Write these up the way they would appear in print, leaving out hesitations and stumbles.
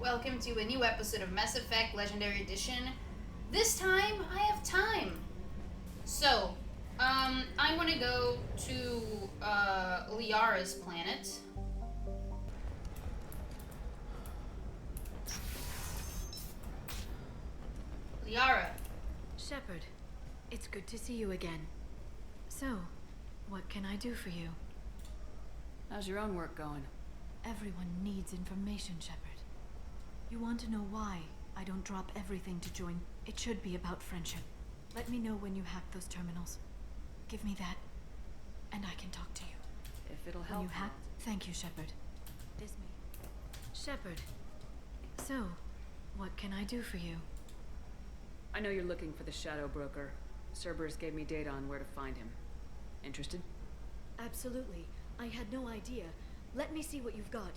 Welcome to a new episode of Mass Effect Legendary Edition. This time, I have time. So, I want to go to, Liara's planet. Liara. Shepard, it's good to see you again. So, what can I do for you? How's your own work going? Everyone needs information, Shepard. You want to know why I don't drop everything to join? It should be about friendship. Let me know when you hack those terminals. Give me that, and I can talk to you. If it'll help. When you hack, thank you, Shepard. Disney. Shepard. So, what can I do for you? I know you're looking for the Shadow Broker. Cerberus gave me data on where to find him. Interested? Absolutely. I had no idea. Let me see what you've got.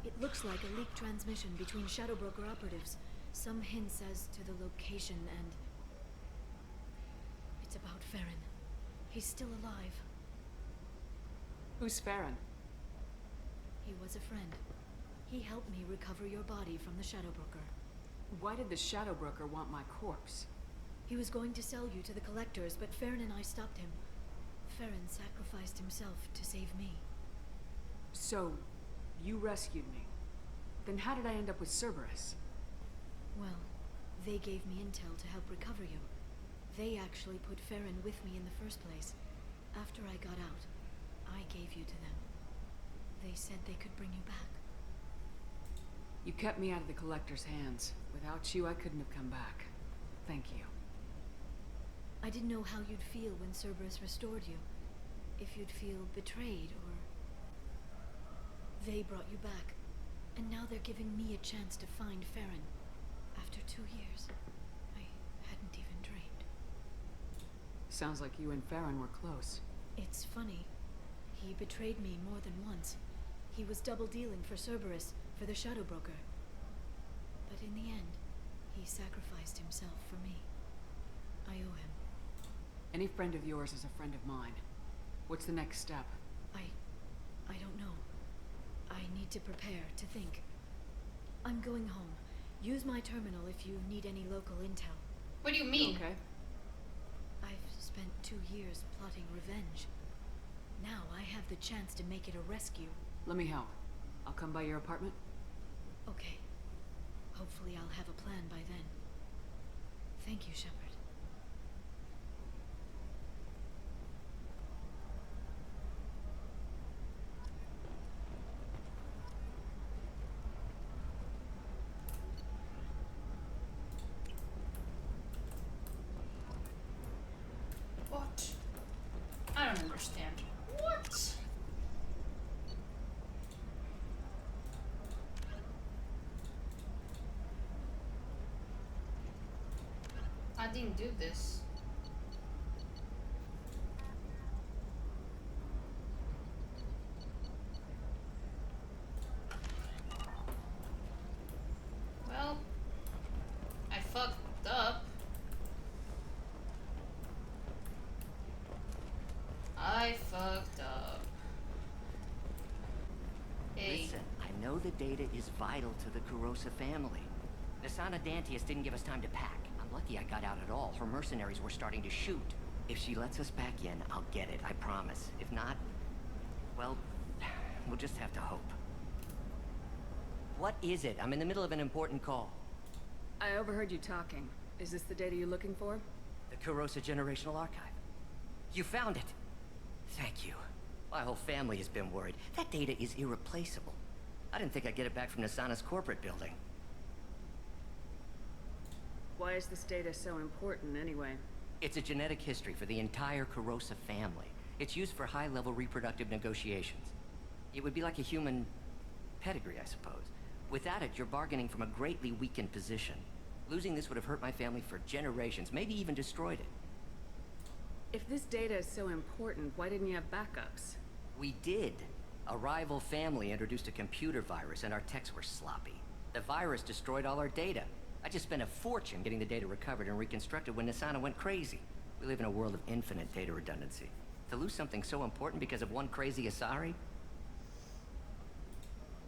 It looks like a leaked transmission between Shadow Broker operatives. Some hints as to the location and... It's about Farron. He's still alive. Who's Farron? He was a friend. He helped me recover your body from the Shadow Broker. Why did the Shadow Broker want my corpse? He was going to sell you to the Collectors, but Farron and I stopped him. Farron sacrificed himself to save me. So, you rescued me. Then how did I end up with Cerberus? Well, they gave me intel to help recover you. They actually put Farron with me in the first place. After I got out, I gave you to them. They said they could bring you back. You kept me out of the Collector's hands. Without you, I couldn't have come back. Thank you. I didn't know how you'd feel when Cerberus restored you. If you'd feel betrayed, or... They brought you back, and now they're giving me a chance to find Farron. After 2 years, I hadn't even dreamed. Sounds like you and Farron were close. It's funny. He betrayed me more than once. He was double-dealing for Cerberus, for the Shadow Broker. But in the end, he sacrificed himself for me. I owe him. Any friend of yours is a friend of mine. What's the next step? I don't know. I need to prepare, to think. I'm going home. Use my terminal if you need any local intel. What do you mean? Okay. I've spent 2 years plotting revenge. Now I have the chance to make it a rescue. Let me help. I'll come by your apartment. Okay. Hopefully I'll have a plan by then. Thank you, Shepard. What? I don't understand. What? I didn't do this. Well, I fucked up. I fucked up. Hey. Listen, I know the data is vital to the Kurosa family. Nasana Dantius didn't give us time to pack. I'm lucky I got out at all. Her mercenaries were starting to shoot. If she lets us back in, I'll get it, I promise. If not, well, we'll just have to hope. What is it? I'm in the middle of an important call. I overheard you talking. Is this the data you're looking for? The Kurosa Generational Archive. You found it! Thank you. My whole family has been worried. That data is irreplaceable. I didn't think I'd get it back from Nasana's corporate building. Why is this data so important, anyway? It's a genetic history for the entire Kurosa family. It's used for high-level reproductive negotiations. It would be like a human pedigree, I suppose. Without it, you're bargaining from a greatly weakened position. Losing this would have hurt my family for generations, maybe even destroyed it. If this data is so important, why didn't you have backups? We did. A rival family introduced a computer virus and our techs were sloppy. The virus destroyed all our data. I just spent a fortune getting the data recovered and reconstructed when Nasana went crazy. We live in a world of infinite data redundancy. To lose something so important because of one crazy Asari?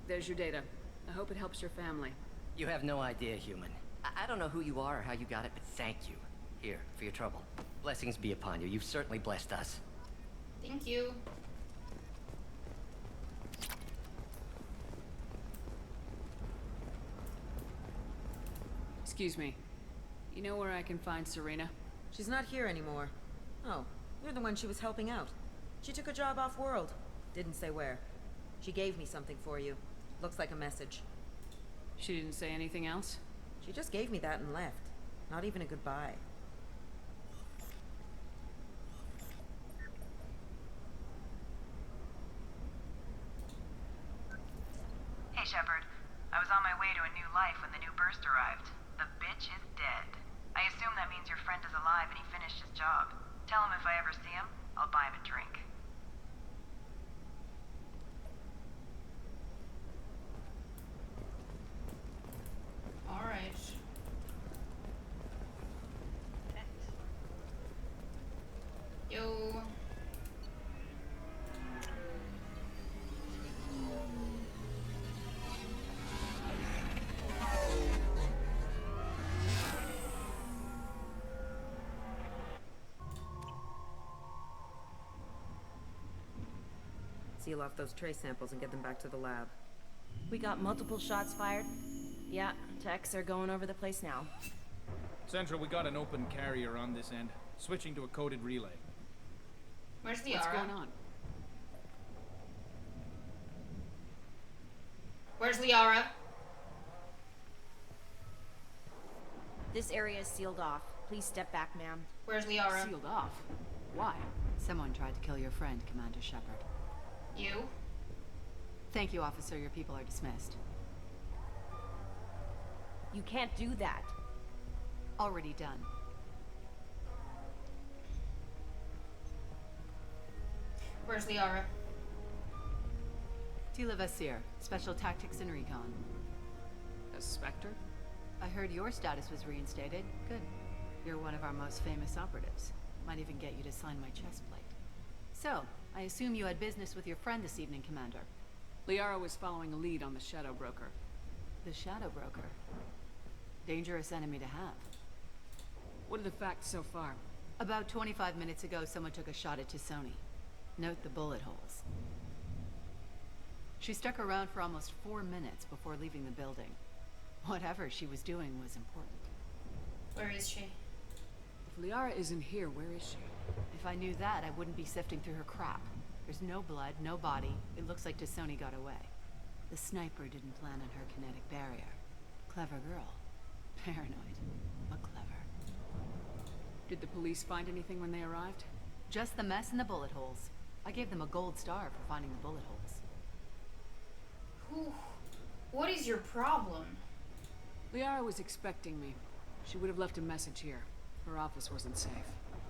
There's your data. I hope it helps your family. You have no idea, human. I don't know who you are or how you got it, but thank you. Here, for your trouble. Blessings be upon you. You've certainly blessed us. Thank you. Excuse me. You know where I can find Serena? She's not here anymore. Oh, you're the one she was helping out. She took a job off-world. Didn't say where. She gave me something for you. Looks like a message. She didn't say anything else? She just gave me that and left. Not even a goodbye. Hey, Shepard. I was on my way to a new life when the new burst arrived. The bitch is dead. I assume that means your friend is alive and he finished his job. Tell him if I ever see him, I'll buy him a drink. Alright. Yo. Seal off those trace samples and get them back to the lab. We got multiple shots fired. Yeah, techs are going over the place now. Central, we got an open carrier on this end. Switching to a coded relay. Where's Liara? What's going on? Where's Liara? This area is sealed off. Please step back, ma'am. Where's Liara? Sealed off. Why? Someone tried to kill your friend, Commander Shepard. You? Thank you, officer. Your people are dismissed. You can't do that. Already done. Where's Liara? Tila Vasir, Special Tactics and Recon. A Spectre? I heard your status was reinstated. Good. You're one of our most famous operatives. Might even get you to sign my chest plate. So, I assume you had business with your friend this evening, Commander. Liara was following a lead on the Shadow Broker. The Shadow Broker. Dangerous enemy to have. What are the facts so far? About 25 minutes ago, someone took a shot at T'Soni. Note the bullet holes. She stuck around for almost 4 minutes before leaving the building. Whatever she was doing was important. Where is she? If Liara isn't here, where is she? If I knew that, I wouldn't be sifting through her crap. There's no blood, no body. It looks like T'Soni got away. The sniper didn't plan on her kinetic barrier. Clever girl. Paranoid, but clever. Did the police find anything when they arrived? Just the mess and the bullet holes. I gave them a gold star for finding the bullet holes. Whew. What is your problem? Liara was expecting me. She would have left a message here. Her office wasn't safe.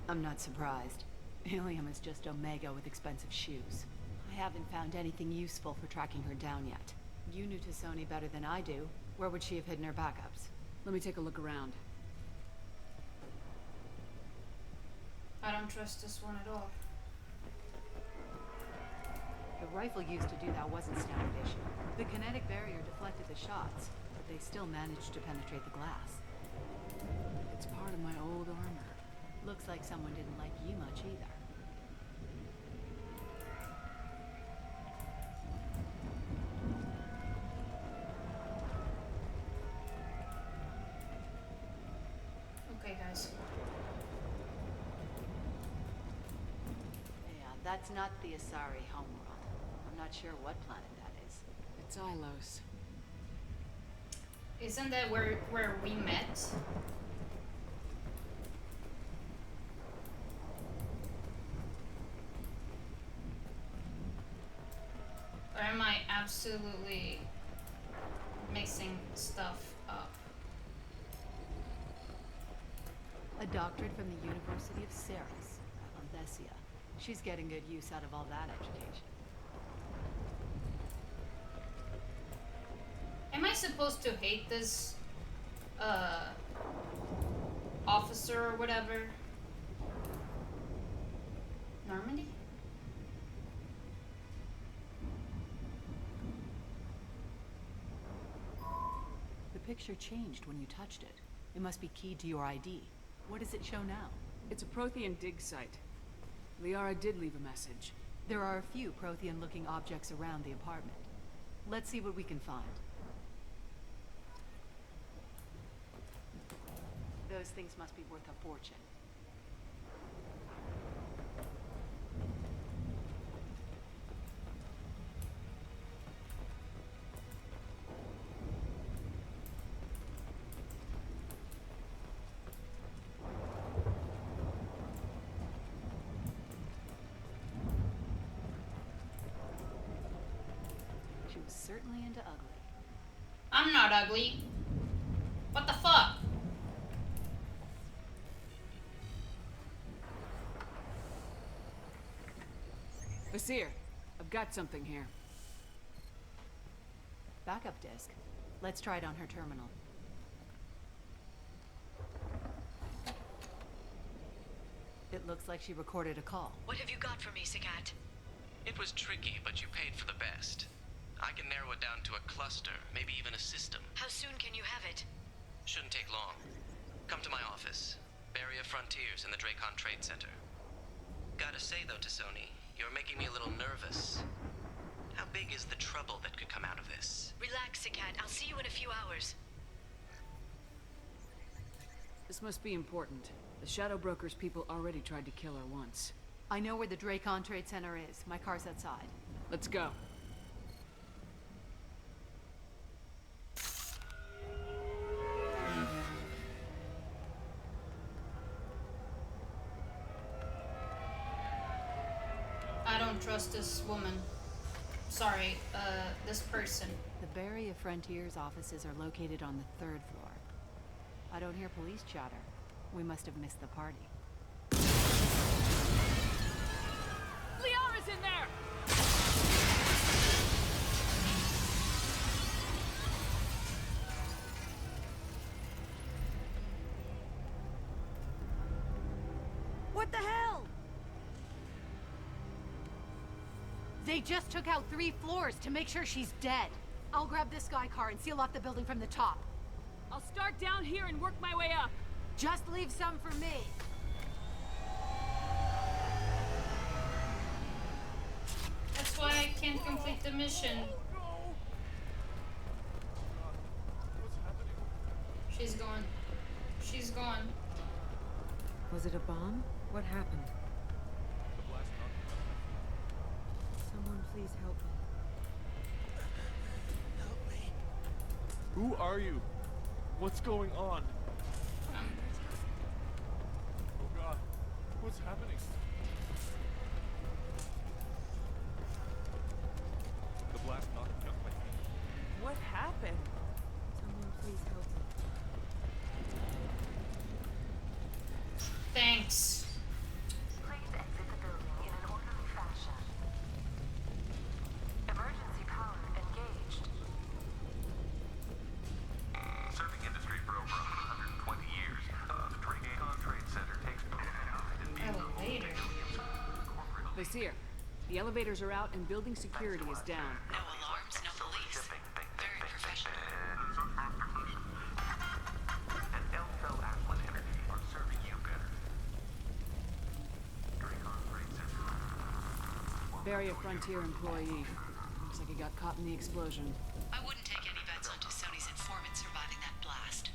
I'm not surprised. Ilium is just Omega with expensive shoes. I haven't found anything useful for tracking her down yet. You knew T'Soni better than I do. Where would she have hidden her backups? Let me take a look around. I don't trust this one at all. The rifle used to do that wasn't standard issue. The kinetic barrier deflected the shots, but they still managed to penetrate the glass. It's part of my old armor. Looks like someone didn't like you much either. Okay, guys. Yeah, that's not the Asari homeworld. I'm not sure what planet that is. It's Ilos. Isn't that where we met? Or am I absolutely mixing stuff up? A doctorate from the University of Ceres, Althesia. She's getting good use out of all that education. Am I supposed to hate this officer or whatever? Normandy? picture changed when you touched it. It must be keyed to your ID. What does it show now? It's a Prothean dig site. Liara did leave a message. There are a few Prothean-looking objects around the apartment. Let's see what we can find. Those things must be worth a fortune. She was certainly into ugly. I'm not ugly. What the fuck? Vasir, I've got something here. Backup disk. Let's try it on her terminal. It looks like she recorded a call. What have you got for me, Cata? It was tricky, but you paid for the best. I can narrow it down to a cluster, maybe even a system. How soon can you have it? Shouldn't take long. Come to my office. Barrier Frontiers in the Dracon Trade Center. Gotta say though, T'Soni, you're making me a little nervous. How big is the trouble that could come out of this? Relax, Cata. I'll see you in a few hours. This must be important. The Shadow Broker's people already tried to kill her once. I know where the Dracon Trade Center is. My car's outside. Let's go. I don't trust this woman. Sorry, this person. The Barrier Frontiers offices are located on the 3rd floor. I don't hear police chatter. We must have missed the party. Liara's in there! What the hell? They just took out 3 floors to make sure she's dead. I'll grab this guy car and seal off the building from the top. I'll start down here and work my way up. Just leave some for me. That's why I can't complete the mission. She's gone. She's gone. Was it a bomb? What happened? Someone please help me. Who are you? What's going on? Oh God, what's happening? The blast knocked me off my feet. What happened? Someone please help me. Thanks. Please exit the building in an orderly fashion. Emergency power engaged. Serving industry for over 120 years. The Dracon Trade Center takes Elevator. Vasir, the elevators are out and building security is down. No alarms, no police. Very professional. And Elfel Aslan Energy are serving you better. Dracon Trade Center. Barrier Frontier employee. Looks like he got caught in the explosion. I wouldn't take any bets on T'Soni's informant surviving that blast.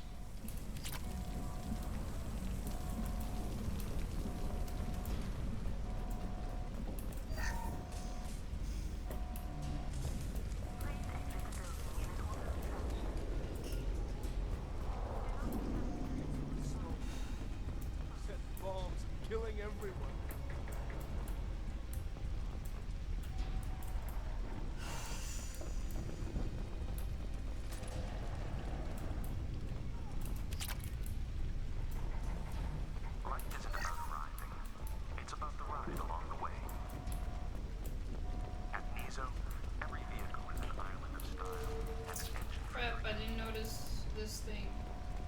Set bombs, killing everyone. Life isn't about arriving. It's about the ride along the way. At Nizo, every vehicle is an island of style and an engine. Crap, I didn't notice this thing.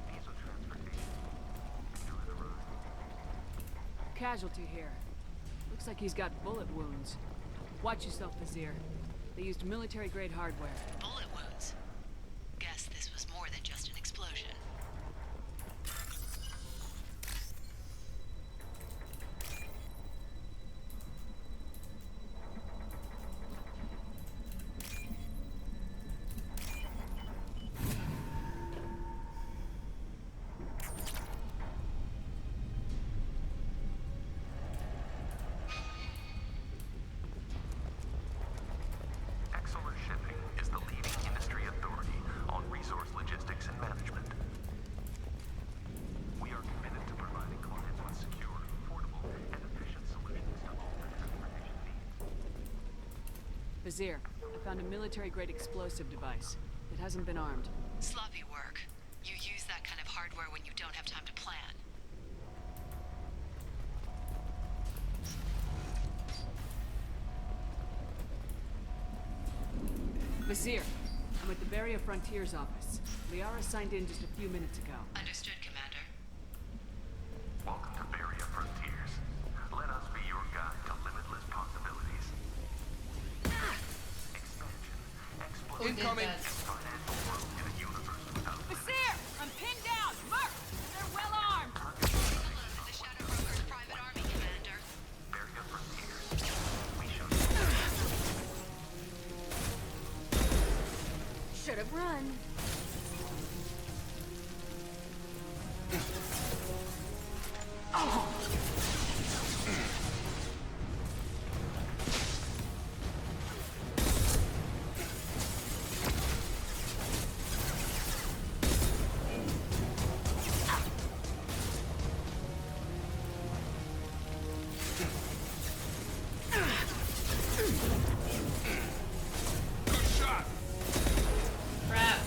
Nizo transportation. Enjoy the ride. Casualty here. Looks like he's got bullet wounds. Watch yourself, Vasir. They used military-grade hardware. Bullet wounds. Guess this was more than just an Vizier, I found a military-grade explosive device. It hasn't been armed. Sloppy work. You use that kind of hardware when you don't have time to plan. Vizier, I'm at the Barrier Frontiers office. Liara signed in just a few minutes ago. Understood, Commander. Welcome to Barrier Frontiers. Let us be your guide to limitless possibilities. Expansion, Who did exploration, that? financial growth in a universe without limits. Vizier! I'm pinned down! Mark! They're well armed! The Shadow Broker's private army, Commander. Barrier Frontiers. We show you. Should have run. Crap.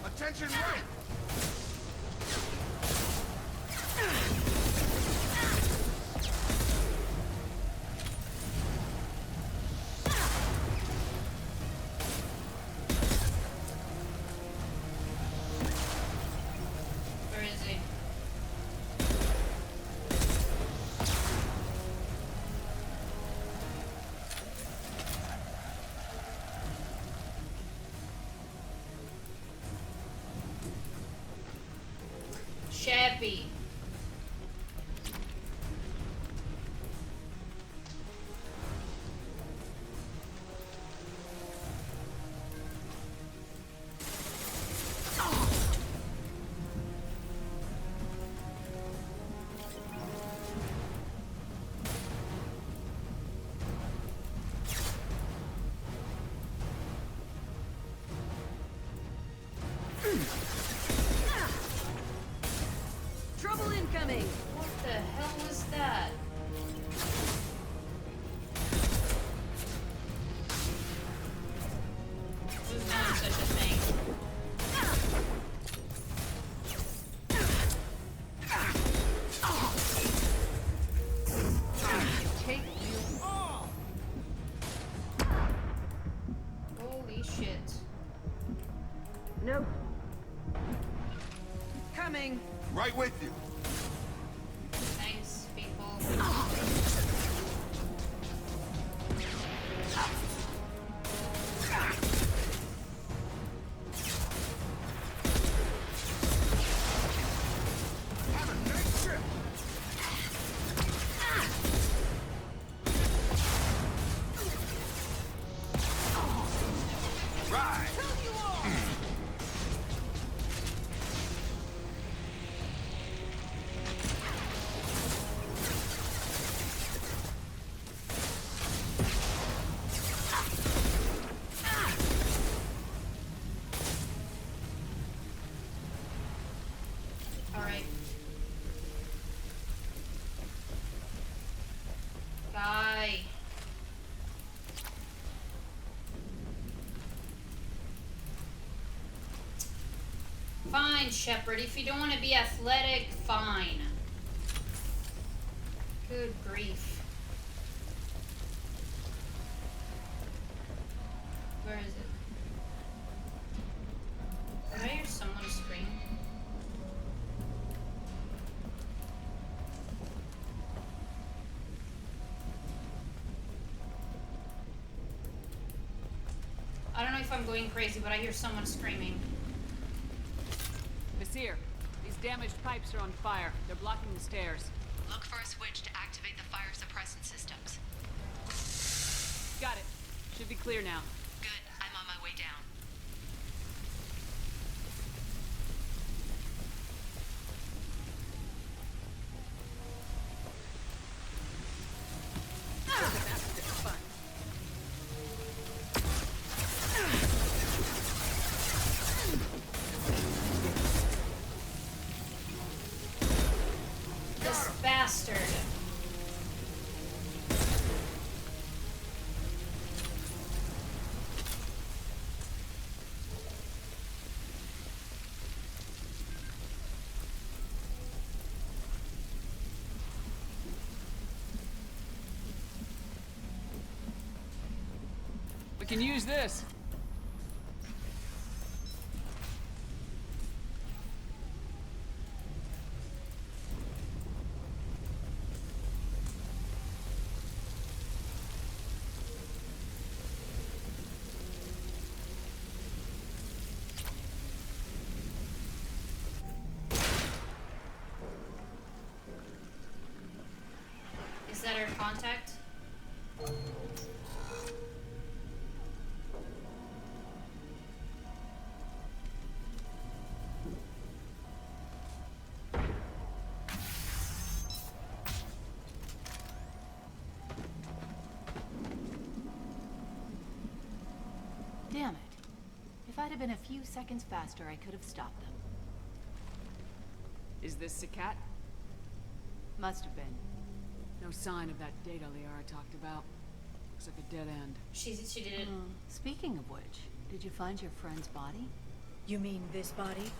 Attention, right! Where is he? Chappy. Trouble incoming! What the hell was that? Who's doing such a thing? Take you off! Holy shit. Nope. Coming! Right with you. Thanks, people. Have a nice trip. Right. Alright. Guy. Fine, Shepard. If you don't want to be athletic, fine. Good grief. Where is it? Did I hear someone scream? I don't know if I'm going crazy, but I hear someone screaming. Vizier, these damaged pipes are on fire. They're blocking the stairs. Look for a switch to activate the fire suppressant systems. Got it. Should be clear now. Good. I'm on my way down. We can use this. Is that our contact? Damn it. If I'd have been a few seconds faster, I could have stopped them. Is this Cata? Must have been. No sign of that data Liara talked about. Looks like a dead end. She did it. Speaking of which, did you find your friend's body? You mean this body?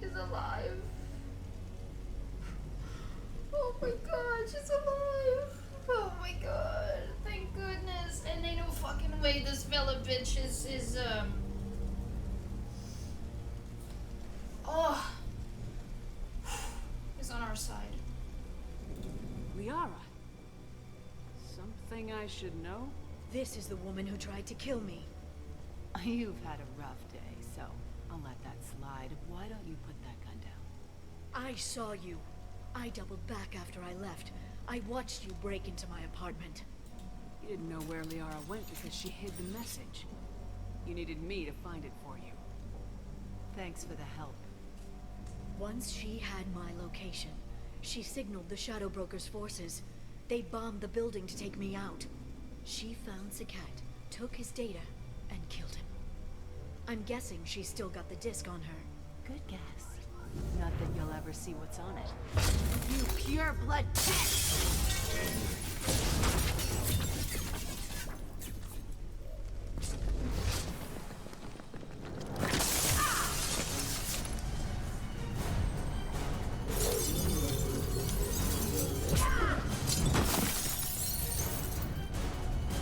She's alive. Oh my god, she's alive. Oh my god. Thank goodness. And ain't no fucking way this fella bitch is oh, is on our side. Liara? Something I should know? This is the woman who tried to kill me. You've had a rough day, so I'll let that slide. Why don't you put that gun down? I saw you. I doubled back after I left. I watched you break into my apartment. You didn't know where Liara went because she hid the message. You needed me to find it for you. Thanks for the help. Once she had my location, she signaled the Shadow Broker's forces. They bombed the building to take me out. She found Cata, took his data, and killed him. I'm guessing she's still got the disc on her. Good guess. Not that you'll ever see what's on it. You pure blood pest!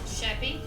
Sheppy?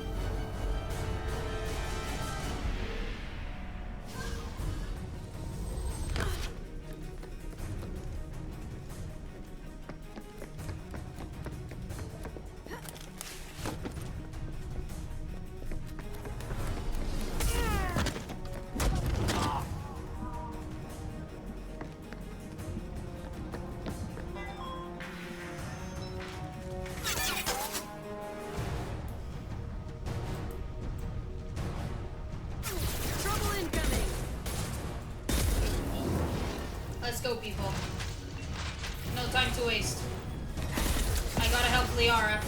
Let's go, people. No time to waste. I gotta help Liara.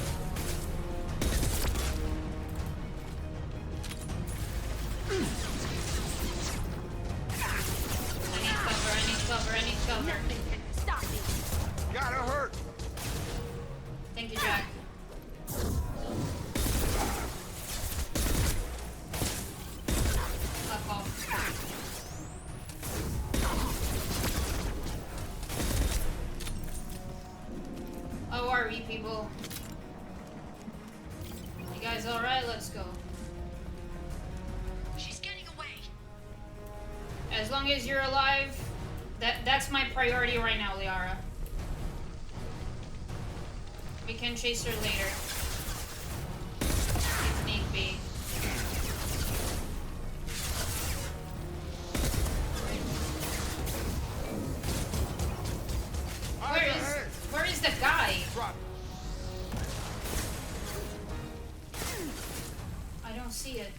I need cover. Stop me! Gotta hurt! Thank you, Jack. Fuck off. How are we, people? You guys alright? Let's go. She's getting away! As long as you're alive, that's my priority right now, Liara. We can chase her later. If need be. Where is the guy? I don't see it.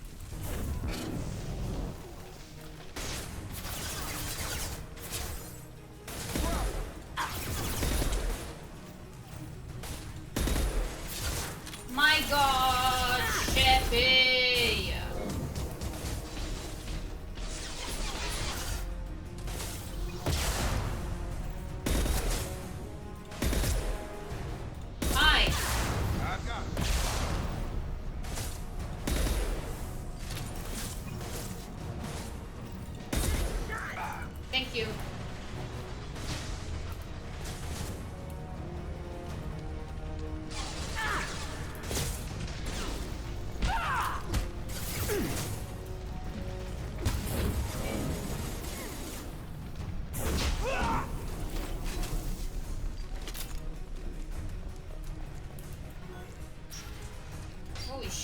My God, Sheppy! Hi. I've got it. Thank you.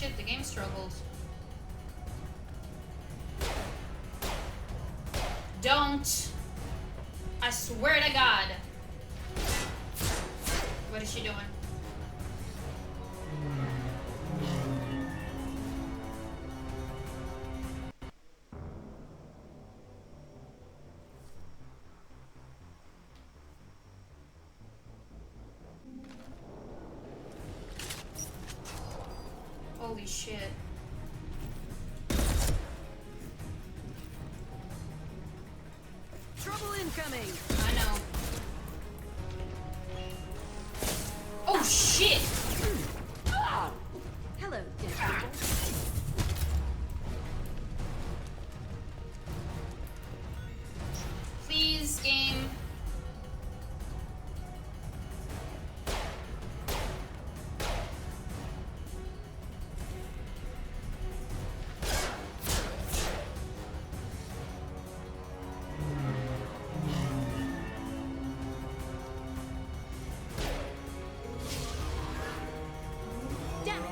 shit, the game struggled. Don't! I swear to God. What is she doing? Holy shit. Trouble incoming! I know. Oh shit! Hello, dead people. Please, game. Damn it!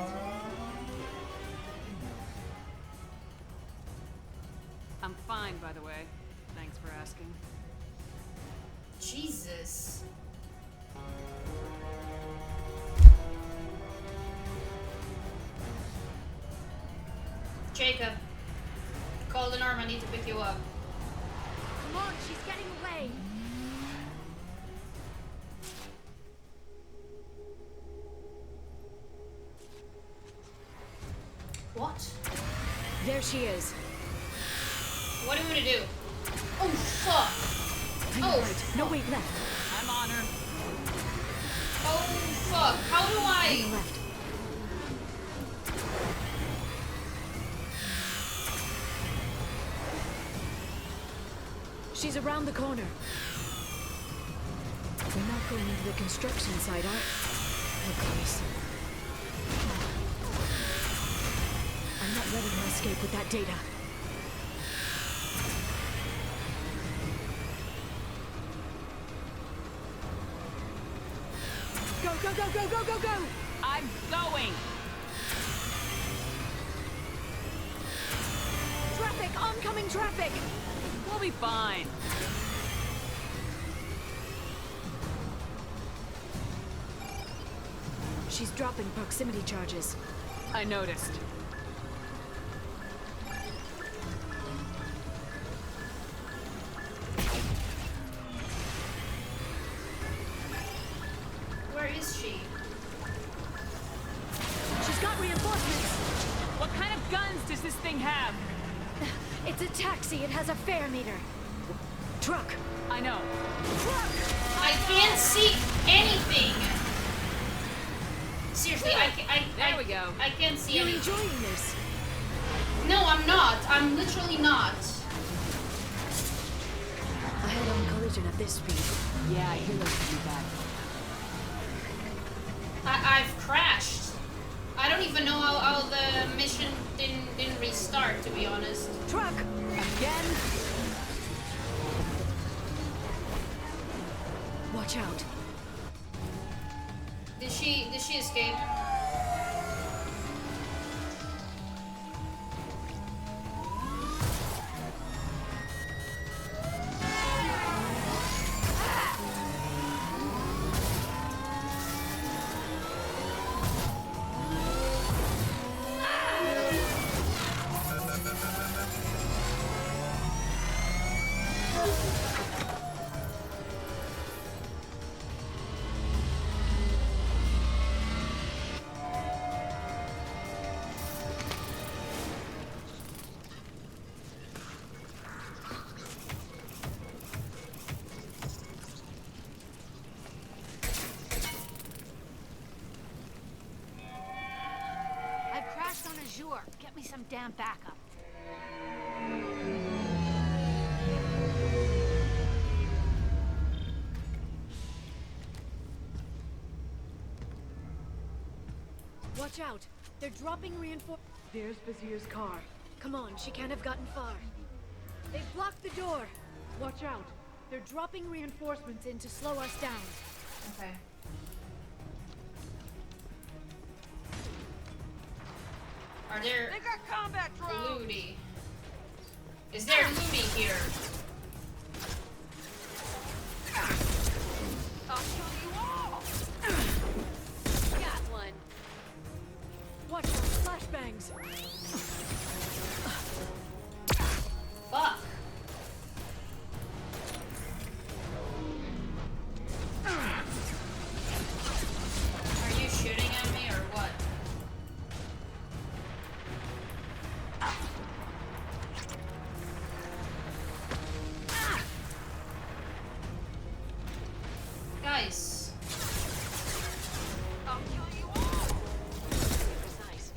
I'm fine, by the way. Thanks for asking. Jesus. Jacob. Call the norm, I need to pick you up. Come on, she's getting away! What? There she is. What do you want to do? Oh, fuck. Hang Oh, right. No, wait, left. I'm on her. Oh, fuck. How do I... Left. She's around the corner. We're not going into the construction site, are we? Oh, Christ. I'm not letting her escape with that data. Go, go, go, go, go, go, go! I'm going! Traffic! Oncoming traffic! We'll be fine. She's dropping proximity charges. I noticed. Where is she? She's got reinforcements! What kind of guns does this thing have? It's a taxi. It has a fare meter. Truck. I know. Truck! I can't see anything. Seriously, There we go. I can't see You're anything. enjoying this. No, I'm not. I'm literally not. A head-on collision at this speed. Yeah, I hear those would be bad. I've crashed. I don't even know how the mission didn't restart, to be honest. Truck! Again? Watch out. Did she escape? I've crashed on Azure. Get me some damn backup. Watch out. They're dropping reinforcements. There's Vizier's car. Come on, she can't have gotten far. They've blocked the door. Watch out. They're dropping reinforcements in to slow us down. Okay. Are there They got combat drones. looty? Is there looty here? I'll kill you all. Got one. Watch those flashbangs. Fuck. Are you shooting at me or what? Guys. I'll kill you all. Precise.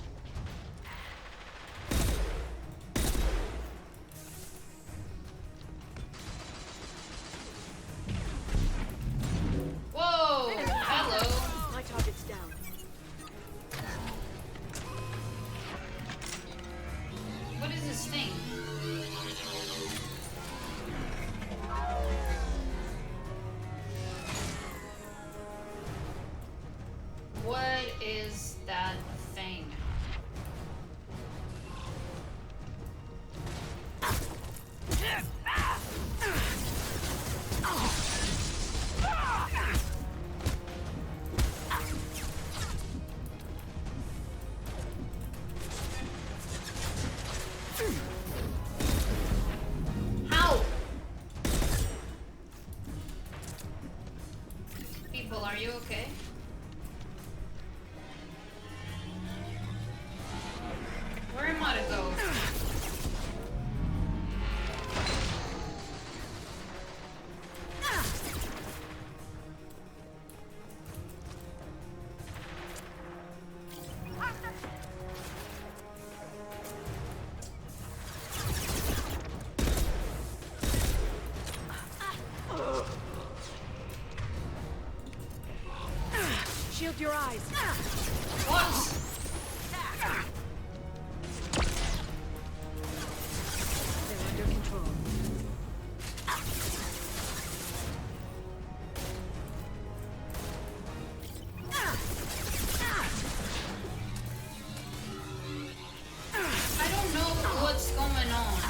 Whoa! Hello. My target's down. What is this thing? What is that thing? How? People, are you okay? Where am I to go? Shield your eyes. What? They're under control. I don't know what's going on.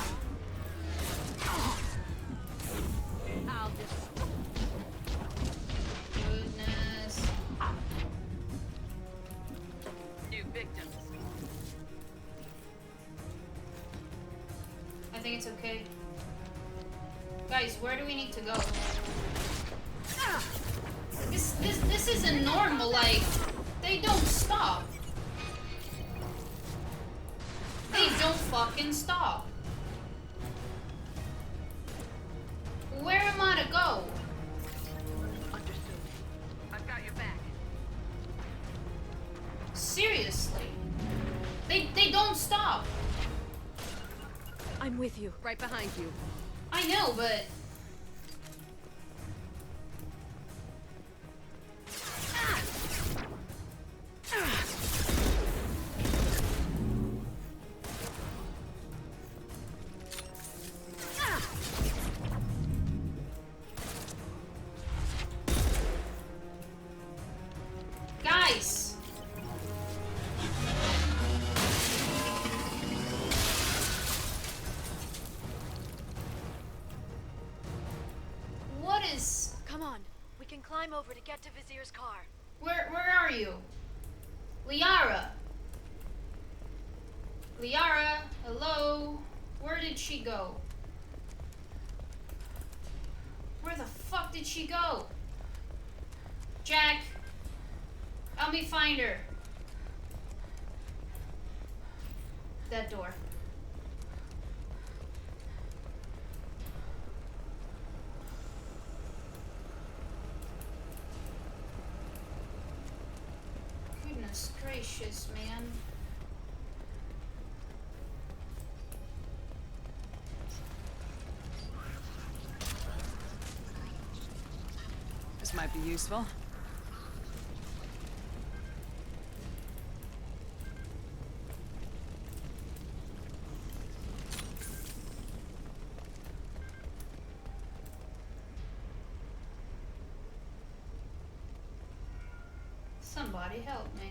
I'll just... Goodness. New victims. I think it's okay. Guys, where do we need to go? This isn't normal, like, they don't stop. They don't fucking stop. Where am I to go? Understood. I've got your back. Seriously. They don't stop. I'm with you. Right behind you. I know, but guys. What is... Come on. We can climb over to get to Vizier's car. Where are you? Liara. Liara, hello? Where did she go? Where the fuck did she go? Jack, help me find her. That door. Goodness gracious, man. This might be useful. Somebody help me.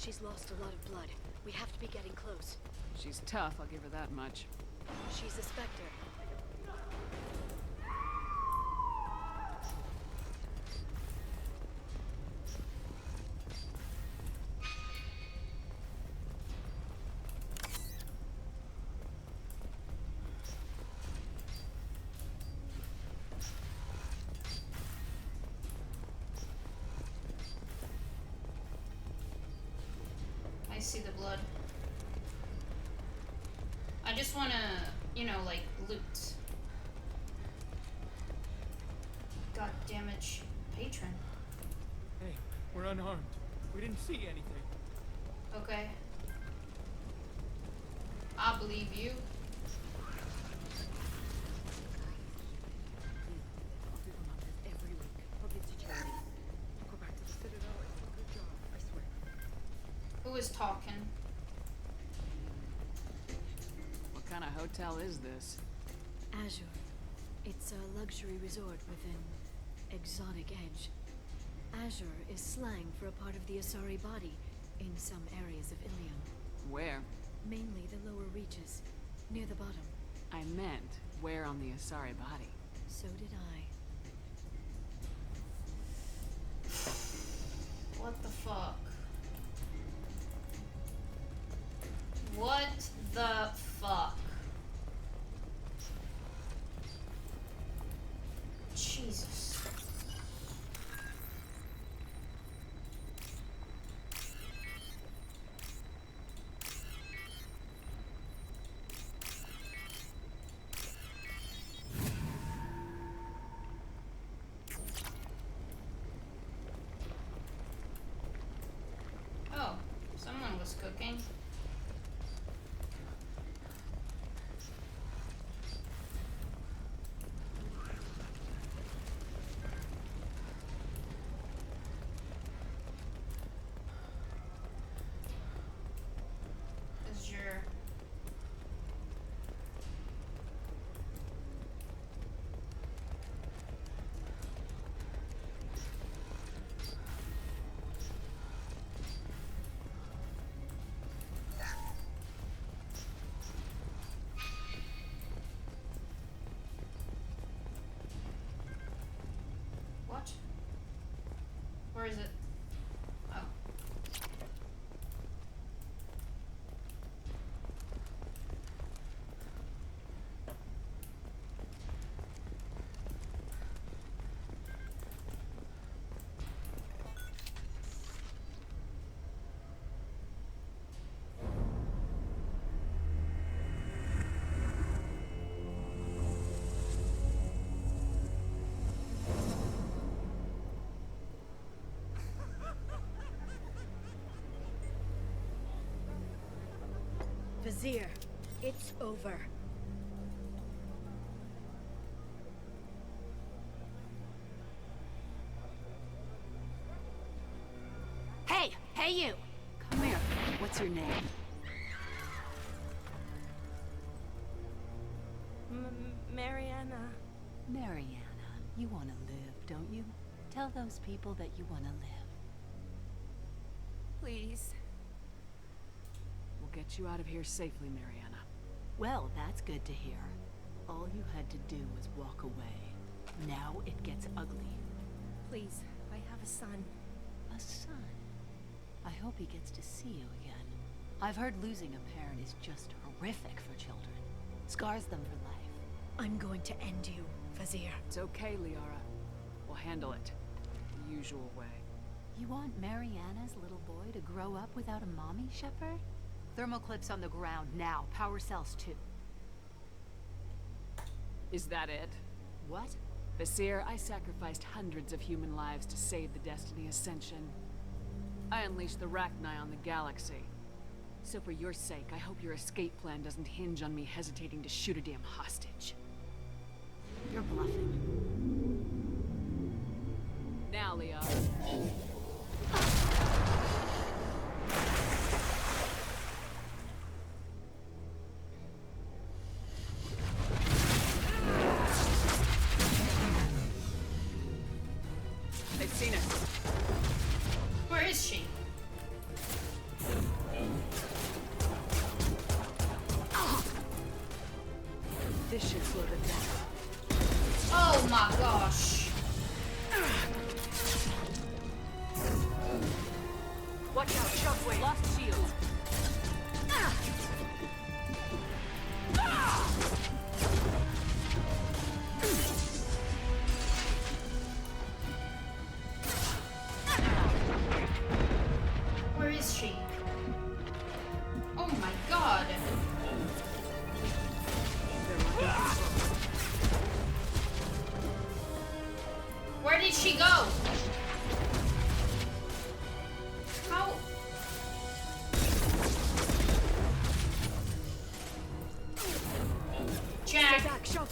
She's lost a lot of blood. We have to be getting close. She's tough, I'll give her that much. She's a Spectre. I see the blood. I just wanna, you know, like, loot. God damage patron. Hey, we're unarmed. We didn't see anything. Okay. I believe you. I'll do one on this every week. I'll give to charity. I'll go back to the Citadel and do a good job, I swear. Who is talking? What kind of hotel is this? Azure. It's a luxury resort with an exotic edge. Azure is slang for a part of the Asari body in some areas of Ilium. Where? Mainly the lower reaches, near the bottom. I meant, where on the Asari body? So did I. What the fuck? What the fuck? Jesus. Oh, someone was cooking. Azure. What? Where is it? Oh. Vizier, it's over. Hey! Hey, you! Come here. What's your name? Mariana. Mariana. You want to live, don't you? Tell those people that you want to live. Please. We'll get you out of here safely, Mariana. Well, that's good to hear. All you had to do was walk away. Now it gets ugly. Please. I have a son. A son? I hope he gets to see you again. I've heard losing a parent is just horrific for children. Scars them for life. I'm going to end you, Vizier. It's okay, Liara. We'll handle it. The usual way. You want Mariana's little boy to grow up without a mommy, Shepard? Thermal clips on the ground now. Power cells too. Is that it? What? Vizier, I sacrificed hundreds of human lives to save the Destiny Ascension. I unleashed the Rachni on the galaxy. So for your sake, I hope your escape plan doesn't hinge on me hesitating to shoot a damn hostage. You're bluffing. Now, Liara. Where is she?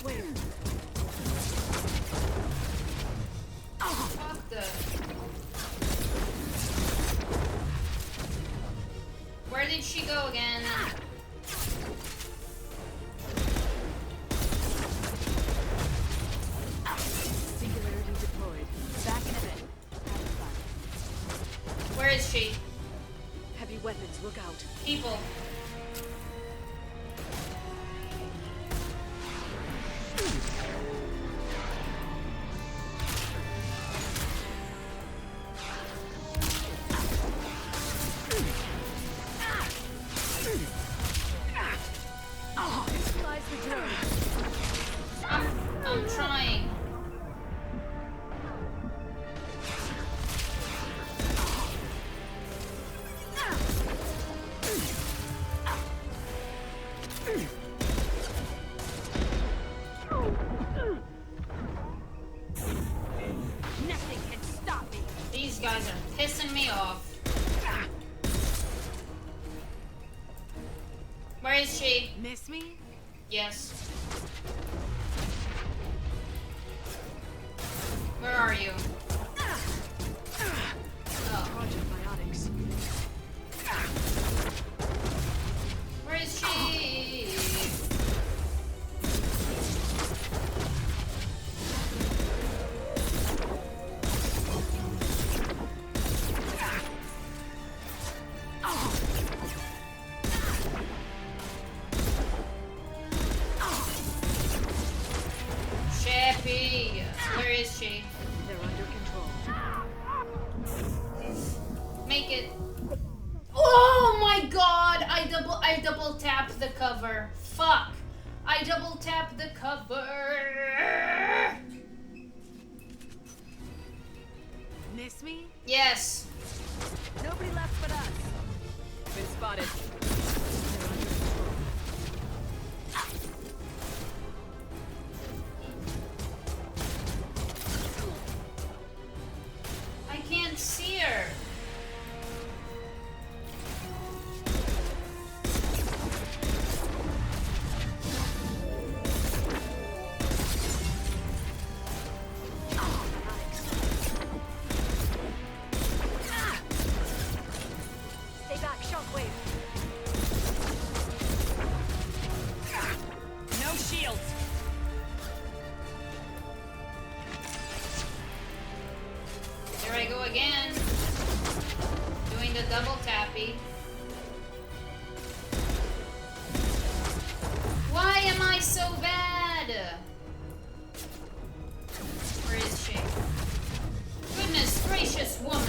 Shockwave. Fuck the... Where did she go again? Singularity deployed. Back in a bit. Have fun. Where is she? Heavy weapons, look out. People. Neutralize the drone. I'm trying. Nothing can stop me. These guys are pissing me off. Where is she? Miss me? Yes. Where are you? Oh. Project Biotics. Where is she? Chappy. Where is she? They're under control. Make it. Oh my god! I double tapped the cover. Fuck! I double tapped the cover. Miss me? Yes. Nobody left but us. Been spotted. I can't see her. Stay back, shockwave. No shields. There I go again. Doing the double tappy. Why am I so bad? Where is she? Goodness gracious, woman.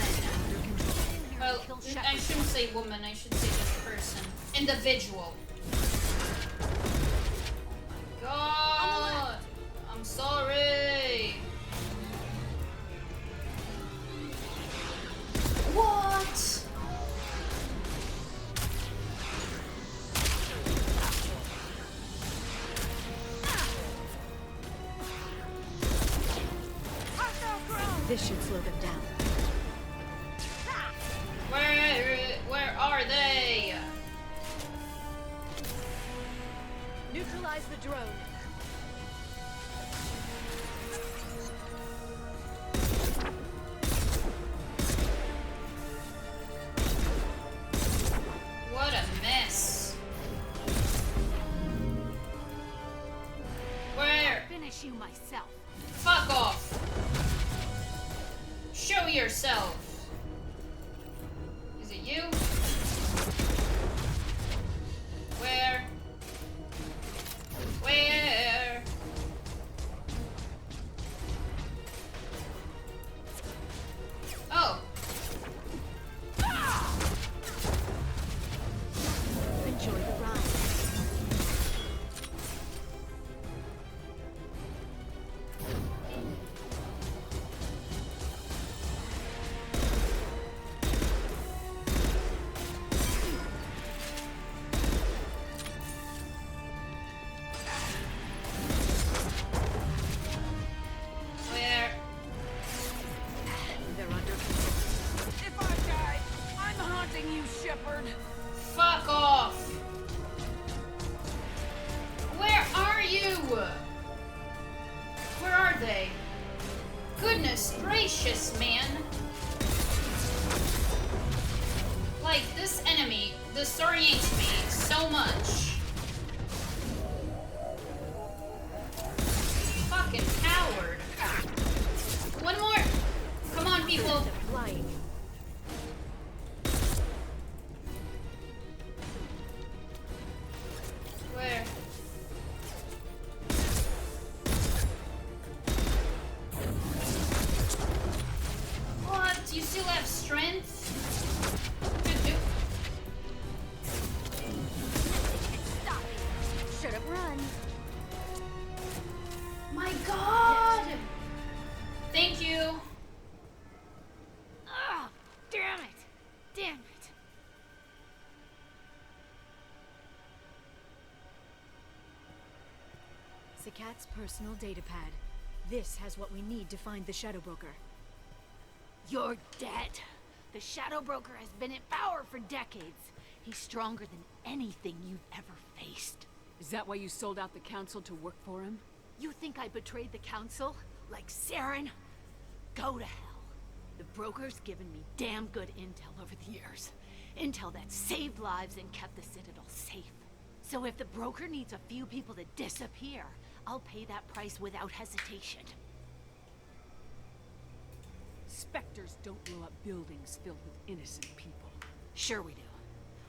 Well, I shouldn't say woman, I should say just person. Individual. Oh my god. I'm sorry. What? This should slow them down. Where are they? Neutralize the drone. What a mess. Where? Finish you myself. Fuck off. Show yourself. Is it you? Where? Where? Oh. Enjoy the ride. Where? They're under control. If I die, I'm haunting you, Shepard. Fuck off. Where are you? like, this enemy disorients me so much. Fucking coward. One more. Come on, people. Flying. Where? What? You still have strength? Should have run. My God! Thank you. Ah, damn it! Damn it! Cata's personal data pad. This has what we need to find the Shadow Broker. You're dead. The Shadow Broker has been in power for decades. He's stronger than anything you've ever faced. Is that why you sold out the Council to work for him? You think I betrayed the Council? Like Saren? Go to hell. The Broker's given me damn good intel over the years. Intel that saved lives and kept the Citadel safe. So if the Broker needs a few people to disappear, I'll pay that price without hesitation. Spectres don't blow up buildings filled with innocent people. Sure we do.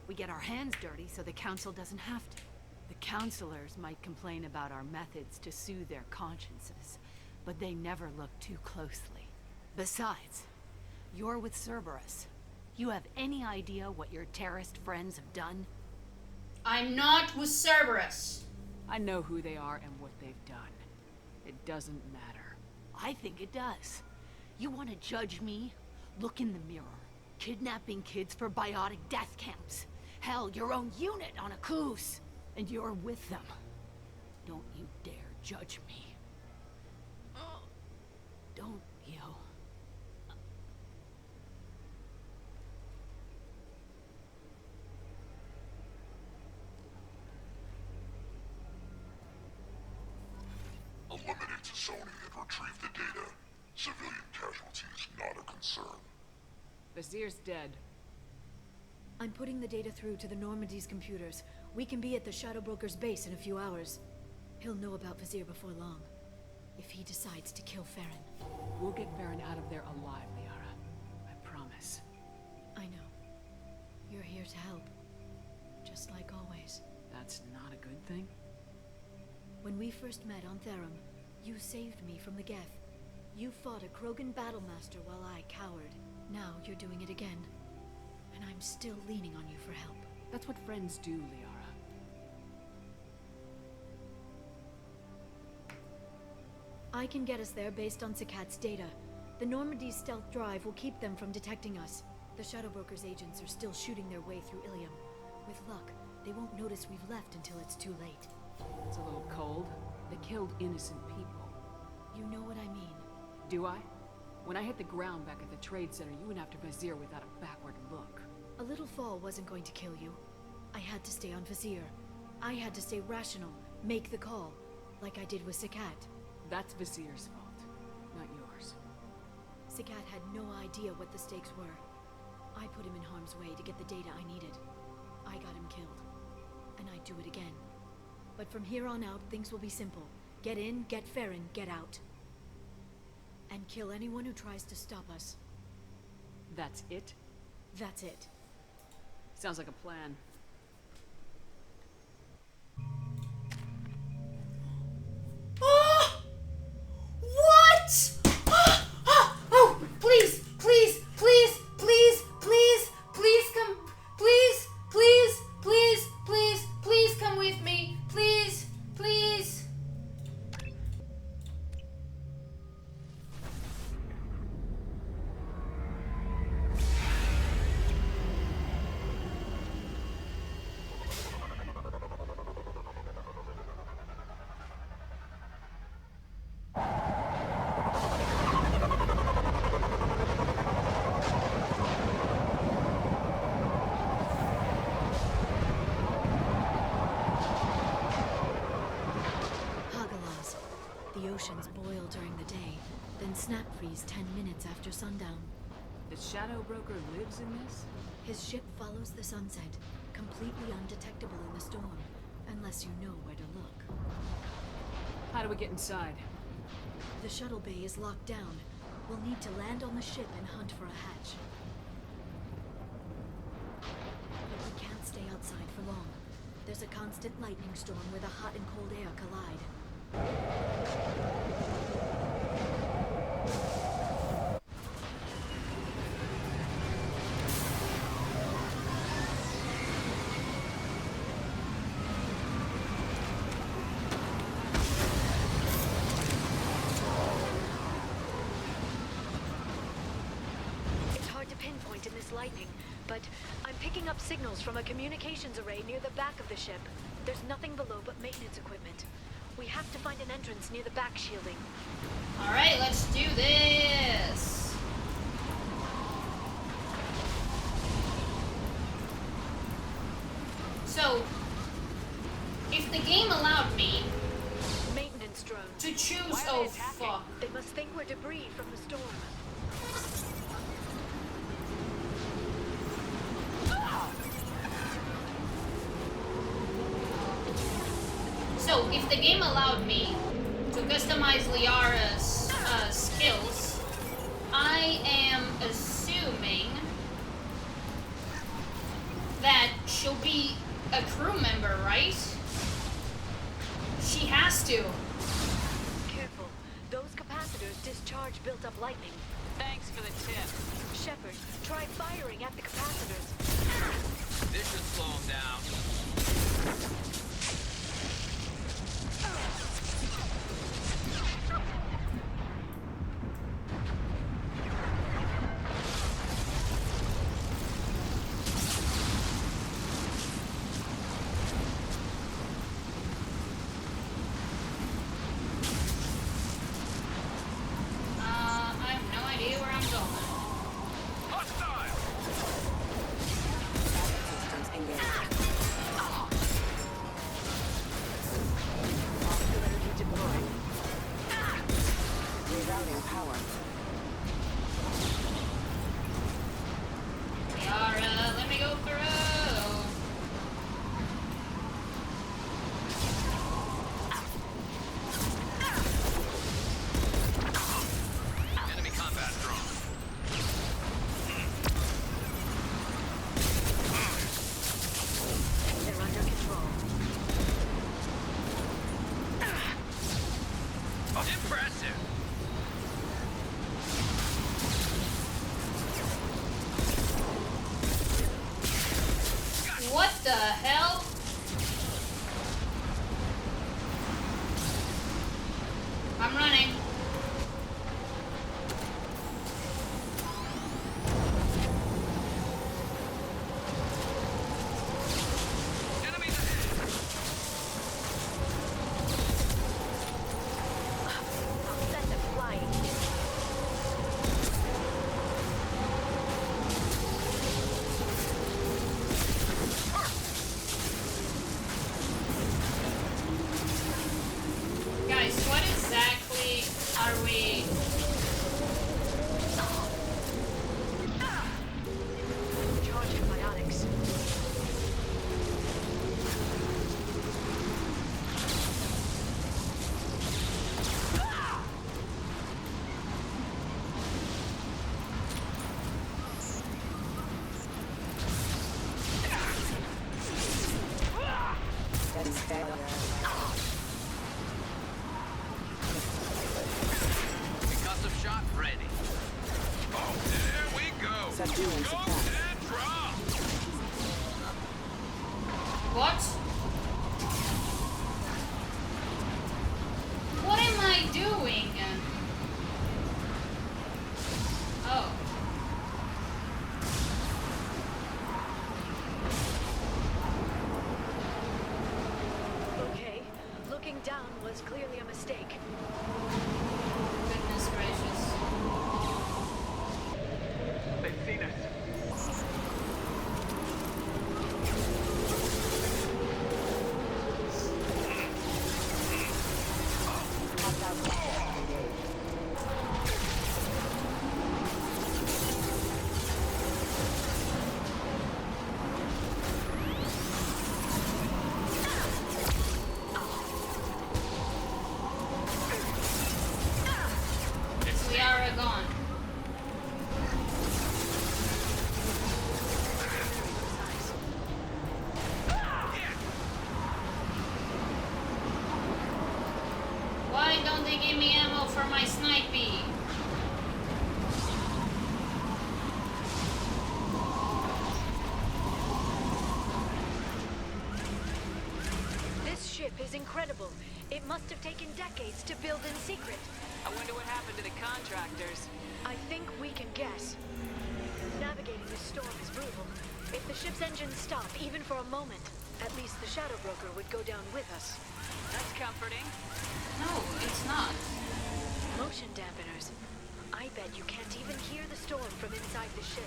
We get our hands dirty so the Council doesn't have to. The Councilors might complain about our methods to soothe their consciences, but they never look too closely. Besides, you're with Cerberus. You have any idea what your terrorist friends have done? I'm not with Cerberus. I know who they are and what they've done. It doesn't matter. I think it does. You want to judge me? Look in the mirror. Kidnapping kids for biotic death camps. Hell, your own unit on a cruise. And you're with them. Don't you dare judge me. Don't you? Eliminate Sony and retrieve the data. Civilian casualties not a concern. Vizier's dead. I'm putting the data through to the Normandy's computers. We can be at the Shadow Broker's base in a few hours. He'll know about Vizier before long. If he decides to kill Farron. We'll get Farron out of there alive, Liara. I promise. I know. You're here to help. Just like always. That's not a good thing? When we first met on Therum, you saved me from the Geth. You fought a Krogan battlemaster while I cowered. Now you're doing it again. And I'm still leaning on you for help. That's what friends do, Liara. I can get us there based on Cata's data. The Normandy's stealth drive will keep them from detecting us. The Shadow Broker's agents are still shooting their way through Ilium. With luck, they won't notice we've left until it's too late. It's a little cold. They killed innocent people. You know what I mean. Do I? When I hit the ground back at the trade center, you went after Vizier without a backward look. A little fall wasn't going to kill you. I had to stay on Vizier. I had to stay rational, make the call, like I did with Cata. That's Vizier's fault, not yours. Cata had no idea what the stakes were. I put him in harm's way to get the data I needed. I got him killed. And I'd do it again. But from here on out, things will be simple. Get in, get Farron, get out. And kill anyone who tries to stop us. That's it? That's it. Sounds like a plan. What? Oh, please, please, please, please, please, please come. Please, please, please, please, please come with me. Please, please. The oceans boil during the day, then snap freeze 10 minutes after sundown. The Shadow Broker lives in this? His ship follows the sunset, completely undetectable in the storm, unless you know where to look. How do we get inside? The shuttle bay is locked down. We'll need to land on the ship and hunt for a hatch. But we can't stay outside for long. There's a constant lightning storm where the hot and cold air collide. It's hard to pinpoint in this lightning, but I'm picking up signals from a communications array near the back of the ship. There's nothing below but maintenance equipment. We have to find an entrance near the back shielding. Alright, let's do this! So, if the game allowed me Maintenance drone. to choose... Oh, fuck. They must think we're debris from the storm. So, if the game allowed me to customize Liara's skills, I am assuming that she'll be a crew member, right? She has to. Careful. Those capacitors discharge built-up lightning. Thanks for the tip. Shepard, try firing at the capacitors. This should slow him down. I have no idea where I'm going. Hostile! Liara, let me go through. Enemy combat drone. They're under control. Impressive! What the hell? I'm running. Enemies ahead! I'll send them flying. Guys, what exactly are we... Charging biotics. Concussive shot ready. Oh, there we go! Go and drop! What? What am I doing? Oh. Okay, looking down was clearly a mistake. Goodness gracious. They've seen us. for my snipey. This ship is incredible. It must have taken decades to build in secret. I wonder what happened to the contractors. I think we can guess. Navigating this storm is brutal. If the ship's engines stop, even for a moment, at least the Shadow Broker would go down with us. That's comforting. No, it's not. Motion dampeners. I bet you can't even hear the storm from inside the ship.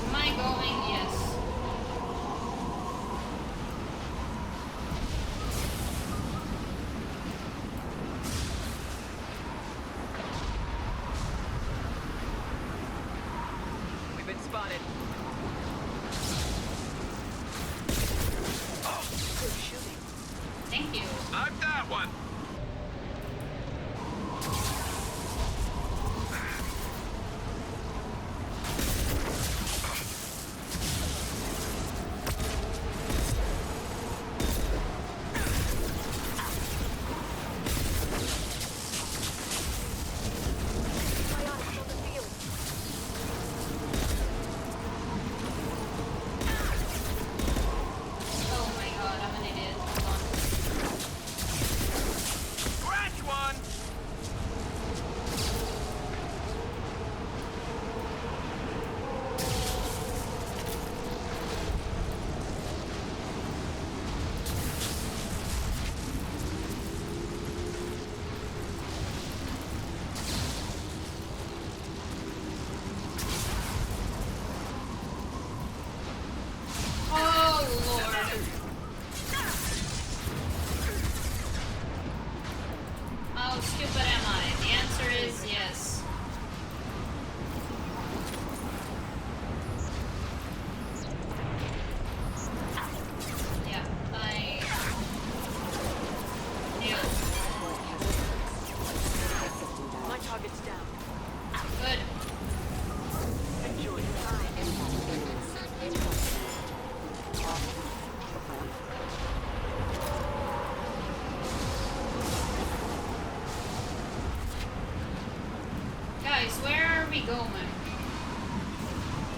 Am I going? Yes. We've been spotted. Good shooting. Thank you. Snipe that one! Biotics on the field. Oh my god, I'm an idiot. Hold on. Scratch one! Oh lord. How stupid am I? The answer is yes. Yeah, I knew. My target's down. Good. Enjoy your time. Guys, where are we going?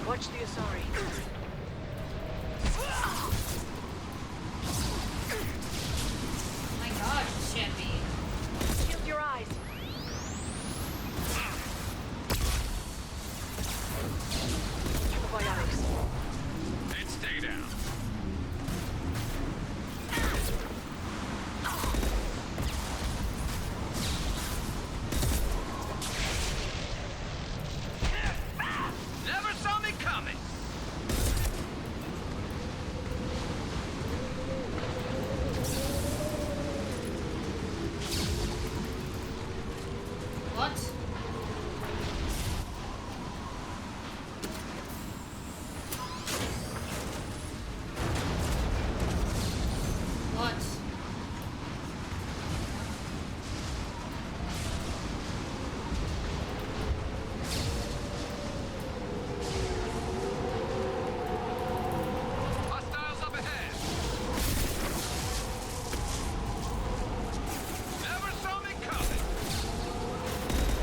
Watch the Asari. My god, Chevy. Shield your eyes. Biotics. And stay down. Never saw me coming! What? What? Hostiles up ahead! Never saw me coming!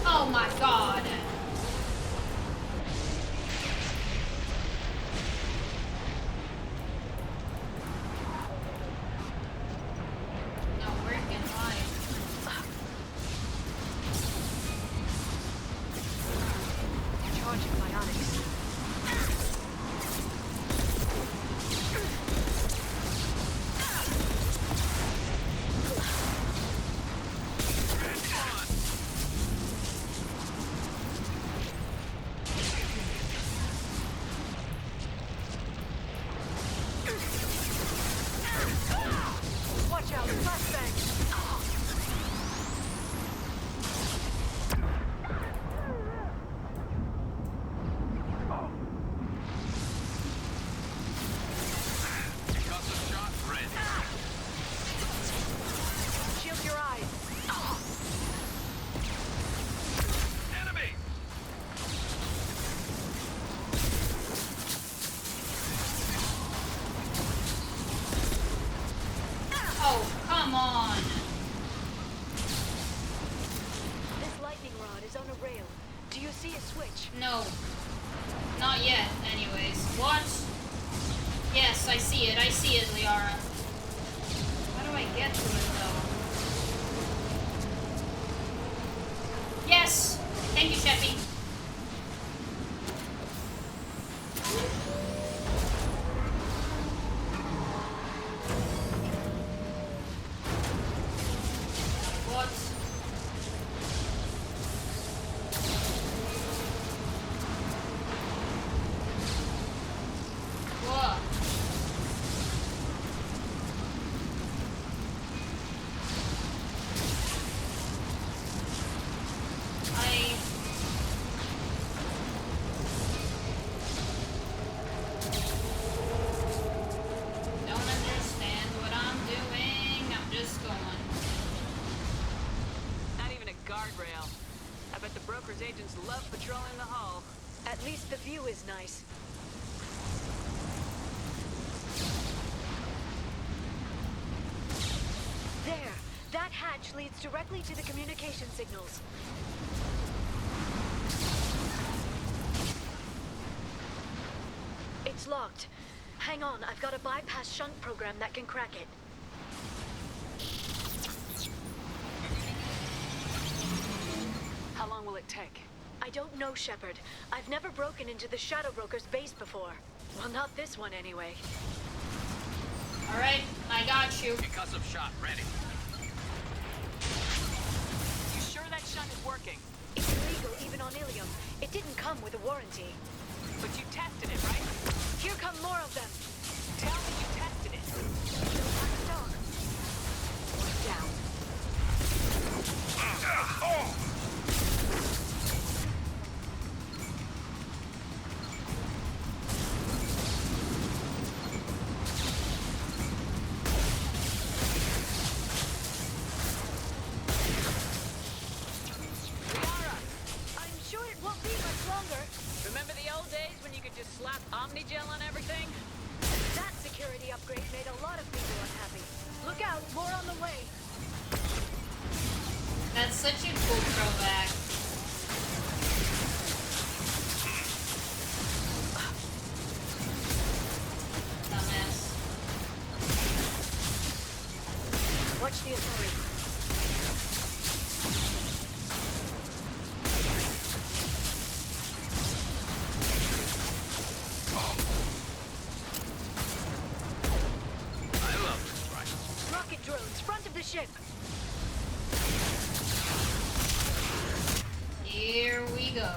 Oh my god. Not working, why? Charging biotics. Watch out, flashbang! on. This lightning rod is on a rail. Do you see a switch? No. Not yet, anyways. What? Yes, I see it. I see it, Liara. How do I get to it, though? Yes! Thank you, Sheppy. What? What? I don't understand what I'm doing. I'm just going. Not even a guardrail. I bet the broker's agents love patrolling the hull. At least the view is nice. There! That hatch leads directly to the communication signals. It's locked. Hang on, I've got a bypass shunt program that can crack it. How long will it take? I don't know, Shepard. I've never broken into the Shadow Broker's base before. Well, not this one anyway. Alright, I got you. Concussive shot ready. You sure that shunt is working? It's illegal even on Ilium. It didn't come with a warranty. But you tested it, right? Here come more of them. Tell me you tested it. Stop. Down. I'm sure it won't be much longer. Remember the old days when you could just slap Omnigel on everything? That security upgrade made a lot of people unhappy. Look out, more on the way. That's such a cool throwback. Dumbass. Watch the authority. I love this rifle. Rocket drones, front of the ship. Here we go.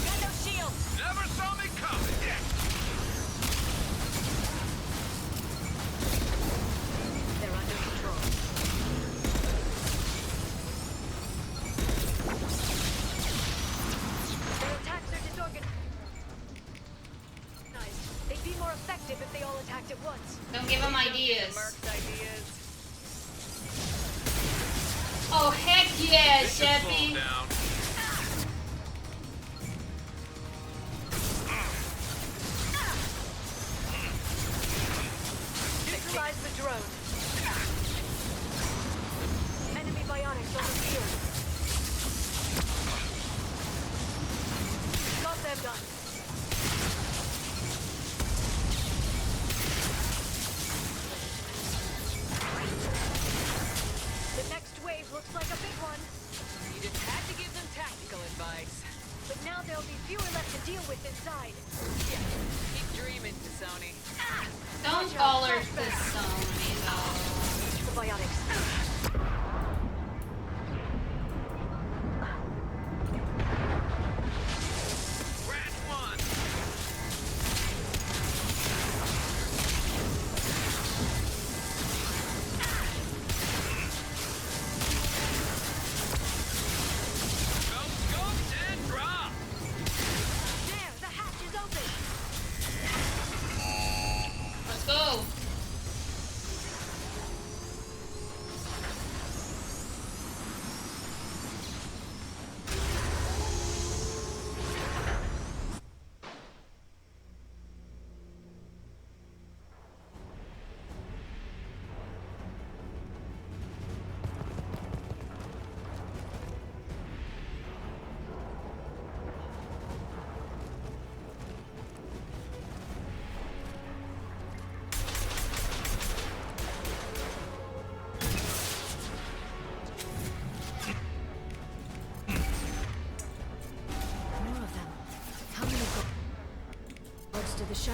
Got no shield! Never saw me coming. They're under control. Their attacks are disorganized. They'd be more effective if they all attacked at once. Don't give them ideas. Merc's ideas. Oh, heck yeah, They should slow Sheppy. down. Neutralize the drone. Enemy bionics on the field. Got them done. The next wave looks like a big one. You just had to give them tactical advice. But now there'll be fewer left to deal with inside. Yeah, keep dreaming, Sony. Don't call her Sony, though. The bionics. Grant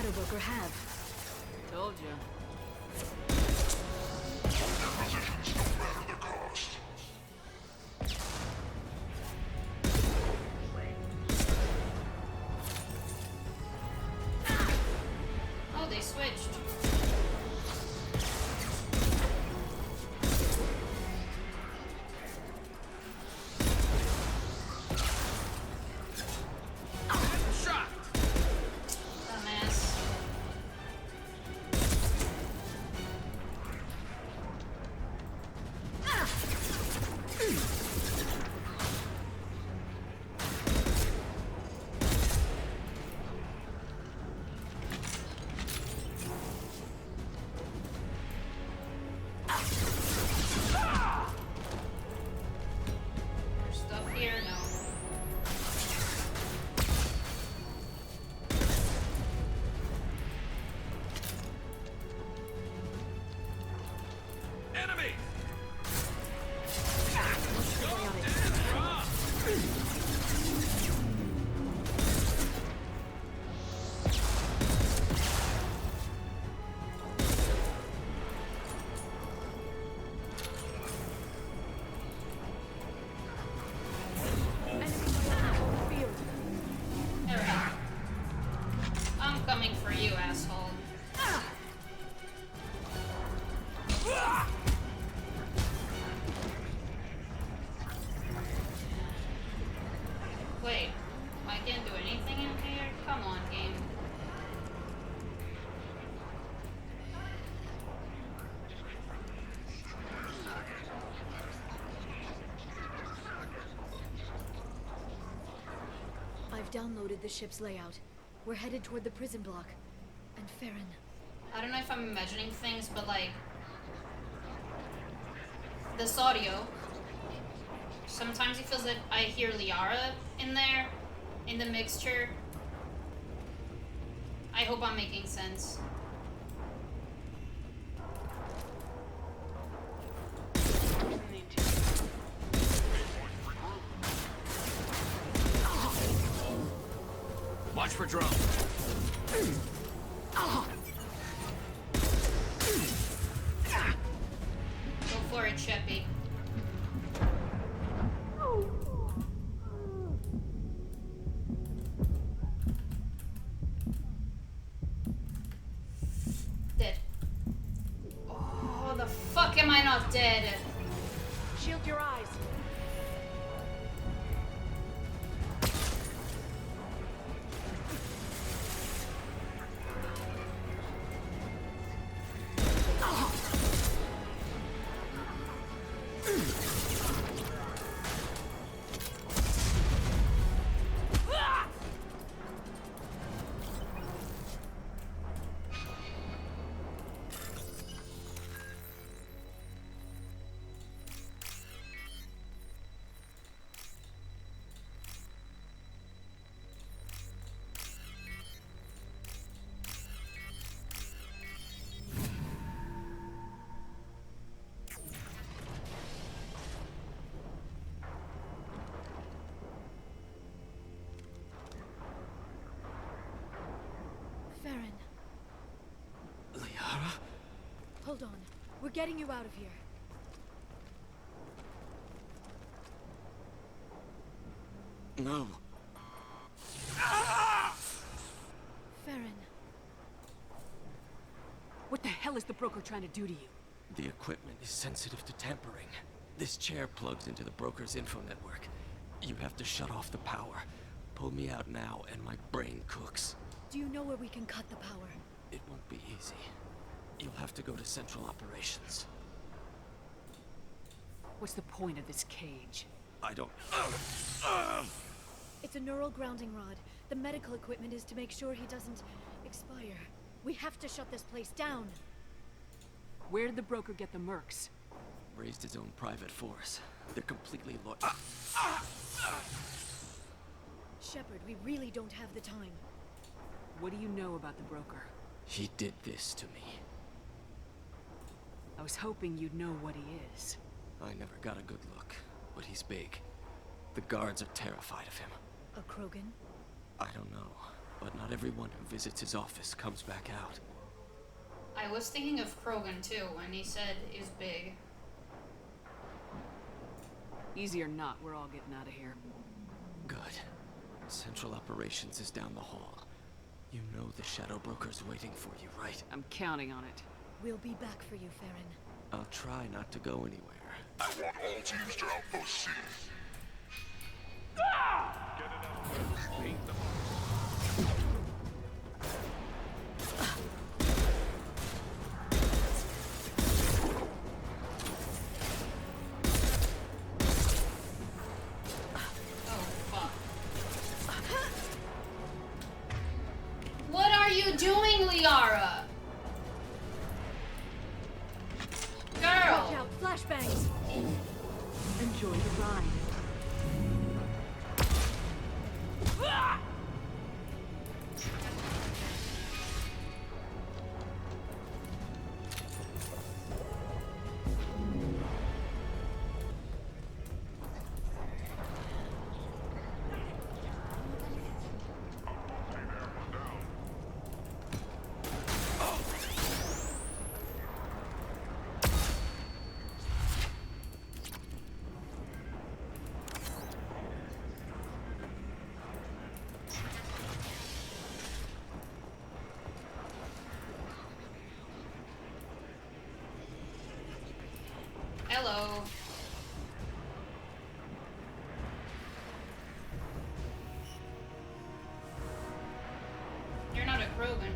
Shadow Broker have? Told you. Positions don't matter the cost. Oh, they switched. Dumbass. There's stuff here? No. Enemy! Alright. I'm coming for you, asshole. Wait, I can't do anything in here? Come on, game. I've downloaded the ship's layout. We're headed toward the prison block. And Farron. I don't know if I'm imagining things, but like this audio. Sometimes it feels like I hear Liara in there, in the mixture. I hope I'm making sense. Watch for drone. Go for it, Sheppy. Dead. Oh, the fuck am I not dead? Shield your eyes. Farron, Liara? hold on. We're getting you out of here. No. Farron. What the hell is the broker trying to do to you? The equipment is sensitive to tampering. This chair plugs into the broker's info network. You have to shut off the power. Pull me out now and my brain cooks. Do you know where we can cut the power? It won't be easy. You'll have to go to Central Operations. What's the point of this cage? I don't... It's a neural grounding rod. The medical equipment is to make sure he doesn't expire. We have to shut this place down. Where did the broker get the mercs? Raised his own private force. They're completely Shepard, we really don't have the time. What do you know about the broker? He did this to me. I was hoping you'd know what he is. I never got a good look, but he's big. The guards are terrified of him. A Krogan? I don't know. but not everyone who visits his office comes back out. I was thinking of Krogan too, and he said he was big. Easy or not, we're all getting out of here. Good. Central Operations is down the hall. You know the Shadow Broker's waiting for you, right? I'm counting on it. We'll be back for you, Farron. I'll try not to go anywhere. I want all teams to Outpost C. Paint them. Oh, fuck. What are you doing, Liara? Watch Girl! out, flashbangs! Enjoy the ride. Hello. You're not a Krogan.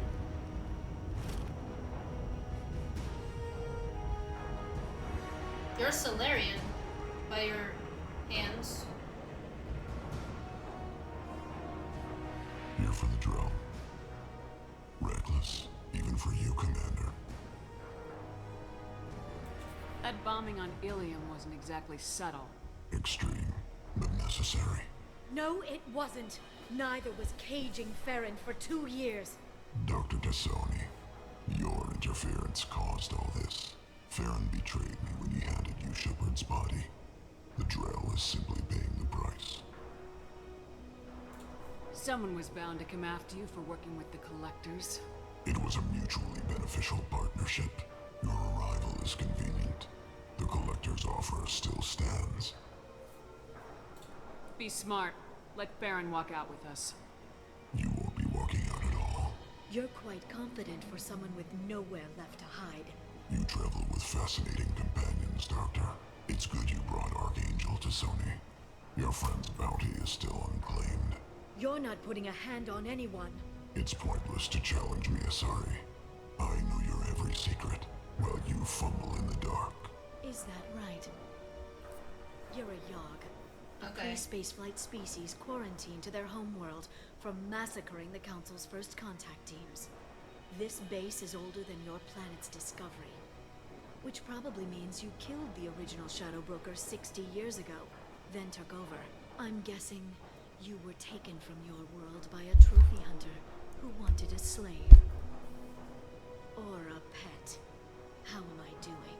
You're a Solarian by your hands. Here for the drill. Reckless, even for you, Commander. That bombing on Ilium wasn't exactly subtle. Extreme, but necessary. No, it wasn't. Neither was caging Farron for 2 years. Dr. Tassoni, your interference caused all this. Farron betrayed me when he handed you Shepard's body. The Drell is simply paying the price. Someone was bound to come after you for working with the Collectors. It was a mutually beneficial partnership. Your arrival is convenient. The Collector's offer still stands. Be smart. Let Farron walk out with us. You won't be walking out at all. You're quite confident for someone with nowhere left to hide. You travel with fascinating companions, Doctor. It's good you brought Archangel to Sony. Your friend's bounty is still unclaimed. You're not putting a hand on anyone. It's pointless to challenge me, Asari. I know your every secret, while you fumble in the dark. Is that right? You're a Yogg. A Okay. pre-spaceflight species quarantined to their homeworld from massacring the Council's first contact teams. This base is older than your planet's discovery. Which probably means you killed the original Shadow Broker 60 years ago, then took over. I'm guessing you were taken from your world by a trophy hunter who wanted a slave. Or a pet. How am I doing?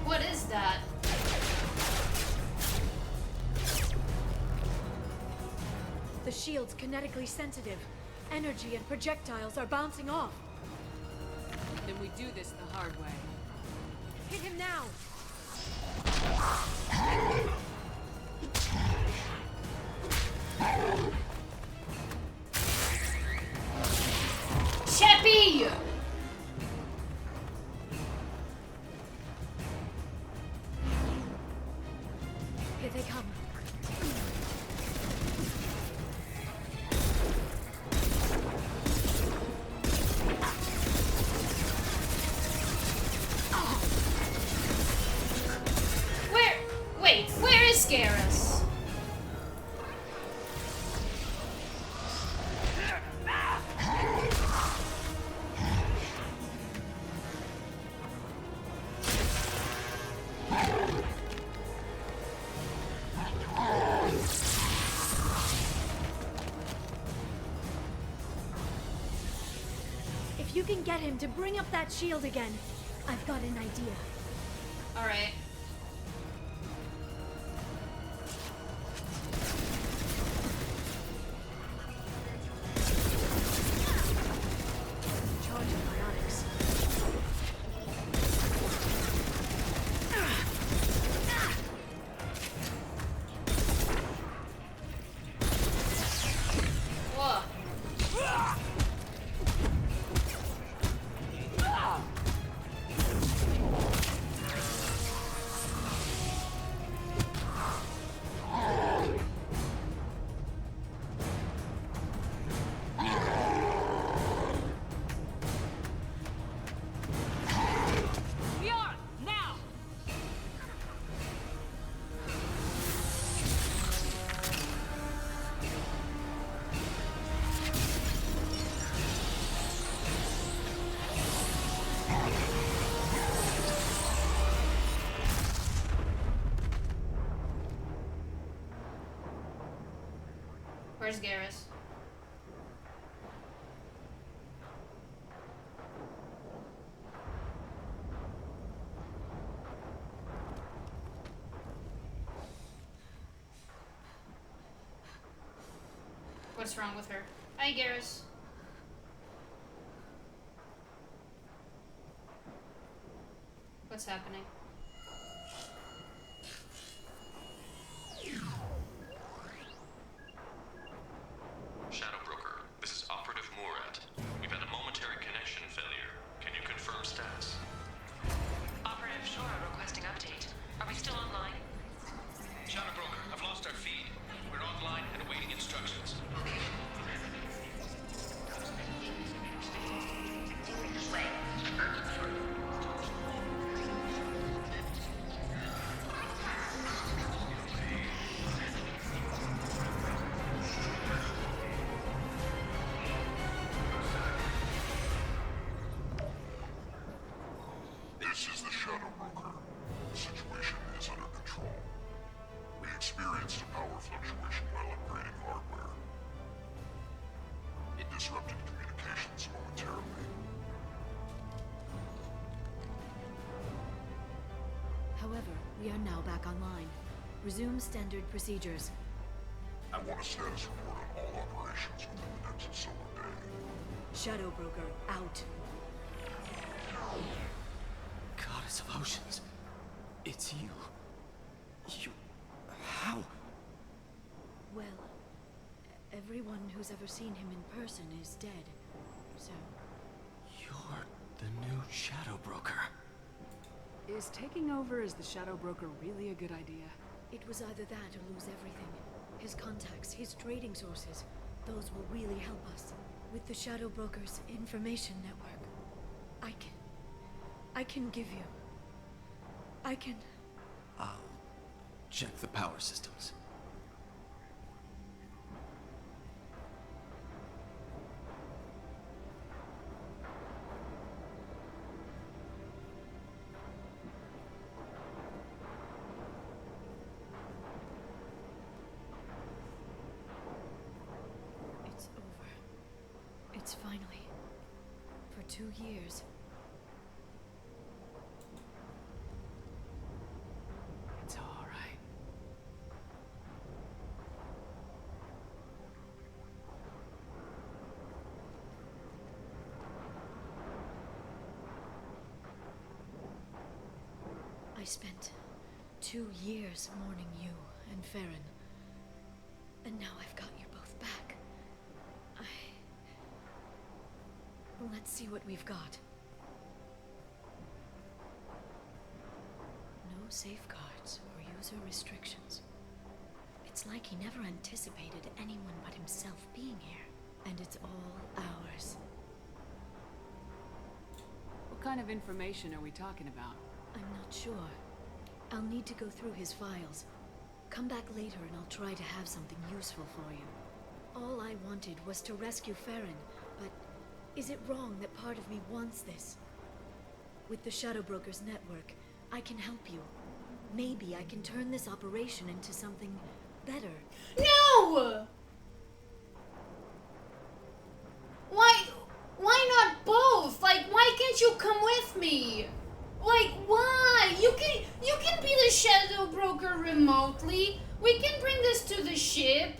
What is that? The shield's kinetically sensitive. Energy and projectiles are bouncing off. Then we do this the hard way. Hit him now! Cheppy! Here they come. scare us. If you can get him to bring up that shield again, I've got an idea. Alright. Charging biotics. Whoa. Liara, now! Where's Garrus? What's wrong with her? Hi, Garrus. What's happening? Shadow Broker, this is Operative Murat. We've had a momentary connection failure. Can you confirm status? Operative Shora requesting update. Are we still online? Shadow Broker, I've lost our feed. We're online and awaiting instructions. This is the Shadow Broker. The situation is under control. We experienced a power fluctuation while upgrading hardware. It disrupted communications momentarily. However, we are now back online. Resume standard procedures. I want a status report on all operations within the next solar day. Shadow Broker out. Goddess of Oceans. It's you. You... How? Well, everyone who's ever seen him in person is dead. So, You're the new Shadow Broker. Is taking over as the Shadow Broker really a good idea? it was either that or lose everything. His contacts, his trading sources, those will really help us. With the Shadow Broker's information network, I can give you... I'll check the power systems. It's over. It's finally... For 2 years. It's all right. I spent 2 years mourning you and Farron. And now I've got you both back. Let's see what we've got. No safeguards or user restrictions. It's like he never anticipated anyone but himself being here. And it's all ours. What kind of information are we talking about? I'm not sure. I'll need to go through his files. Come back later and I'll try to have something useful for you. All I wanted was to rescue Farron, but is it wrong that part of me wants this? With the Shadow Brokers network, I can help you. Maybe I can turn this operation into something better. No! Why not both? Like, why can't you come with me? Like, why? You can be the Shadow Broker remotely. We can bring this to the ship.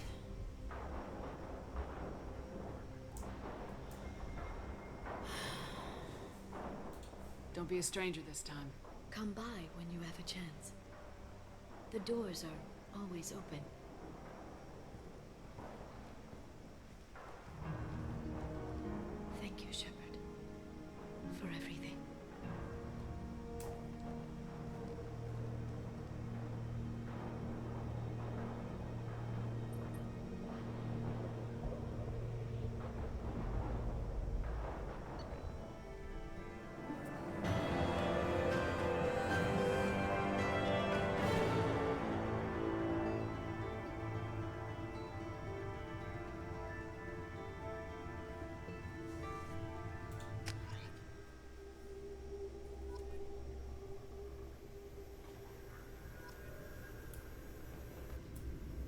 Don't be a stranger this time. Come by when you have a chance. The doors are always open. Thank you, Shepard, for everything.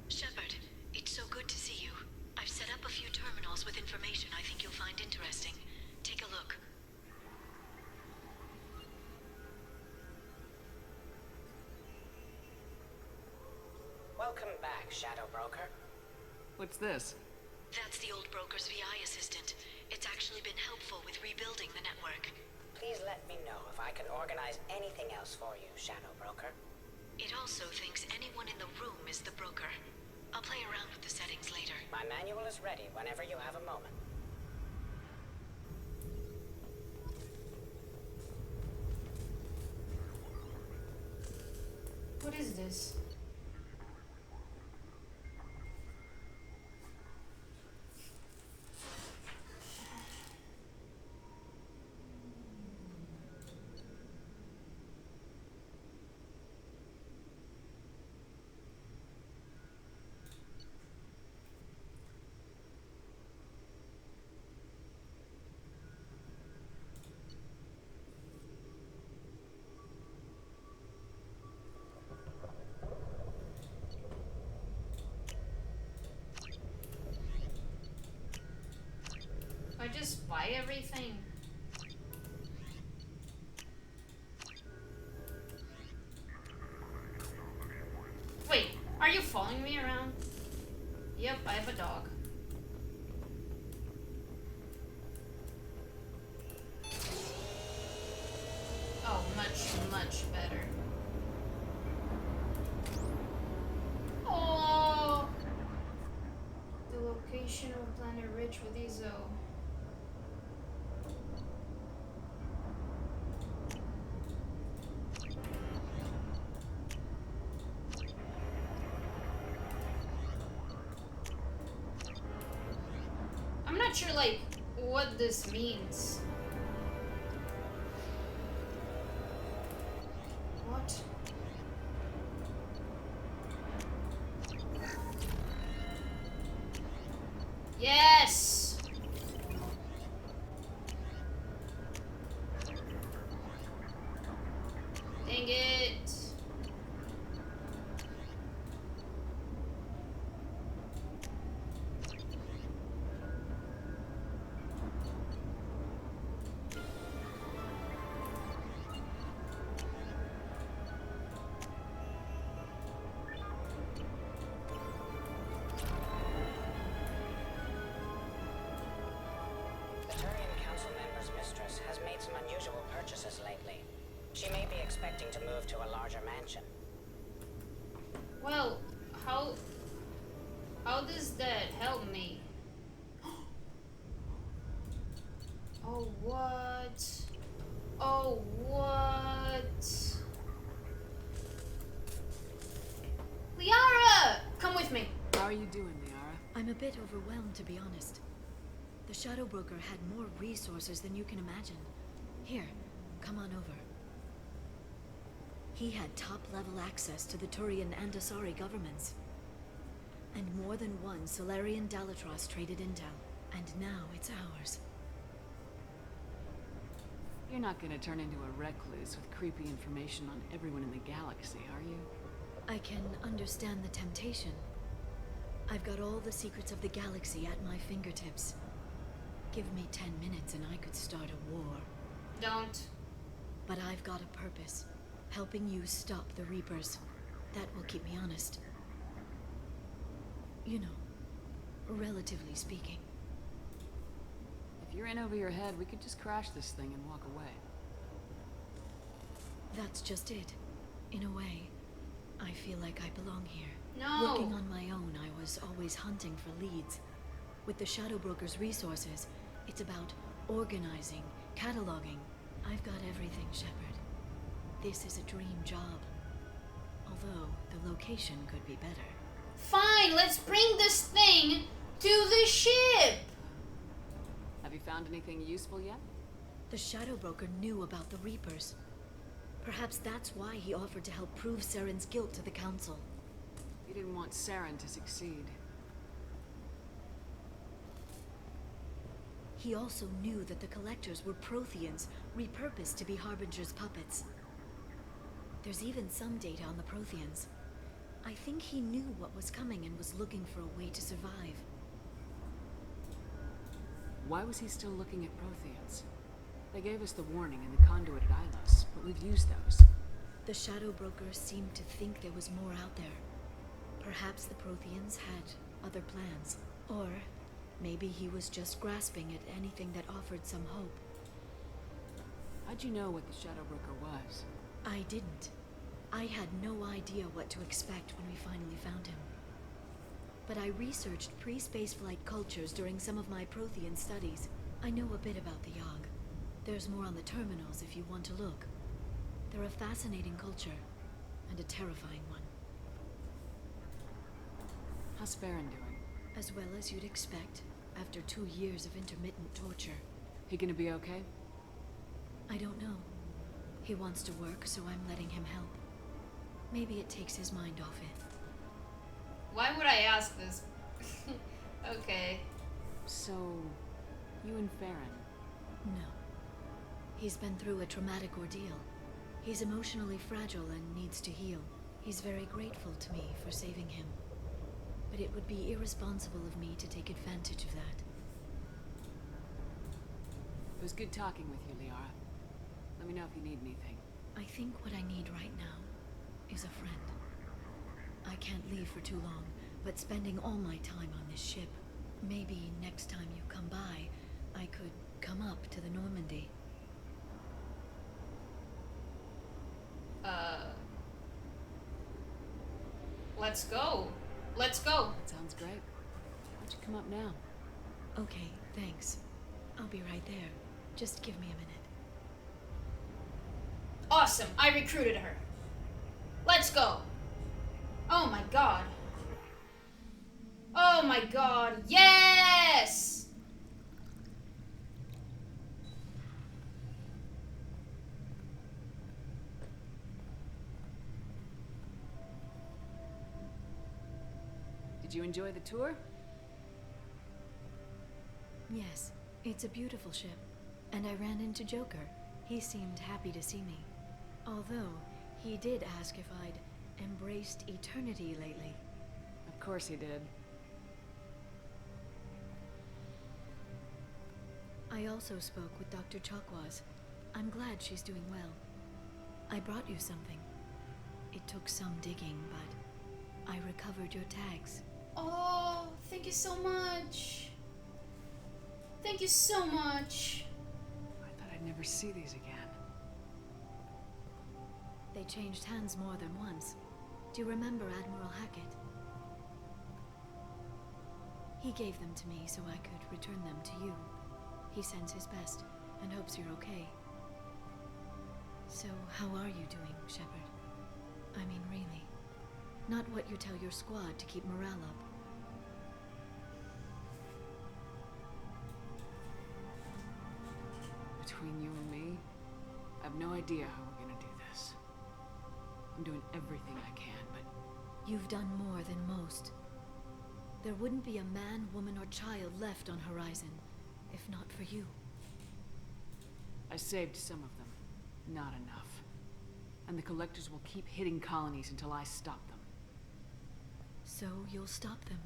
Shepard, it's so good to see you. I've set up a few terminals with information I think you'll find interesting. Take a look. Welcome back, Shadow Broker. What's this? That's the old broker's VI assistant. It's actually been helpful with rebuilding the network. Please let me know if I can organize anything else for you, Shadow Broker. It also thinks anyone in the room is the broker. I'll play around with the settings later. My manual is ready whenever you have a moment. What is this? I just buy everything. Wait, are you following me around? Yep, I have a dog. Oh, much better. Oh, the location of planet rich with Ezo. I'm not sure, like, what this means. What? Yes! Dang it. Has made some unusual purchases lately. She may be expecting to move to a larger mansion. Well, how does that help me? Oh, what? Oh, what? Liara! Come with me. How are you doing, Liara? I'm a bit overwhelmed, to be honest. The Shadow Broker had more resources than you can imagine. Here, come on over. He had top-level access to the Turian and Asari governments. And more than one Solarian Dalatros traded intel, and now it's ours. You're not gonna turn into a recluse with creepy information on everyone in the galaxy, are you? I can understand the temptation. I've got all the secrets of the galaxy at my fingertips. Give me 10 minutes and I could start a war. Don't. But I've got a purpose. Helping you stop the Reapers. That will keep me honest. You know, relatively speaking. If you're in over your head, we could just crash this thing and walk away. That's just it. In a way, I feel like I belong here. No! Working on my own, I was always hunting for leads. With the Shadow Broker's resources, it's about organizing, cataloging. I've got everything, Shepard. This is a dream job. Although, the location could be better. Fine, let's bring this thing to the ship! Have you found anything useful yet? The Shadow Broker knew about the Reapers. Perhaps that's why he offered to help prove Saren's guilt to the Council. He didn't want Saren to succeed. He also knew that the Collectors were Protheans, repurposed to be Harbinger's puppets. There's even some data on the Protheans. I think he knew what was coming and was looking for a way to survive. Why was he still looking at Protheans? They gave us the warning in the conduit at Ilos, but we've used those. The Shadow Broker seemed to think there was more out there. Perhaps the Protheans had other plans. Or maybe he was just grasping at anything that offered some hope. How'd you know what the Shadow Broker was? I didn't. I had no idea what to expect when we finally found him. But I researched pre-spaceflight cultures during some of my Prothean studies. I know a bit about the Yogg. There's more on the terminals if you want to look. They're a fascinating culture, and a terrifying one. How's Farron doing? As well as you'd expect, after 2 years of intermittent torture. He gonna be okay? I don't know. He wants to work, so I'm letting him help. Maybe it takes his mind off it. Why would I ask this? Okay. So, you and Farron? No. He's been through a traumatic ordeal. He's emotionally fragile and needs to heal. He's very grateful to me for saving him. But it would be irresponsible of me to take advantage of that. It was good talking with you, Liara. Let me know if you need anything. I think what I need right now is a friend. I can't leave for too long, but spending all my time on this ship. Maybe next time you come by, I could come up to the Normandy. Let's go. Let's go. That sounds great. Why don't you come up now? Okay, thanks. I'll be right there. Just give me a minute. Awesome. I recruited her. Let's go. Oh my god. Oh my god. Yes! Did you enjoy the tour? Yes, it's a beautiful ship. And I ran into Joker. He seemed happy to see me. Although, he did ask if I'd embraced eternity lately. Of course he did. I also spoke with Dr. Chakwas. I'm glad she's doing well. I brought you something. It took some digging, but I recovered your tags. Oh, thank you so much. Thank you so much. I thought I'd never see these again. They changed hands more than once. Do you remember Admiral Hackett? He gave them to me so I could return them to you. He sends his best and hopes you're okay. So, how are you doing, Shepard? I mean, really. Not what you tell your squad to keep morale up. Between you and me, I have no idea how we're gonna do this. I'm doing everything I can, but... You've done more than most. There wouldn't be a man, woman, or child left on Horizon, if not for you. I saved some of them. Not enough. And the Collectors will keep hitting colonies until I stop them. So you'll stop them.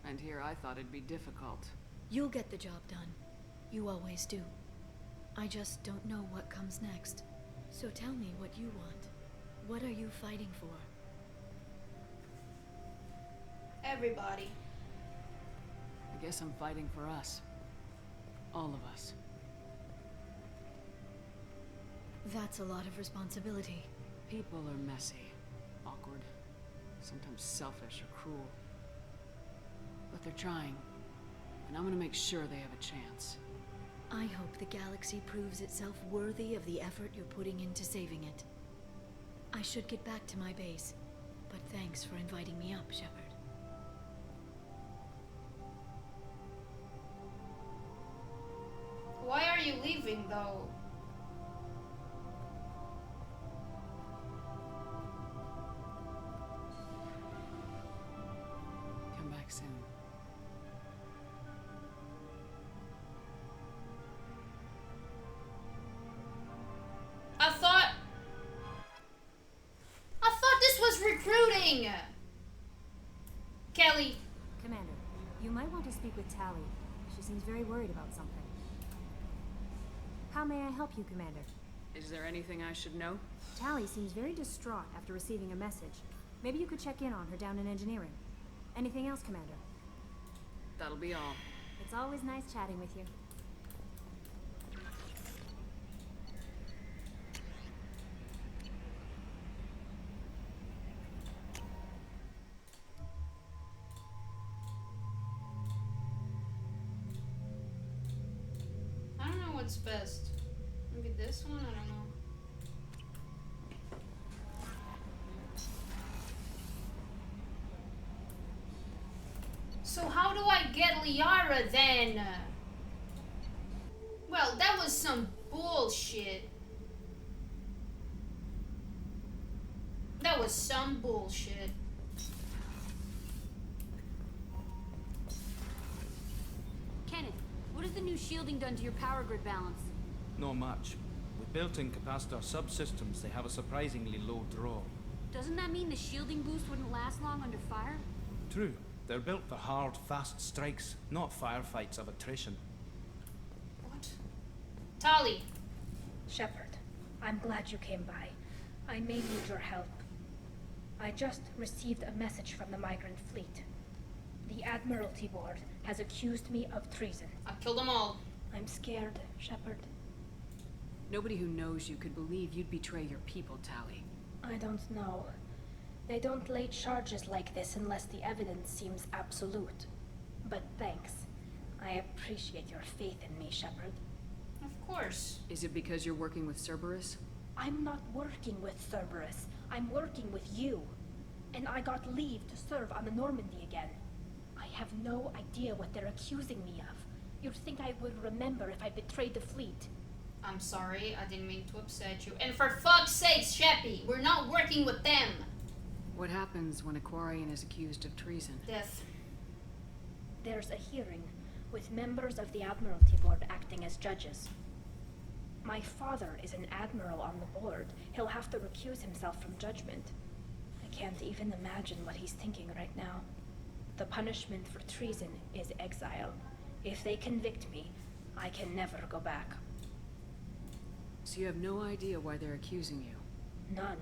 And here I thought it'd be difficult. You'll get the job done. You always do. I just don't know what comes next. So tell me what you want. What are you fighting for? Everybody. I guess I'm fighting for us. All of us. That's a lot of responsibility. People are messy, awkward, sometimes selfish or cruel. But they're trying, and I'm gonna make sure they have a chance. I hope the galaxy proves itself worthy of the effort you're putting into saving it. I should get back to my base, but thanks for inviting me up, Shepard. Why are you leaving, though? Come back soon. I thought this was recruiting! Kelly. Commander, you might want to speak with Tally. She seems very worried about something. How may I help you, Commander? Is there anything I should know? Tally seems very distraught after receiving a message. Maybe you could check in on her down in engineering. Anything else, Commander? That'll be all. It's always nice chatting with you. I don't know what's best. Maybe this one? I don't know. So how do I get Liara then? Well, that was some bullshit. That was some bullshit. Kenneth, what has the new shielding done to your power grid balance? Not much. With built-in capacitor subsystems, they have a surprisingly low draw. Doesn't that mean the shielding boost wouldn't last long under fire? True. They're built for hard, fast strikes, not firefights of attrition. What? Tali. Shepard, I'm glad you came by. I may need your help. I just received a message from the migrant fleet. The Admiralty Board has accused me of treason. I killed them all. I'm scared, Shepard. Nobody who knows you could believe you'd betray your people, Tally. I don't know. They don't lay charges like this unless the evidence seems absolute. But thanks. I appreciate your faith in me, Shepard. Of course. Is it because you're working with Cerberus? I'm not working with Cerberus. I'm working with you. And I got leave to serve on the Normandy again. I have no idea what they're accusing me of. You'd think I would remember if I betrayed the fleet. I'm sorry, I didn't mean to upset you. And for fuck's sake, Sheppy, we're not working with them. What happens when a Quarian is accused of treason? Death. There's a hearing, with members of the Admiralty Board acting as judges. My father is an admiral on the board. He'll have to recuse himself from judgment. I can't even imagine what he's thinking right now. The punishment for treason is exile. If they convict me, I can never go back. So you have no idea why they're accusing you? None.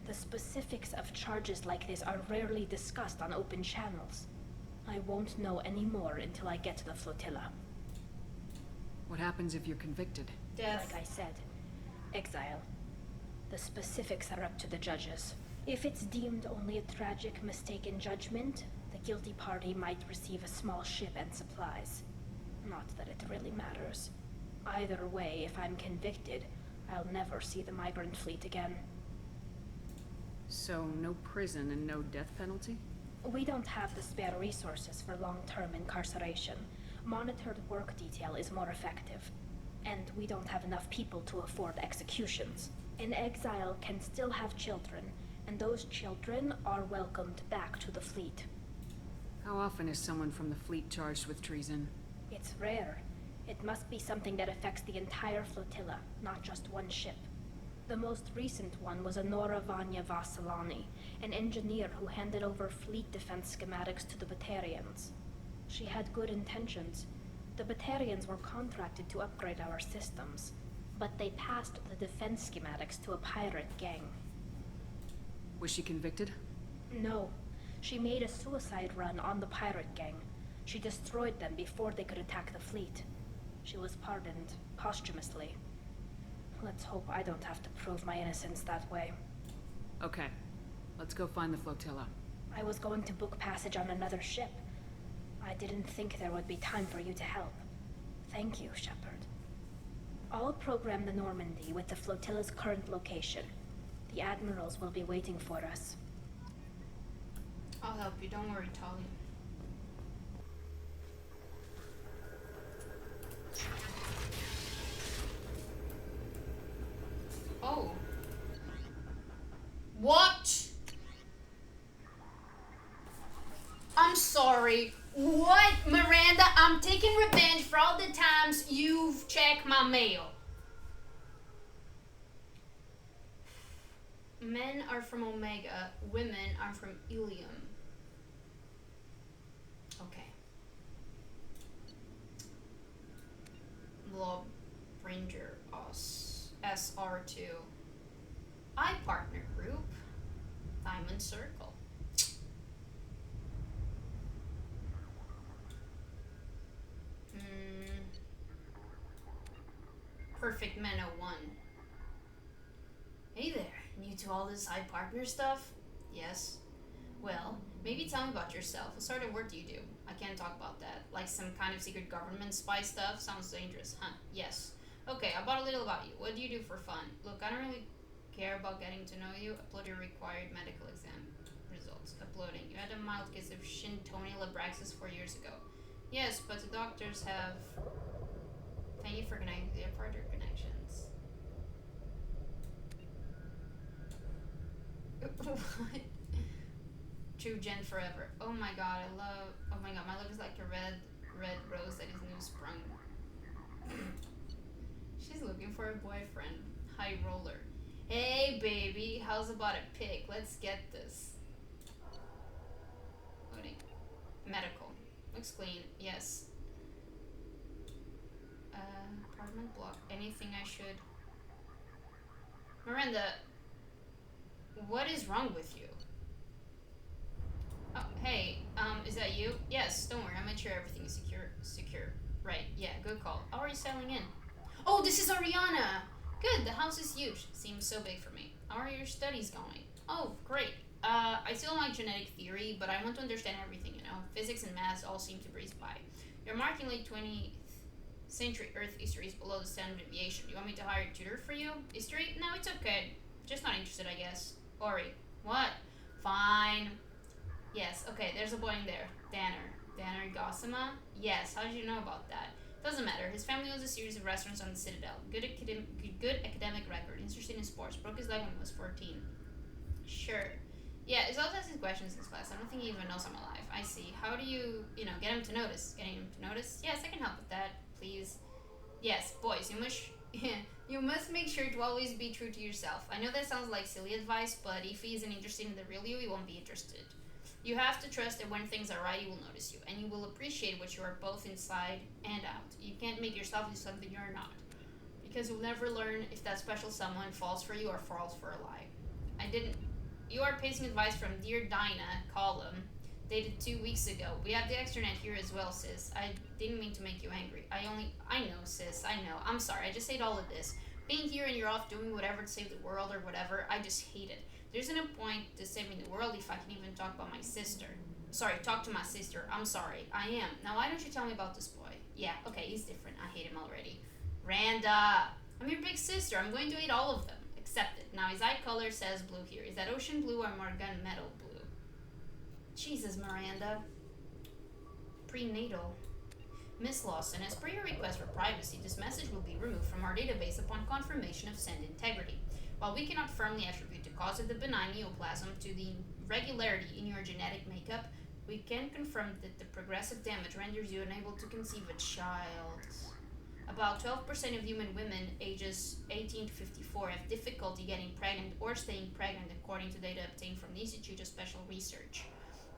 The specifics of charges like this are rarely discussed on open channels. I won't know any more until I get to the flotilla. What happens if you're convicted? Death. Like I said, exile. The specifics are up to the judges. If it's deemed only a tragic mistake in judgment, the guilty party might receive a small ship and supplies. Not that it really matters. Either way, if I'm convicted, I'll never see the migrant fleet again. So, no prison and no death penalty? We don't have the spare resources for long-term incarceration. Monitored work detail is more effective. And we don't have enough people to afford executions. An exile can still have children, and those children are welcomed back to the fleet. How often is someone from the fleet charged with treason? It's rare. It must be something that affects the entire flotilla, not just one ship. The most recent one was Honora Vanya Vasilani, an engineer who handed over fleet defense schematics to the Batarians. She had good intentions. The Batarians were contracted to upgrade our systems, but they passed the defense schematics to a pirate gang. Was she convicted? No. She made a suicide run on the pirate gang. She destroyed them before they could attack the fleet. She was pardoned posthumously. Let's hope I don't have to prove my innocence that way. Okay. Let's go find the flotilla. I was going to book passage on another ship. I didn't think there would be time for you to help. Thank you, Shepard. I'll program the Normandy with the flotilla's current location. The admirals will be waiting for us. I'll help you, don't worry, Tali. Oh. What? I'm sorry. What, Miranda? I'm taking revenge for all the times you've checked my mail. Men are from Omega, women are from Ilium. Okay. Law Ranger SR2. I partner group. Diamond Circle. Perfect Men 01. Hey there, new to all this I partner stuff? Yes. Well, maybe tell me about yourself. What sort of work do you do? I can't talk about that. Like some kind of secret government spy stuff? Sounds dangerous, huh? Yes. Okay, about a little about you. What do you do for fun? Look, I don't really care about getting to know you. Upload your required medical exam results. Uploading. You had a mild case of Shintonia labraxis 4 years ago. Yes, but the doctors have... Thank you for connecting the partner connections. What? True Gen forever. Oh my god, I love... Oh my god, my love is like a red rose that is new sprung. She's looking for a boyfriend. High roller. Hey baby, how's about a pic? Let's get this. Loading. Medical. Looks clean. Yes. Apartment block. Anything I should... Miranda, what is wrong with you? Oh, hey, is that you? Yes, don't worry, I made sure everything is secure. Right, yeah, good call. How are you settling in? Oh, this is Ariana! Good, the house is huge. Seems so big for me. How are your studies going? Oh, great. I still like genetic theory, but I want to understand everything, you know? Physics and math all seem to breeze by. You're marking late 20th century Earth history is below the standard deviation. Do you want me to hire a tutor for you? History? No, it's okay. Just not interested, I guess. Ori. What? Fine. Yes, okay, there's a boy in there. Danner Gossama? Yes, how did you know about that? Doesn't matter. His family owns a series of restaurants on the Citadel. Good academic record. Interested in sports. Broke his leg when he was 14. Sure. Yeah, he's always asking questions in his class. I don't think he even knows I'm alive. I see. How do you, get him to notice? Getting him to notice? Yes, I can help with that. Please. Yes, boys, you must make sure to always be true to yourself. I know that sounds like silly advice, but if he isn't interested in the real you, he won't be interested. You have to trust that when things are right, he will notice you, and you will appreciate what you are both inside and out. You can't make yourself do something you're not, because you'll never learn if that special someone falls for you or falls for a lie. You are pasting advice from Dear Dinah, column, dated 2 weeks ago. We have the extranet here as well, sis. I didn't mean to make you angry. I know, sis, I know. I'm sorry, I just hate all of this. Being here and you're off doing whatever to save the world or whatever, I just hate it. There isn't a point to saving the world if I can even talk about my sister. Sorry, talk to my sister. I'm sorry. I am. Now why don't you tell me about this boy? Yeah, okay, he's different. I hate him already. Randa! I'm your big sister. I'm going to hate all of them. Accept it. Now his eye color says blue here. Is that ocean blue or more gunmetal blue? Jesus, Miranda. Prenatal. Miss Lawson, as per your request for privacy, this message will be removed from our database upon confirmation of send integrity. While we cannot firmly attribute the cause of the benign neoplasm to the irregularity in your genetic makeup, we can confirm that the progressive damage renders you unable to conceive a child. About 12% of human women ages 18 to 54 have difficulty getting pregnant or staying pregnant, according to data obtained from the Institute of Special Research.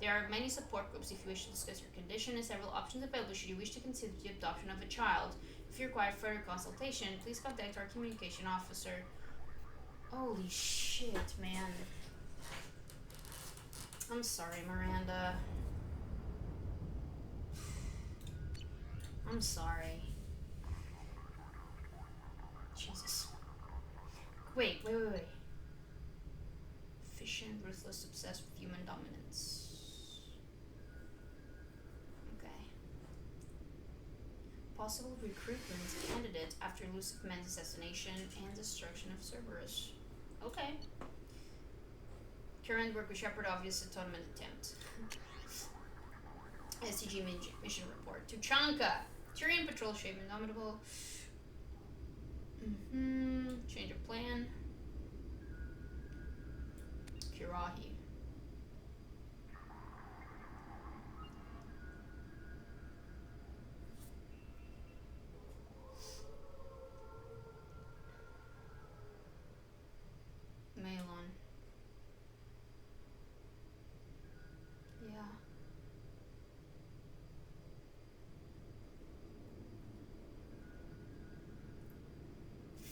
There are many support groups if you wish to discuss your condition and several options available should you wish to consider the adoption of a child. If you require further consultation, please contact our communication officer. Holy shit, man. I'm sorry, Miranda. I'm sorry. Jesus. Wait. Efficient, ruthless, obsessed with human dominance. Okay. Possible recruitment candidate after Lucifer Man's assassination and destruction of Cerberus. Okay. Current work with Shepard, obvious atonement attempt. STG mission report. Tuchanka. Tyrion patrol shape indomitable. Change of plan. Kirahi. Malon. Yeah.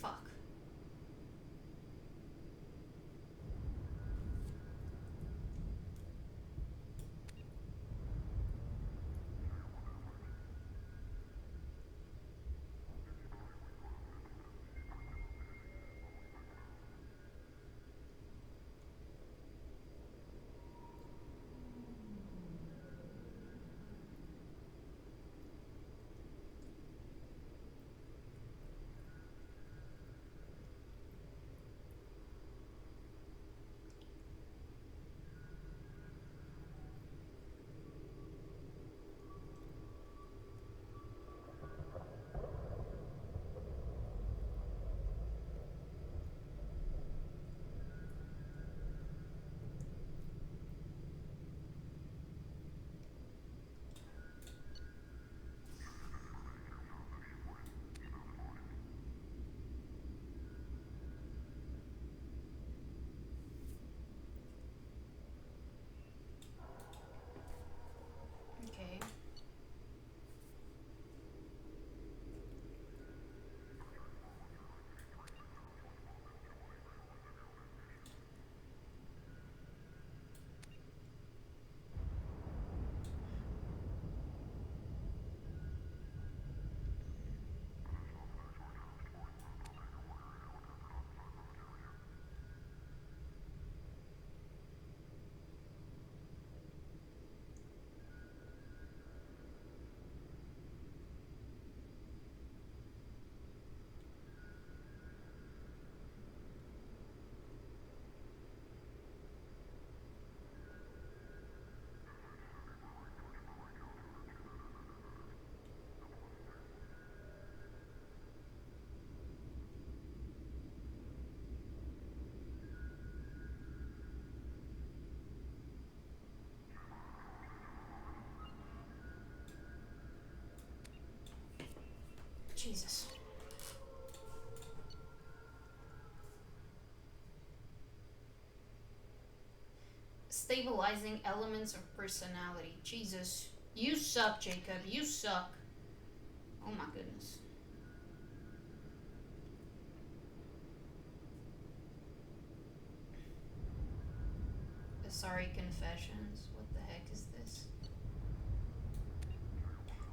Fuck. Okay. Jesus. Stabilizing elements of personality. Jesus. You suck, Jacob. You suck. Oh my goodness. Sorry confessions. What the heck is this?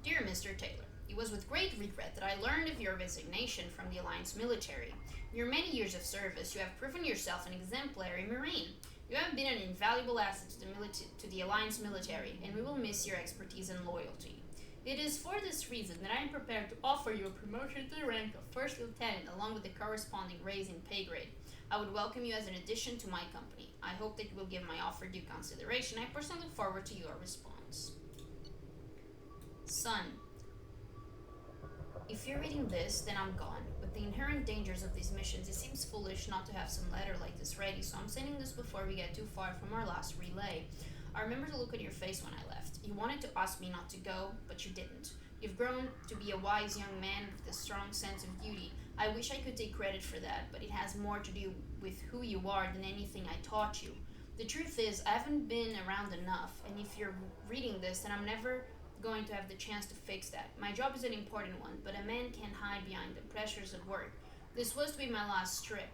Dear Mr. Taylor, it was with great regret that I learned of your resignation from the Alliance military. In your many years of service, you have proven yourself an exemplary Marine. You have been an invaluable asset to the Alliance military, and we will miss your expertise and loyalty. It is for this reason that I am prepared to offer you a promotion to the rank of First Lieutenant along with the corresponding raise in pay grade. I would welcome you as an addition to my company. I hope that you will give my offer due consideration. I personally look forward to your response. Son. If you're reading this, then I'm gone. With the inherent dangers of these missions, it seems foolish not to have some letter like this ready, so I'm sending this before we get too far from our last relay. I remember the look on your face when I left. You wanted to ask me not to go, but you didn't. You've grown to be a wise young man with a strong sense of duty. I wish I could take credit for that, but it has more to do with who you are than anything I taught you. The truth is, I haven't been around enough, and if you're reading this, then I'm never going to have the chance to fix that. My job is an important one, but a man can't hide behind the pressures of work. This was to be my last trip.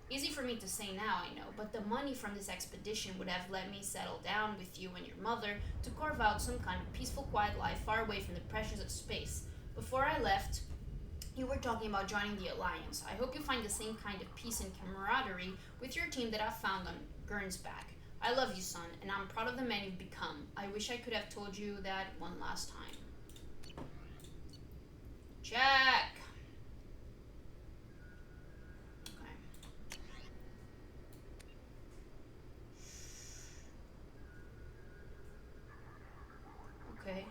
Easy for me to say now, I know, but the money from this expedition would have let me settle down with you and your mother to carve out some kind of peaceful, quiet life far away from the pressures of space. Before I left, you were talking about joining the Alliance. I hope you find the same kind of peace and camaraderie with your team that I found on Gernsback. I love you, son, and I'm proud of the man you've become. I wish I could have told you that one last time. Check! Okay.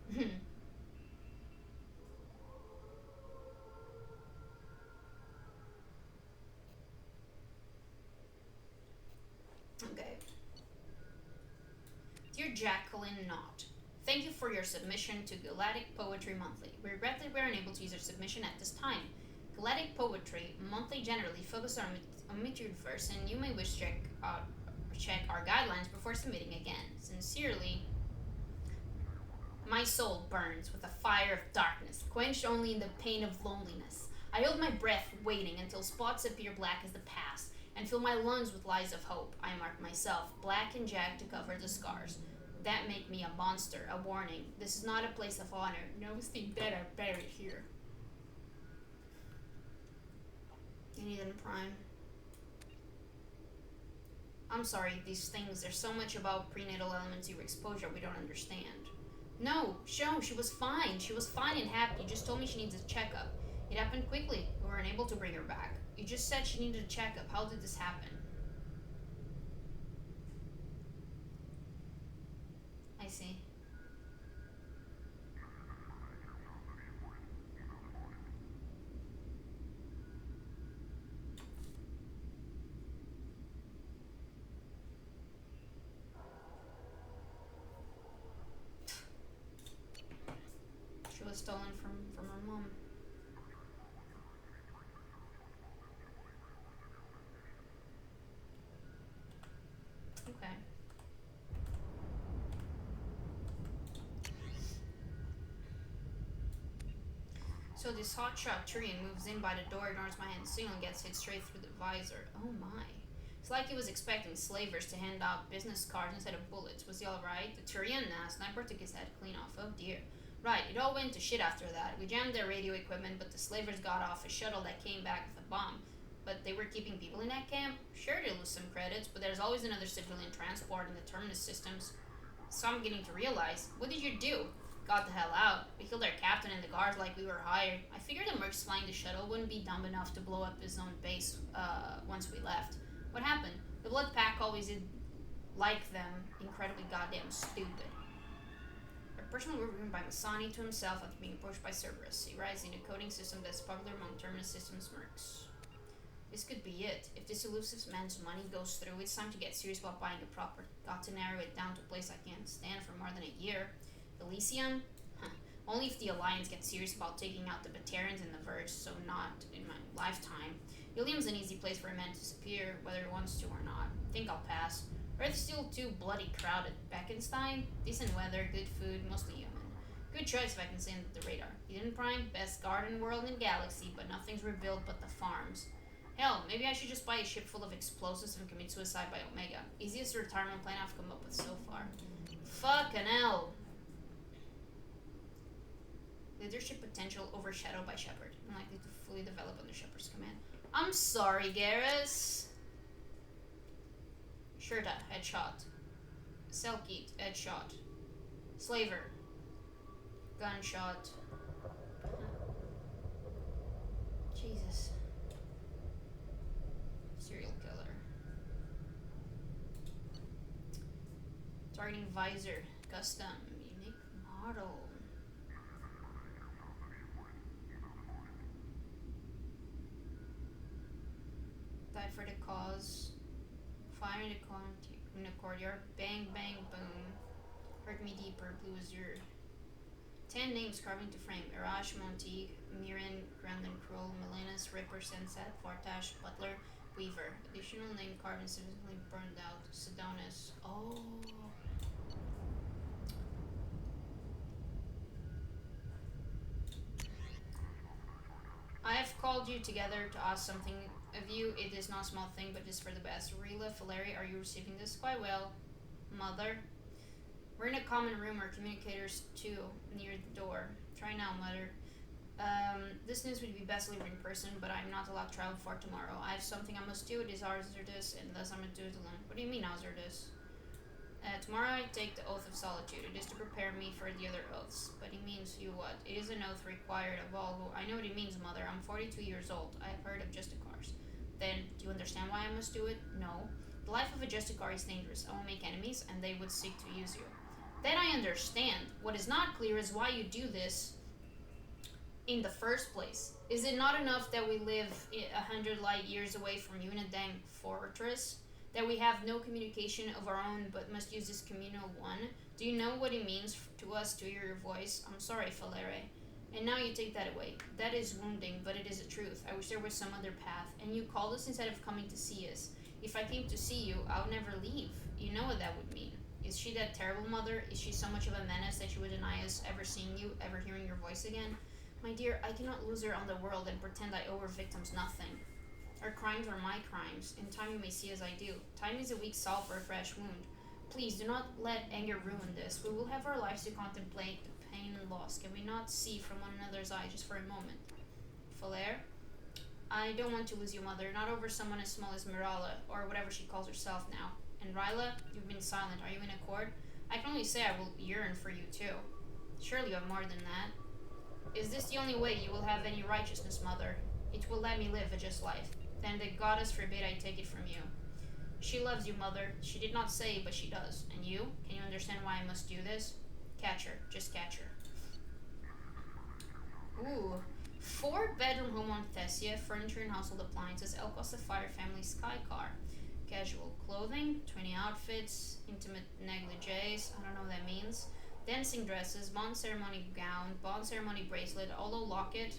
Okay. Okay. Dear Jacqueline Knott, thank you for your submission to Galactic Poetry Monthly. We regret that we are unable to use your submission at this time. Galactic Poetry Monthly generally focuses on matured verse, and you may wish to check our guidelines before submitting again. Sincerely, my soul burns with a fire of darkness, quenched only in the pain of loneliness. I hold my breath, waiting until spots appear black as the past, and fill my lungs with lies of hope. I mark myself, black and jagged, to cover the scars that make me a monster, a warning. This is not a place of honor. No esteemed dead are buried here. Anything Prime. I'm sorry, these things, there's so much about prenatal elementary exposure we don't understand. No, she was fine. She was fine and happy. You just told me she needs a checkup. It happened quickly. We were unable to bring her back. You just said she needed a checkup. How did this happen? I see. She was stolen from her mom. Okay. So this hotshot Turian moves in by the door, ignores my hand signal, and gets hit straight through the visor. Oh my. It's like he was expecting slavers to hand out business cards instead of bullets. Was he alright? The Turian? Nah, Sniper took his head clean off. Oh dear. Right, it all went to shit after that. We jammed their radio equipment, but the slavers got off a shuttle that came back with a bomb. But they were keeping people in that camp? Sure, they lose some credits, but there's always another civilian transport in the terminus systems. So I'm getting to realize. What did you do? Got the hell out. We killed our captain and the guards like we were hired. I figured the mercs flying the shuttle wouldn't be dumb enough to blow up his own base once we left. What happened? The Blood Pack always did like them. Incredibly goddamn stupid. A person working by Masani to himself after being approached by Cerberus. He rides in a coding system that's popular among terminus systems mercs. This could be it. If this elusive man's money goes through, it's time to get serious about buying a proper. Got to narrow it down to a place I can't stand for more than a year. Elysium? Huh. Only if the Alliance gets serious about taking out the Batarians and the Verge, so not in my lifetime. Ilium's an easy place for a man to disappear, whether he wants to or not. Think I'll pass. Earth's still too bloody crowded. Beckenstein? Decent weather, good food, mostly human. Good choice if I can send the radar. Eden Prime? Best garden world in galaxy, but nothing's rebuilt but the farms. Hell, maybe I should just buy a ship full of explosives and commit suicide by Omega. Easiest retirement plan I've come up with so far. Fucking hell. Leadership potential overshadowed by Shepard. Unlikely to fully develop under Shepard's command. I'm sorry, Garrus. Shurta, headshot. Selkeet, headshot. Slaver. Gunshot. Jesus. Serial killer. Targeting visor. Custom. Unique model. Die for the cause. Fire in the courtyard. Bang, bang, boom. Hurt me deeper. Blue azure. 10 names carving to frame. Arash, Monteague, Miran, Grandin, Kroll, Melenas, Ripper, Sunset, Fartash, Butler, Weaver. Additional name carved and significantly burned out. Sedonis. Oh. I have called you together to ask something of you. It is not a small thing, but it is for the best. Rila, Valeri, are you receiving this? Quite well. Mother. We're in a common room. Our communicators, too, near the door. Try now, Mother. This news would be best delivered in person, but I'm not allowed to travel for tomorrow. I have something I must do. It is hazardous, and thus I'm going to do it alone. What do you mean, hazardous? Tomorrow I take the oath of solitude. It is to prepare me for the other oaths. But he means you what? It is an oath required of all who... I know what he means, Mother. I'm 42 years old. I have heard of Justicars. Then, do you understand why I must do it? No. The life of a Justicar is dangerous. I will make enemies, and they would seek to use you. Then I understand. What is not clear is why you do this in the first place. Is it not enough that we live 100 light years away from you in a dang fortress? That we have no communication of our own but must use this communal one? Do you know what it means to us to hear your voice? I'm sorry, Valere. And now you take that away. That is wounding, but it is a truth. I wish there was some other path. And you called us instead of coming to see us. If I came to see you, I would never leave. You know what that would mean. Is she that terrible, Mother? Is she so much of a menace that she would deny us ever seeing you, ever hearing your voice again? My dear, I cannot lose her on the world and pretend I owe her victims nothing. Her crimes are my crimes. In time you may see as I do. Time is a weak salve for a fresh wound. Please, do not let anger ruin this. We will have our lives to contemplate the pain and loss. Can we not see from one another's eyes just for a moment? Valere? I don't want to lose you, Mother. Not over someone as small as Mirala, or whatever she calls herself now. And Ryla, you've been silent. Are you in accord? I can only say I will yearn for you, too. Surely you have more than that. Is this the only way you will have any righteousness, Mother? It will let me live a just life. Then the goddess forbid I take it from you. She loves you, Mother. She did not say, but she does. And you? Can you understand why I must do this? Catch her. Just catch her. Ooh. 4-bedroom home on Thessia. Furniture and household appliances. El Fire family sky car. Casual clothing. 20 outfits. Intimate negligees. I don't know what that means. Dancing dresses. Bond ceremony gown. Bond ceremony bracelet. Olo locket.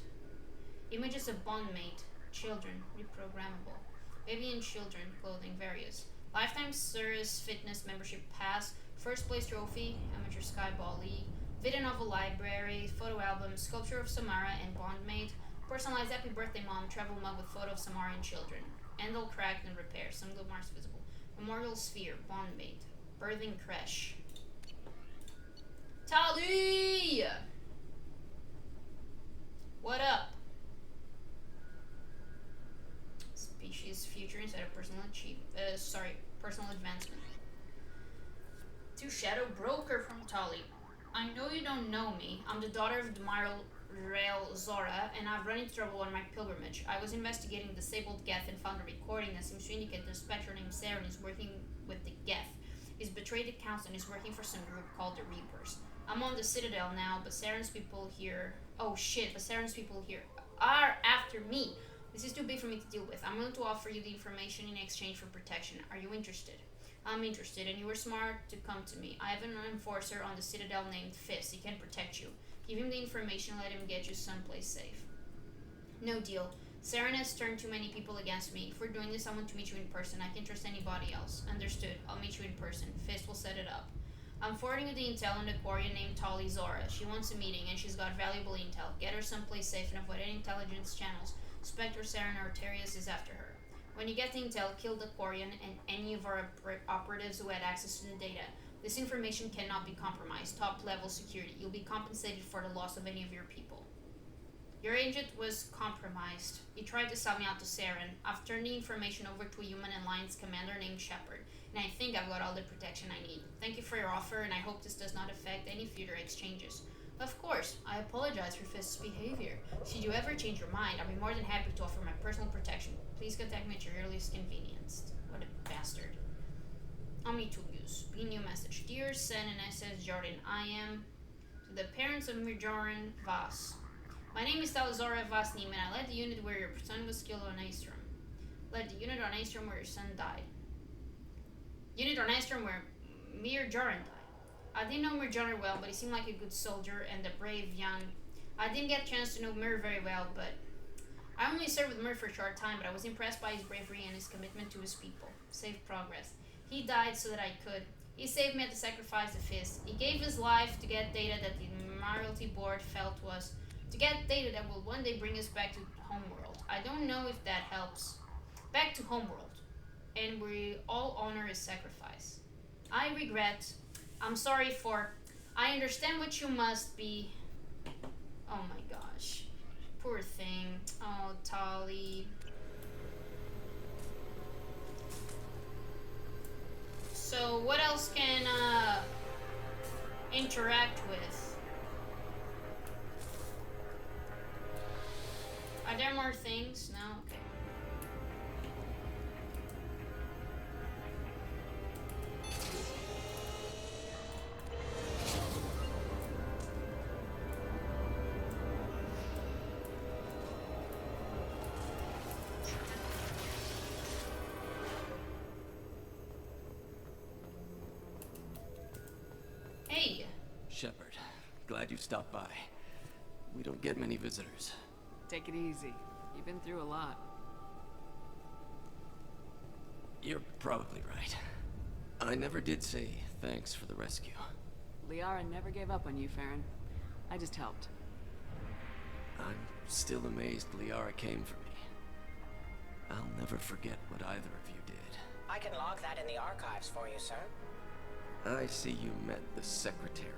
Images of bondmate. Children. Reprogrammable. Baby and children. Clothing. Various. Lifetime Cirrus Fitness membership pass. First place trophy. Amateur Skyball League. Video novel library. Photo album. Sculpture of Samara and bondmate. Personalized happy birthday mom. Travel mug with photo of Samara and children. Handle cracked and repaired. Some Mars visible. Memorial sphere. Bondmate. Birthing creche. Tali! What up? Species future instead of personal personal advancement. To Shadow Broker from Tali. I know you don't know me. I'm the daughter of Admiral Rael Zora, and I've run into trouble on my pilgrimage. I was investigating the disabled Geth and found a recording that seems to indicate the spectre named Saren is working with the Geth. He's betrayed the council and is working for some group called the Reapers. I'm on the Citadel now, but Saren's people here... Oh shit, but Saren's people here are after me. This is too big for me to deal with. I'm willing to offer you the information in exchange for protection. Are you interested? I'm interested, and you were smart to come to me. I have an enforcer on the Citadel named Fist. He can protect you. Give him the information, let him get you someplace safe. No deal. Saren has turned too many people against me. If we're doing this, I want to meet you in person. I can't trust anybody else. Understood. I'll meet you in person. Fist will set it up. I'm forwarding you the intel on the Quarian named Tali Zora. She wants a meeting, and she's got valuable intel. Get her someplace safe and avoid any intelligence channels. Spectre, Saren, or Terrius is after her. When you get the intel, kill the Quarian and any of our operatives who had access to the data. This information cannot be compromised. Top-level security. You'll be compensated for the loss of any of your people. Your agent was compromised. He tried to sell me out to Saren. I've turned the information over to a human alliance commander named Shepard, and I think I've got all the protection I need. Thank you for your offer, and I hope this does not affect any future exchanges. Of course, I apologize for Fist's behavior. Should you ever change your mind, I'll be more than happy to offer my personal protection. Please contact me at your earliest convenience. What a bastard. Omni to use. Be new message. Dear Sen and SS Jordan, I am to the parents of Mirjoran Voss. My name is Talazora Voss Neiman. I led the unit where your son was killed on Aestrom. Led the unit on Aestrom where your son died. Unit on Aestrom where Mirjoran died. I didn't know Mirjoran well, but he seemed like a good soldier and a brave young. I didn't get a chance to know Mir very well, but I only served with Mir for a short time, but I was impressed by his bravery and his commitment to his people. Saved progress. He died so that I could. He saved me at the sacrifice of his. He gave his life to get data that the Admiralty Board felt was to get data that will one day bring us back to Homeworld. I don't know if that helps. Back to Homeworld. And we all honor his sacrifice. I regret. I'm sorry for. I understand what you must be. Oh my gosh. Poor thing. Oh, Tali. So, what else can interact with? Are there more things? No? Okay. Hey. Shepard, glad you stopped by. We don't get many visitors. Take it easy. You've been through a lot. You're probably right. I never did say thanks for the rescue. Liara never gave up on you, Farron. I just helped. I'm still amazed Liara came for me. I'll never forget what either of you did. I can log that in the archives for you, sir. I see you met the secretary.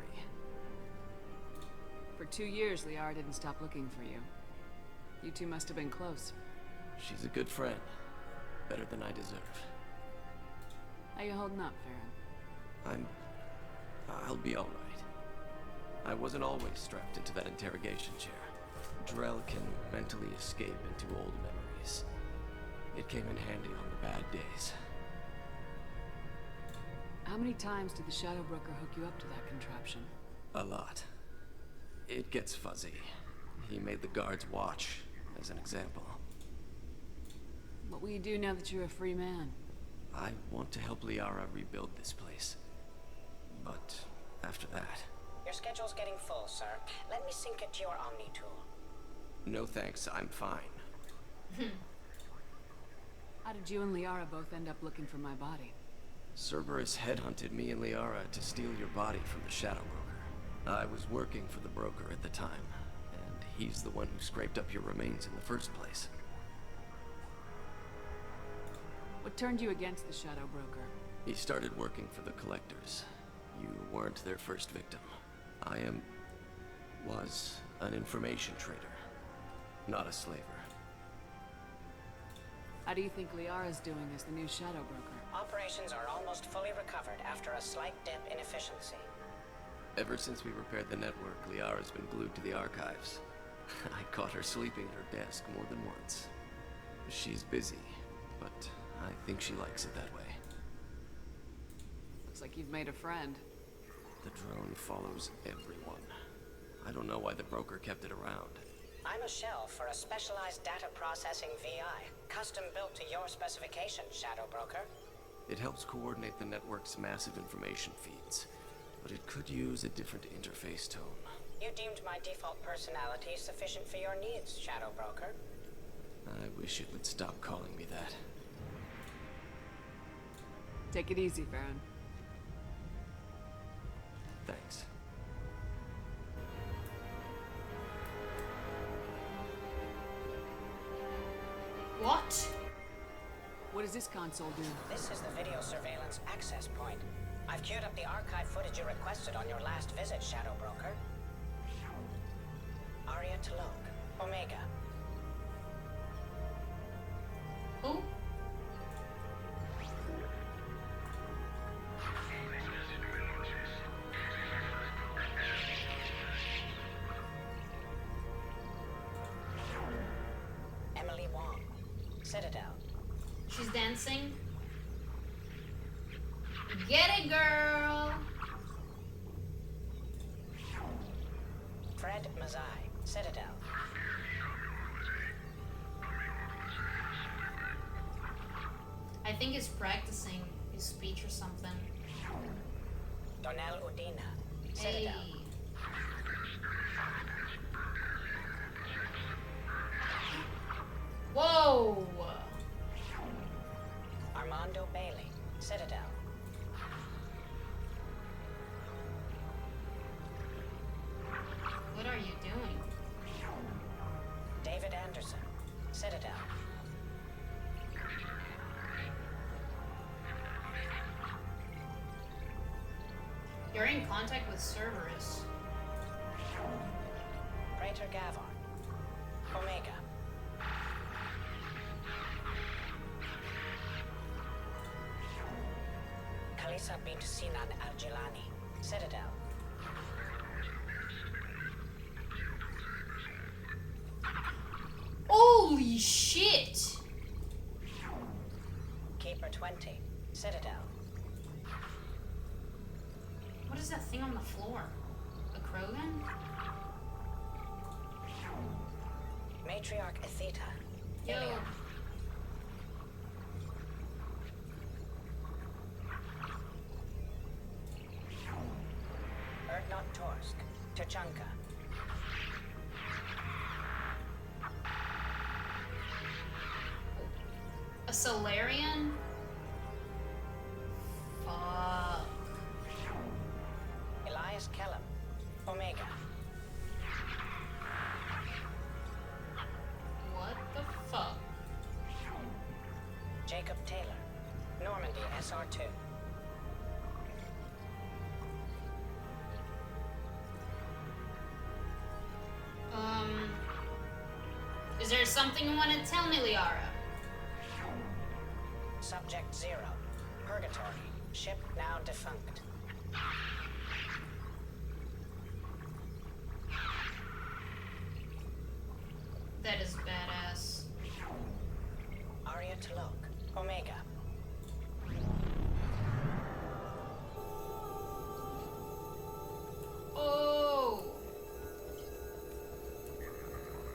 For 2 years, Liara didn't stop looking for you. You two must have been close. She's a good friend. Better than I deserve. How you holding up, Farron? I'll be alright. I wasn't always strapped into that interrogation chair. Drell can mentally escape into old memories. It came in handy on the bad days. How many times did the Shadow Broker hook you up to that contraption? A lot. It gets fuzzy. He made the guards watch, as an example. What will you do now that you're a free man? I want to help Liara rebuild this place. But after that... Your schedule's getting full, sir. Let me sync it to your Omni tool. No thanks, I'm fine. How did you and Liara both end up looking for my body? Cerberus headhunted me and Liara to steal your body from the Shadow Broker. I was working for the broker at the time, and he's the one who scraped up your remains in the first place. What turned you against the Shadow Broker? He started working for the Collectors. You weren't their first victim. was an information trader, not a slaver. How do you think Liara's doing as the new Shadow Broker? Operations are almost fully recovered after a slight dip in efficiency. Ever since we repaired the network, Liara's been glued to the archives. I caught her sleeping at her desk more than once. She's busy, but I think she likes it that way. Looks like you've made a friend. The drone follows everyone. I don't know why the broker kept it around. I'm a shell for a specialized data processing VI, custom built to your specifications, Shadow Broker. It helps coordinate the network's massive information feeds, but it could use a different interface tone. You deemed my default personality sufficient for your needs, Shadow Broker. I wish it would stop calling me that. Take it easy, Farron. Thanks. What? What does this console do? This is the video surveillance access point. I've queued up the archive footage you requested on your last visit, Shadow Broker. Arya Talok, Omega. Who? Citadel. She's dancing. Get it, girl! Fred Mazai, Citadel. I think he's practicing his speech or something. Donnell Udina, Citadel. Hey. Whoa! Armando Bailey, Citadel. What are you doing? David Anderson, Citadel. You're in contact with Cerberus. Praetor Gavon, Omega. Kalisa bint Sinan al-Jilani, Citadel. Holy shit! Keeper 20, Citadel. What is that thing on the floor? A Krogan? Matriarch Atheta, Yo. Ilium. Erdnot Torsk, Tuchanka. A Solarian? Fuck. Elias Kellum, Omega. What the fuck? Jacob Taylor, Normandy SR2. Is there something you want to tell me, Liara? Subject 0, Purgatory, ship now defunct. That is badass. Arya T'Loak, Omega. Oh!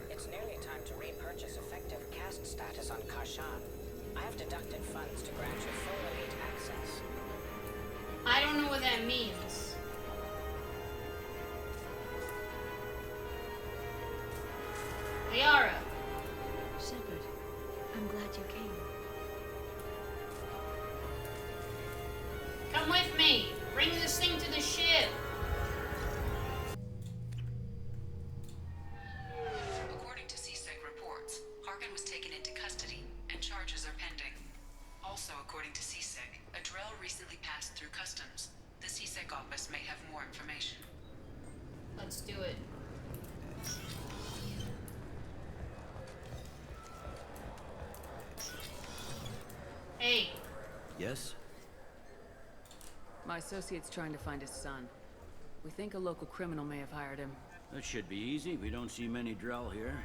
It's nearly time to repurchase effective caste status on Karshan. I have deducted funds to grant you full elite access. I don't know what that means. Liara. Shepard, I'm glad you came. Come with me. Bring this thing to the ship. According to CSEC reports, Harkin was taken into custody and charges are pending. Also, according to CSEC, a Drell recently passed through customs. The CSEC office may have more information. Let's do it. Hey. Yes? My associate's trying to find his son. We think a local criminal may have hired him. That should be easy. We don't see many Drell here.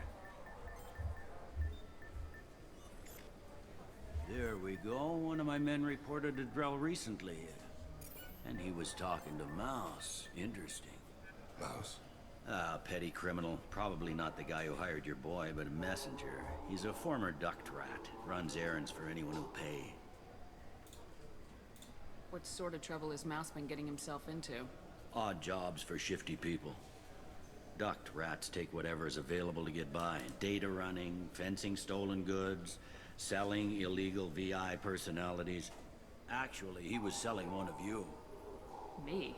There we go. One of my men reported a Drell recently. And he was talking to Mouse. Interesting. Mouse? Ah, petty criminal. Probably not the guy who hired your boy, but a messenger. He's a former duct rat. Runs errands for anyone who'll pay. What sort of trouble has Mouse been getting himself into? Odd jobs for shifty people. Duct rats take whatever is available to get by. Data running, fencing stolen goods, selling illegal VI personalities. Actually, he was selling one of you. Me?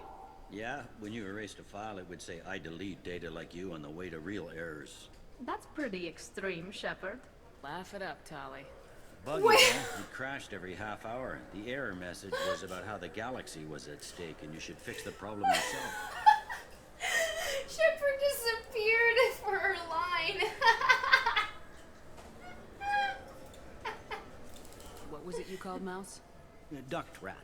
Yeah, when you erased a file, it would say, I delete data like you on the way to real errors. That's pretty extreme, Shepard. Laugh it up, Tali. Buggy, though. It crashed every half hour. The error message was about how the galaxy was at stake and you should fix the problem yourself. Shepard disappeared for her line. What was it you called Mouse? Duct rat.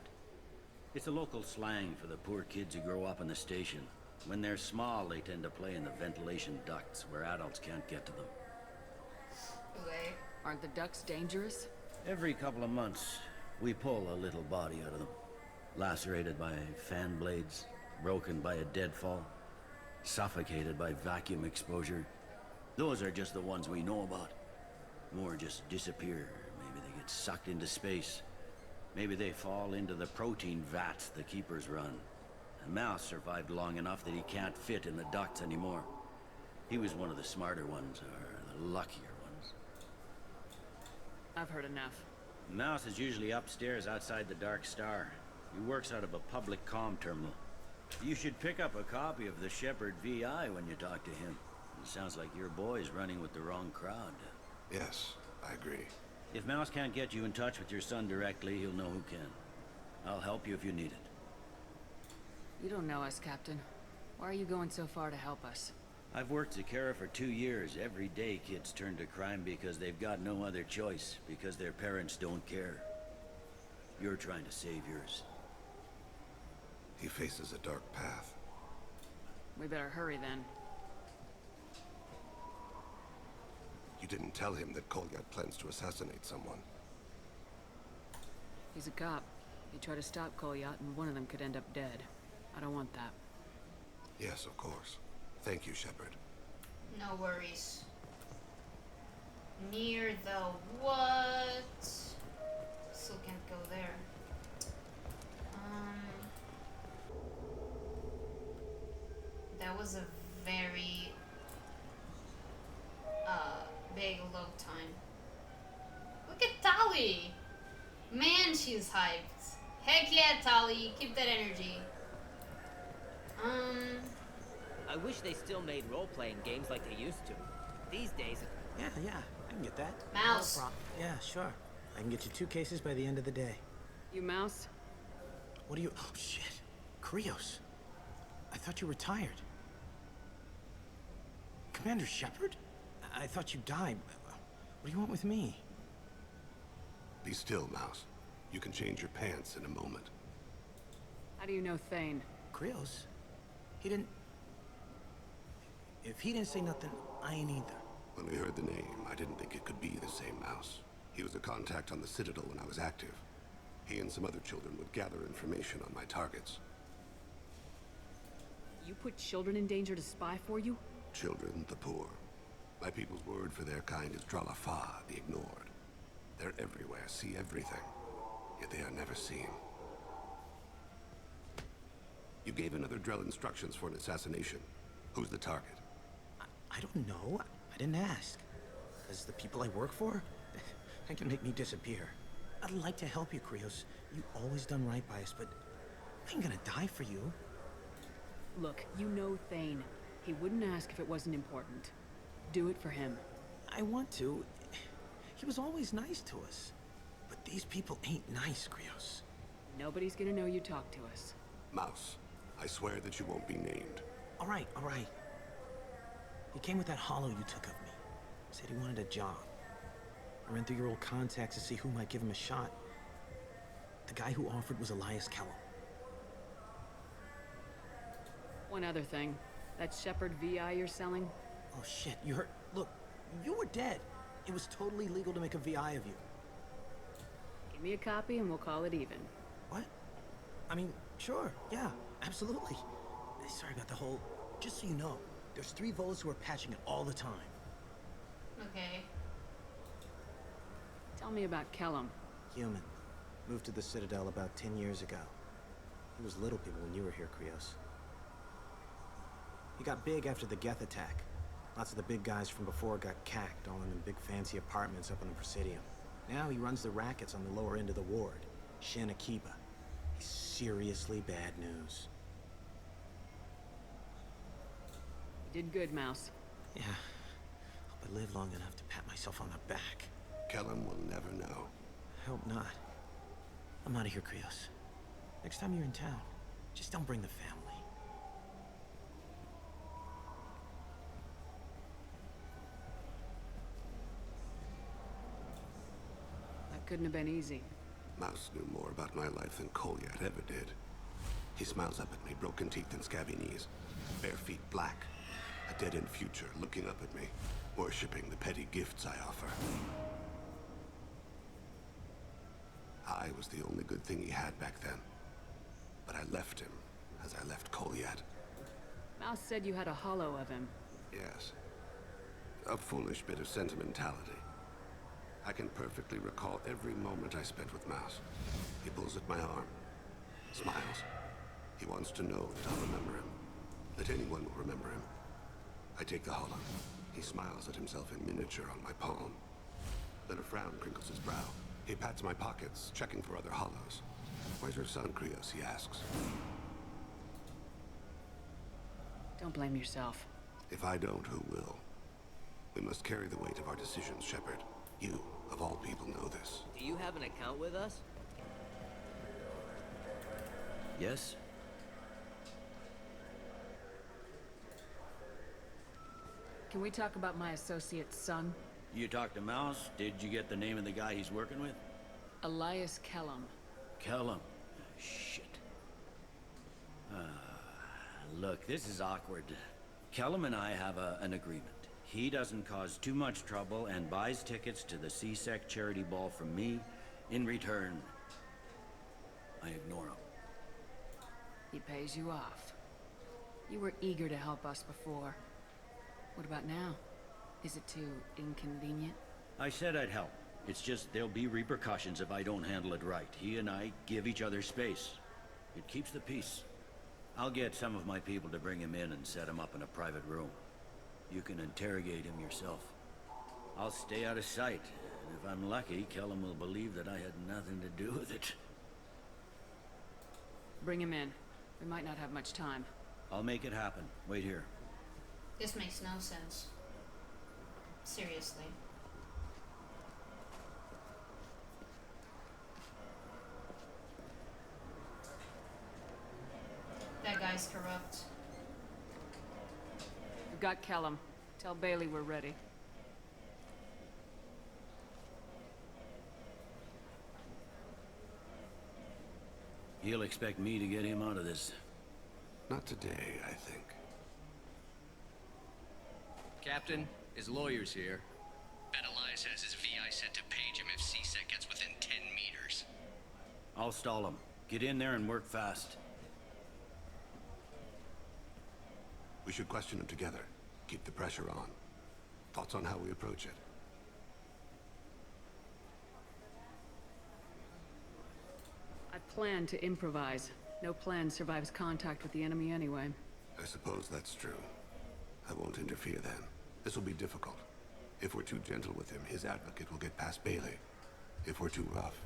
It's a local slang for the poor kids who grow up in the station. When they're small, they tend to play in the ventilation ducts where adults can't get to them. Okay. Aren't the ducks dangerous? Every couple of months, we pull a little body out of them. Lacerated by fan blades, broken by a deadfall, suffocated by vacuum exposure. Those are just the ones we know about. More just disappear. Maybe they get sucked into space. Maybe they fall into the protein vats the keepers run. The mouse survived long enough that he can't fit in the ducts anymore. He was one of the smarter ones, or the luckier ones. I've heard enough. Mouse is usually upstairs outside the Dark Star. He works out of a public comm terminal. You should pick up a copy of the Shepherd VI when you talk to him. It sounds like your boy's running with the wrong crowd. Yes, I agree. If Mouse can't get you in touch with your son directly, he'll know who can. I'll help you if you need it. You don't know us, Captain. Why are you going so far to help us? I've worked at Kara for 2 years. Every day kids turn to crime because they've got no other choice, because their parents don't care. You're trying to save yours. He faces a dark path. We better hurry then. You didn't tell him that Kolyat plans to assassinate someone. He's a cop. He tried to stop Kolyat, and one of them could end up dead. I don't want that. Yes, of course. Thank you, Shepard. No worries. Near the what? Still can't go there. That was a very big load time. Look at Tali! Man, she's hyped. Heck yeah, Tali, keep that energy. I wish they still made role-playing games like they used to. These days... Yeah, I can get that. Mouse. No problem. Yeah, sure. I can get you 2 cases by the end of the day. You Mouse? What do you... Oh, shit. Krios. I thought you retired. Commander Shepard? I thought you died. What do you want with me? Be still, Mouse. You can change your pants in a moment. How do you know Thane? Krios? He didn't... If he didn't say nothing, I ain't either. When we heard the name, I didn't think it could be the same Mouse. He was a contact on the Citadel when I was active. He and some other children would gather information on my targets. You put children in danger to spy for you? Children, the poor. My people's word for their kind is Dralafa, the ignored. They're everywhere, see everything, yet they are never seen. You gave another Drell instructions for an assassination. Who's the target? I don't know. I didn't ask. Because the people I work for, they can make me disappear. I'd like to help you, Krios. You always done right by us, but I ain't gonna die for you. Look, you know Thane. He wouldn't ask if it wasn't important. Do it for him. I want to. He was always nice to us. But these people ain't nice, Krios. Nobody's gonna know you talked to us. Mouse, I swear that you won't be named. All right. He came with that hollow you took of me. Said he wanted a job. I ran through your old contacts to see who might give him a shot. The guy who offered was Elias Kellum. One other thing. That Shepherd VI you're selling? Oh shit, you heard? Look, you were dead. It was totally legal to make a VI of you. Give me a copy and we'll call it even. What? I mean, sure, yeah, absolutely. Sorry about the whole... Just so you know, there's 3 Volas who are patching it all the time. Okay. Tell me about Kellum. Human. Moved to the Citadel about 10 years ago. He was little people when you were here, Krios. He got big after the Geth attack. Lots of the big guys from before got cacked, all in them big fancy apartments up on the Presidium. Now he runs the rackets on the lower end of the ward, Shin Akiba. He's seriously bad news. You did good, Mouse. Yeah. Hope I live long enough to pat myself on the back. Kellum will never know. I hope not. I'm out of here, Krios. Next time you're in town, just don't bring the family. Couldn't have been easy. Mouse knew more about my life than Kolyat ever did. He smiles up at me, broken teeth and scabby knees. Bare feet black. A dead-end future looking up at me, worshipping the petty gifts I offer. was the only good thing he had back then. But I left him, as I left Koliat. Mouse said you had a hollow of him. Yes. A foolish bit of sentimentality. I can perfectly recall every moment I spent with Mouse. He pulls at my arm, smiles. He wants to know that I'll remember him, that anyone will remember him. I take the hollow. He smiles at himself in miniature on my palm. Then a frown crinkles his brow. He pats my pockets, checking for other hollows. Where's your son, Krios? He asks. Don't blame yourself. If I don't, who will? We must carry the weight of our decisions, Shepard. You, of all people, know this. Do you have an account with us? Yes? Can we talk about my associate's son? You talked to Mouse? Did you get the name of the guy he's working with? Elias Kellum. Kellum. Shit. Look, this is awkward. Kellum and I have an agreement. He doesn't cause too much trouble and buys tickets to the CSEC charity ball from me. In return, I ignore him. He pays you off. You were eager to help us before. What about now? Is it too inconvenient? I said I'd help. It's just there'll be repercussions if I don't handle it right. He and I give each other space. It keeps the peace. I'll get some of my people to bring him in and set him up in a private room. You can interrogate him yourself. I'll stay out of sight, and if I'm lucky, Kellum will believe that I had nothing to do with it. Bring him in. We might not have much time. I'll make it happen. Wait here. This makes no sense. Seriously. That guy's corrupt. We've got Kellum. Tell Bailey we're ready. He'll expect me to get him out of this. Not today, I think. Captain, his lawyer's here. Bet Elias has his VI set to page him if CSEC gets within 10 meters. I'll stall him. Get in there and work fast. We should question him together. Keep the pressure on. Thoughts on how we approach it? I plan to improvise. No plan survives contact with the enemy anyway. I suppose that's true. I won't interfere then. This will be difficult. If we're too gentle with him, his advocate will get past Bailey. If we're too rough,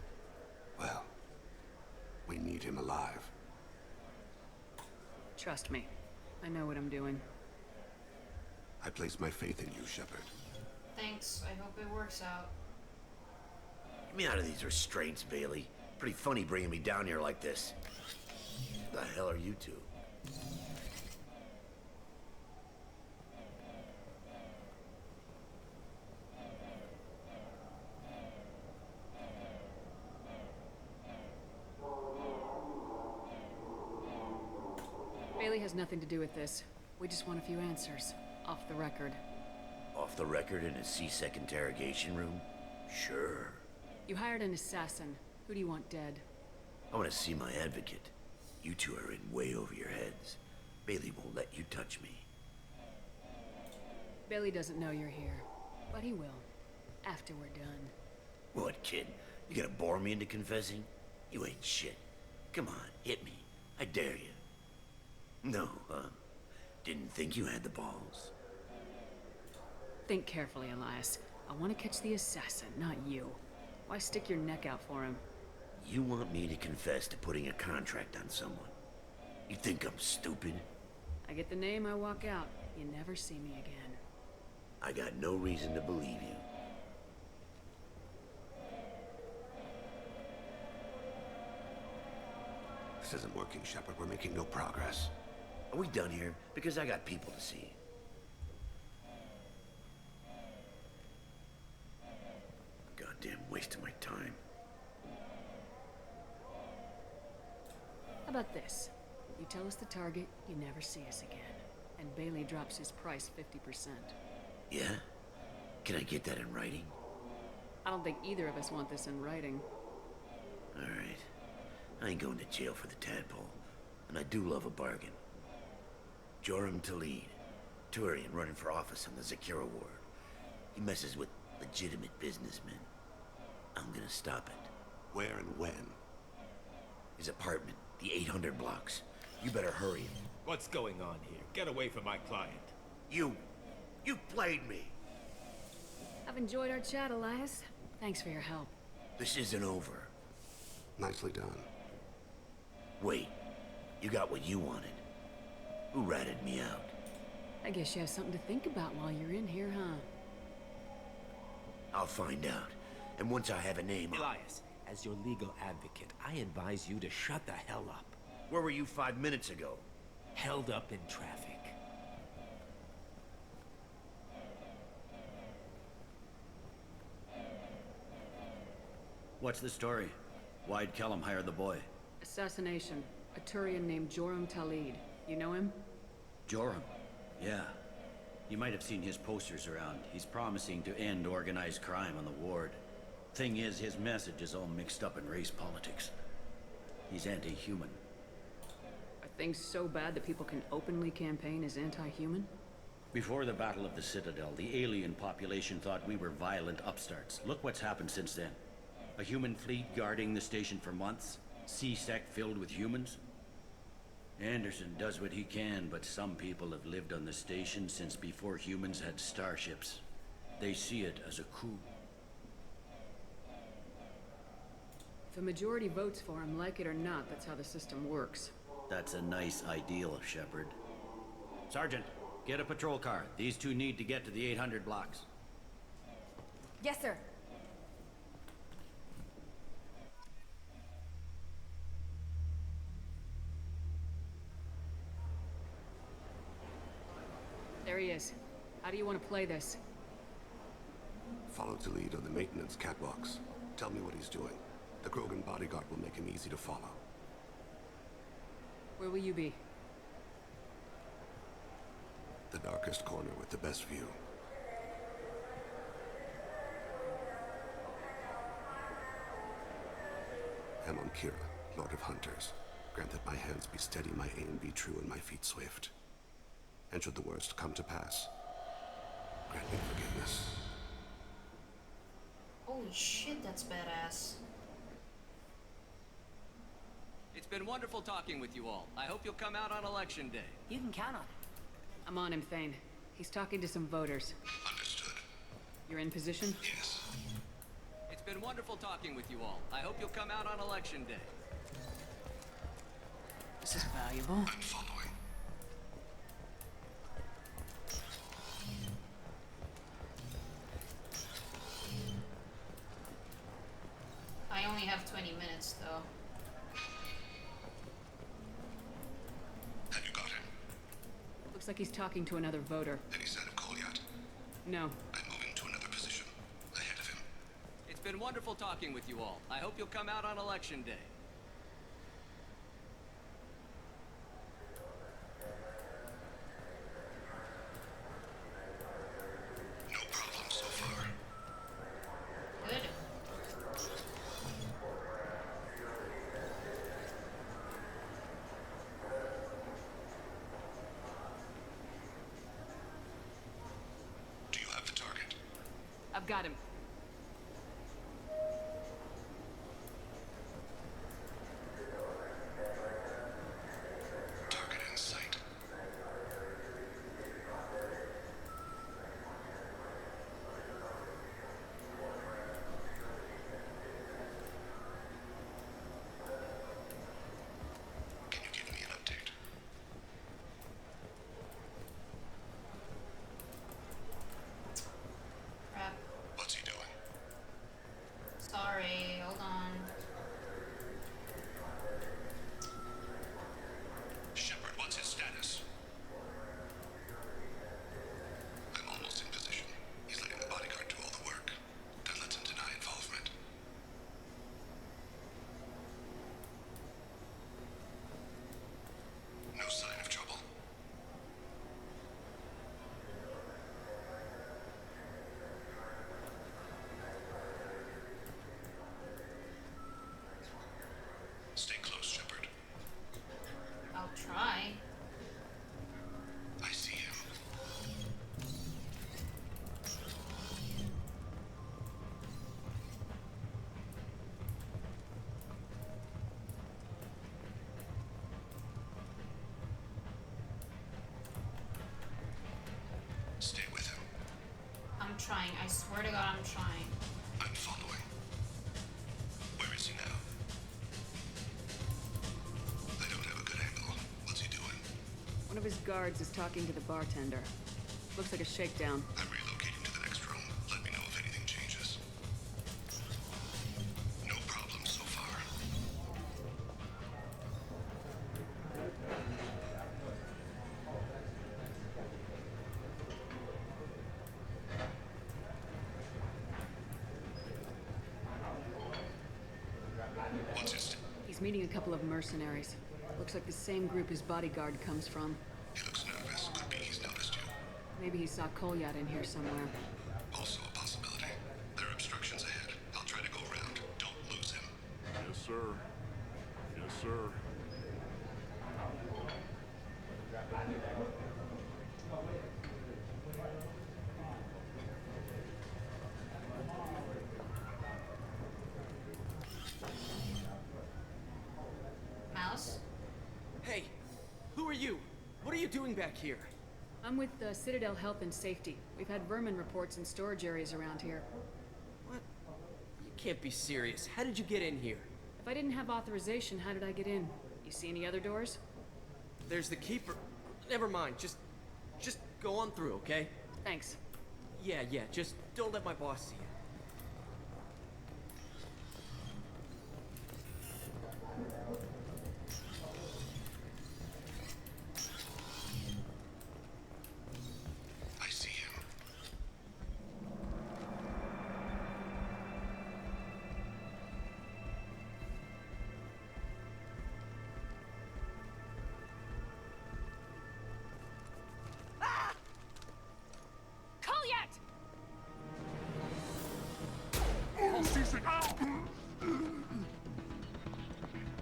well, we need him alive. Trust me. I know what I'm doing. I place my faith in you, Shepard. Thanks. I hope it works out. Get me out of these restraints, Bailey. Pretty funny bringing me down here like this. The hell are you two? Bailey has nothing to do with this. We just want a few answers. Off the record. Off the record in a CSEC interrogation room? Sure. You hired an assassin. Who do you want dead? I want to see my advocate. You two are in way over your heads. Bailey won't let you touch me. Bailey doesn't know you're here. But he will. After we're done. What, kid? You gonna bore me into confessing? You ain't shit. Come on, hit me. I dare you. No, huh? Didn't think you had the balls. Think carefully, Elias. I want to catch the assassin, not you. Why stick your neck out for him? You want me to confess to putting a contract on someone? You think I'm stupid? I get the name, I walk out. You never see me again. I got no reason to believe you. This isn't working, Shepard. We're making no progress. Are we done here? Because I got people to see. Goddamn waste of my time. How about this? You tell us the target, you never see us again. And Bailey drops his price 50%. Yeah? Can I get that in writing? I don't think either of us want this in writing. Alright. I ain't going to jail for the tadpole. And I do love a bargain. Joram Talid, Turian running for office on the Zakira ward. He messes with legitimate businessmen. I'm gonna stop it. Where and when? His apartment, the 800 blocks. You better hurry. What's going on here? Get away from my client. You played me. I've enjoyed our chat, Elias. Thanks for your help. This isn't over. Nicely done. Wait, you got what you wanted. Who ratted me out? I guess you have something to think about while you're in here, huh? I'll find out. And once I have a name... Elias, as your legal advocate, I advise you to shut the hell up. Where were you 5 minutes ago? Held up in traffic. What's the story? Why'd Kellum hire the boy? Assassination. A Turian named Joram Talid. You know him? Joram? Yeah. You might have seen his posters around. He's promising to end organized crime on the ward. Thing is, his message is all mixed up in race politics. He's anti-human. Are things so bad that people can openly campaign as anti-human? Before the Battle of the Citadel, the alien population thought we were violent upstarts. Look what's happened since then. A human fleet guarding the station for months. C-Sec filled with humans. Anderson does what he can, but some people have lived on the station since before humans had starships. They see it as a coup. If a majority votes for him, like it or not, that's how the system works. That's a nice ideal, Shepard. Sergeant, get a patrol car. These two need to get to the 800 blocks. Yes, sir. There he is. How do you want to play this? Follow to lead on the maintenance catwalks. Tell me what he's doing. The Krogan bodyguard will make him easy to follow. Where will you be? The darkest corner with the best view. I'm on Kira, Lord of Hunters. Grant that my hands be steady, my aim be true, and my feet swift. And should the worst come to pass, grant me forgiveness. Holy shit, that's badass. It's been wonderful talking with you all. I hope you'll come out on election day. You can count on it. I'm on him, Thane. He's talking to some voters. Understood. You're in position? Yes. It's been wonderful talking with you all. I hope you'll come out on election day. This is valuable. I'm following. I only have 20 minutes, though. Have you got him? Looks like he's talking to another voter. Any sign of call yet? No. I'm moving to another position. Ahead of him. It's been wonderful talking with you all. I hope you'll come out on election day. No problem so far. Good. Do you have the target? I've got him. Target in sight. Can you give me an update? Crap. What's he doing? trying. I swear to God, I'm trying. I'm following. Where is he now? I don't have a good angle. What's he doing? One of his guards is talking to the bartender. Looks like a shakedown. I'm relocating to the next room. Let me know if anything changes. No problem so far. What's his... He's meeting a couple of mercenaries. Looks like the same group his bodyguard comes from. He looks nervous. Could be he's noticed you. Maybe he saw Kolyat in here somewhere. Also a possibility. There are obstructions ahead. I'll try to go around. Don't lose him. Yes, sir. Yes, sir. Mouse? Hey, who are you? What are you doing back here? I'm with the Citadel Health and Safety. We've had vermin reports in storage areas around here. What? You can't be serious. How did you get in here? If I didn't have authorization, how did I get in? You see any other doors? There's the keeper. Never mind. Just go on through, okay? Thanks. Yeah, just don't let my boss see you. I see him. Kolyat!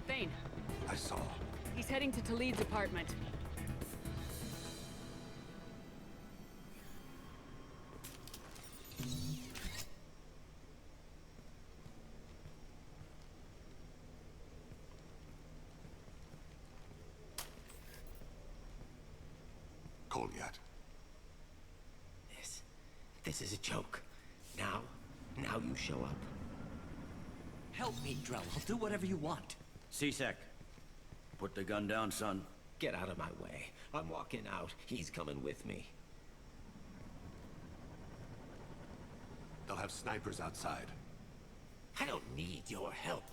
Thane, I saw. he's heading to Talid's apartment. Kolyat. This is a joke. Now you show up. Help me, Drell. I'll do whatever you want. C-Sec, put the gun down, son. Get out of my way. I'm walking out. He's coming with me. They'll have snipers outside. I don't need your help.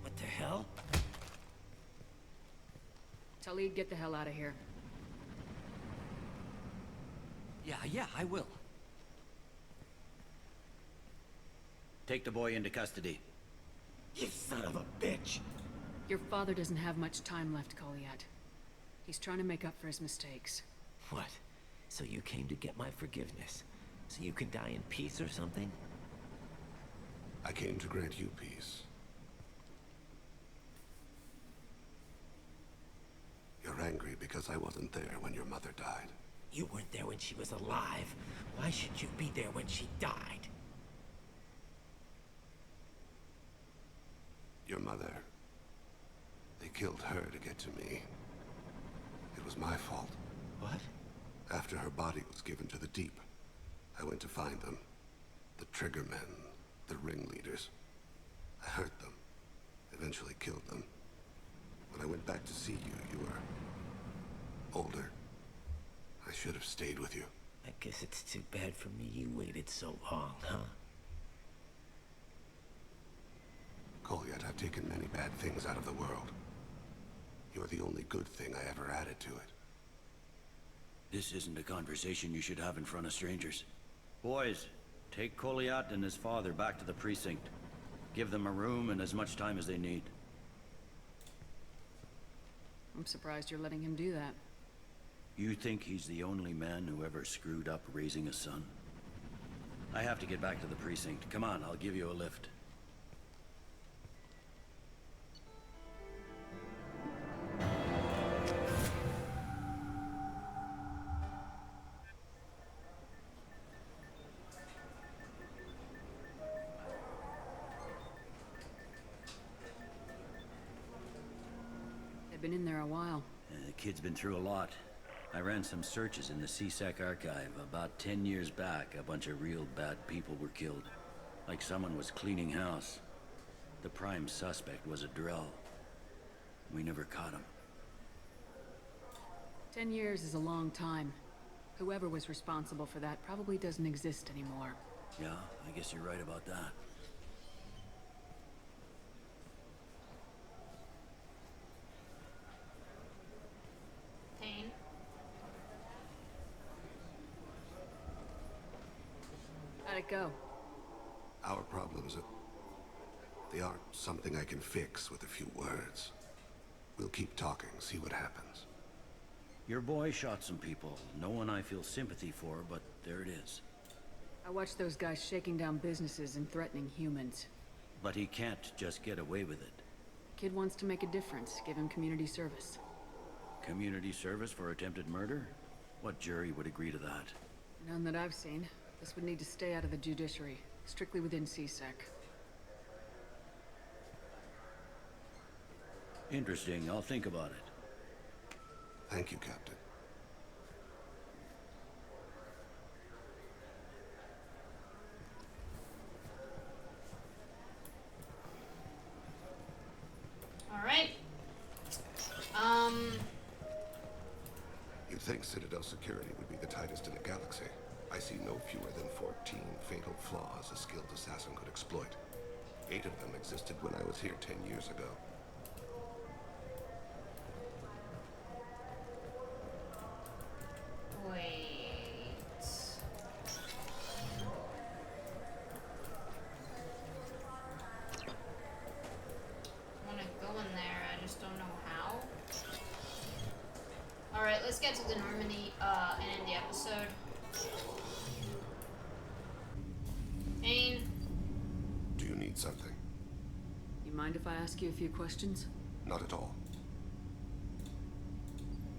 What the hell? Talid, get the hell out of here. Yeah, I will. Take the boy into custody. You son of a bitch! Your father doesn't have much time left, Kolyat. He's trying to make up for his mistakes. What? So you came to get my forgiveness? So you can die in peace or something? I came to grant you peace. You're angry because I wasn't there when your mother died. You weren't there when she was alive. Why should you be there when she died? Your mother. They killed her to get to me. It was my fault. What? After her body was given to the Deep, I went to find them. The Triggermen, the ringleaders. I hurt them. Eventually killed them. When I went back to see you, you were older. I should have stayed with you. I guess it's too bad for me you waited so long, huh? Kolyat, I've taken many bad things out of the world. You're the only good thing I ever added to it. This isn't a conversation you should have in front of strangers. Boys, take Kolyat and his father back to the precinct. Give them a room and as much time as they need. I'm surprised you're letting him do that. You think he's the only man who ever screwed up raising a son? I have to get back to the precinct. Come on, I'll give you a lift. They've been in there a while. The kid's been through a lot. I ran some searches in the CSEC archive. About 10 years back, a bunch of real bad people were killed. Like someone was cleaning house. The prime suspect was a Drell. We never caught him. 10 years is a long time. Whoever was responsible for that probably doesn't exist anymore. Yeah, I guess you're right about that. Thane. How'd it go? Our problems, they aren't something I can fix with a few words. We'll keep talking, see what happens. Your boy shot some people. No one I feel sympathy for, but there it is. I watched those guys shaking down businesses and threatening humans. But he can't just get away with it. Kid wants to make a difference. Give him community service. Community service for attempted murder? What jury would agree to that? None that I've seen. This would need to stay out of the judiciary. Strictly within CSEC. Interesting. I'll think about it. Thank you, Captain. All right. You'd think Citadel security would be the tightest in the galaxy. I see no fewer than 14 fatal flaws a skilled assassin could exploit. 8 of them existed when I was here 10 years ago. Wait. I want to go in there, I just don't know how. Alright, let's get to the Normandy and end the episode. Thane. Do you need something? You mind if I ask you a few questions? Not at all.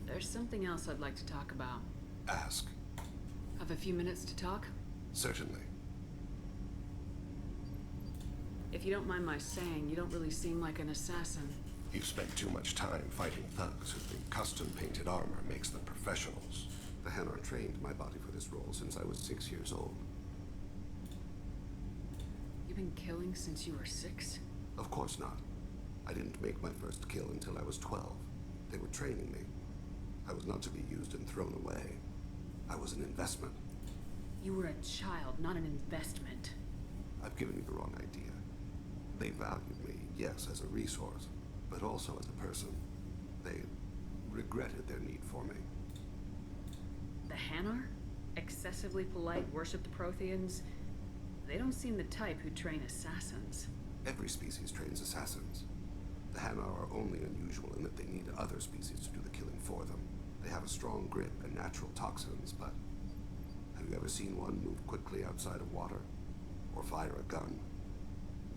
There's something else I'd like to talk about. Ask. Have a few minutes to talk? Certainly. If you don't mind my saying, you don't really seem like an assassin. You've spent too much time fighting thugs who think custom-painted armor makes them professionals. The Hanar trained my body for this role since I was 6 years old. You've been killing since you were 6? Of course not. I didn't make my first kill until I was 12. They were training me. I was not to be used and thrown away. I was an investment. You were a child, not an investment. I've given you the wrong idea. They valued me, yes, as a resource, but also as a person. They regretted their need for me. The Hanar? Excessively polite, worship the Protheans? They don't seem the type who train assassins. Every species trains assassins. The Hanar are only unusual in that they need other species to do the killing for them. They have a strong grip and natural toxins, but have you ever seen one move quickly outside of water? Or fire a gun?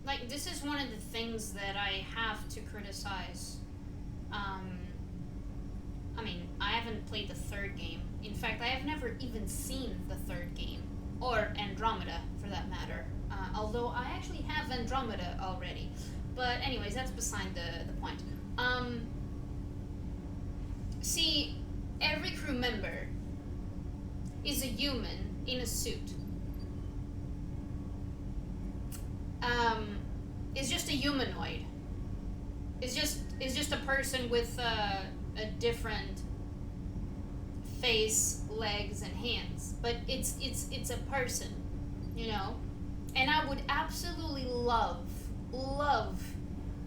Like, this is one of the things that I have to criticize. I mean, I haven't played the third game. In fact, I have never even seen the third game. Or Andromeda, for that matter. Although I actually have Andromeda already. But anyways, that's beside the point. See, every crew member is a human in a suit. Is just a humanoid. Is just a person with a different face, legs, and hands. But it's a person, you know? And I would absolutely love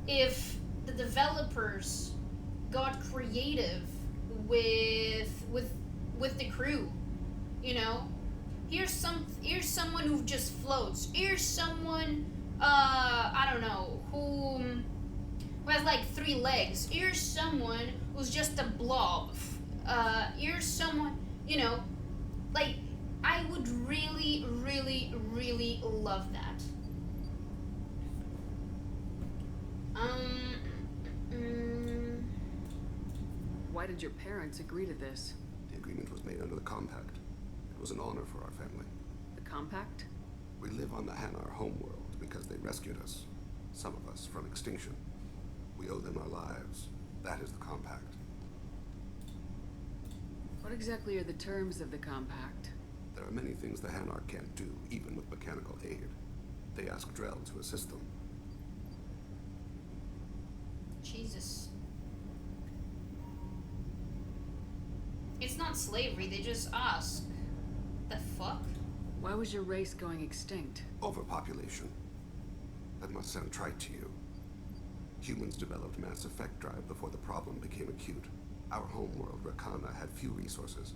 if the developers got creative with the crew, you know? Here's someone who just floats. Here's someone, I don't know, who has like 3 legs. Here's someone who's just a blob. Here's someone, you know, like, I would really, really, really love that. Why did your parents agree to this? The agreement was made under the Compact. It was an honor for our family. The Compact? We live on the Hanar homeworld because they rescued us, some of us, from extinction. We owe them our lives. That is the Compact. What exactly are the terms of the compact? There are many things the Hanar can't do, even with mechanical aid. They ask Drell to assist them. Jesus. It's not slavery, they just ask. The fuck? Why was your race going extinct? Overpopulation. That must sound trite to you. Humans developed mass effect drive before the problem became acute. Our homeworld, Rakana, had few resources.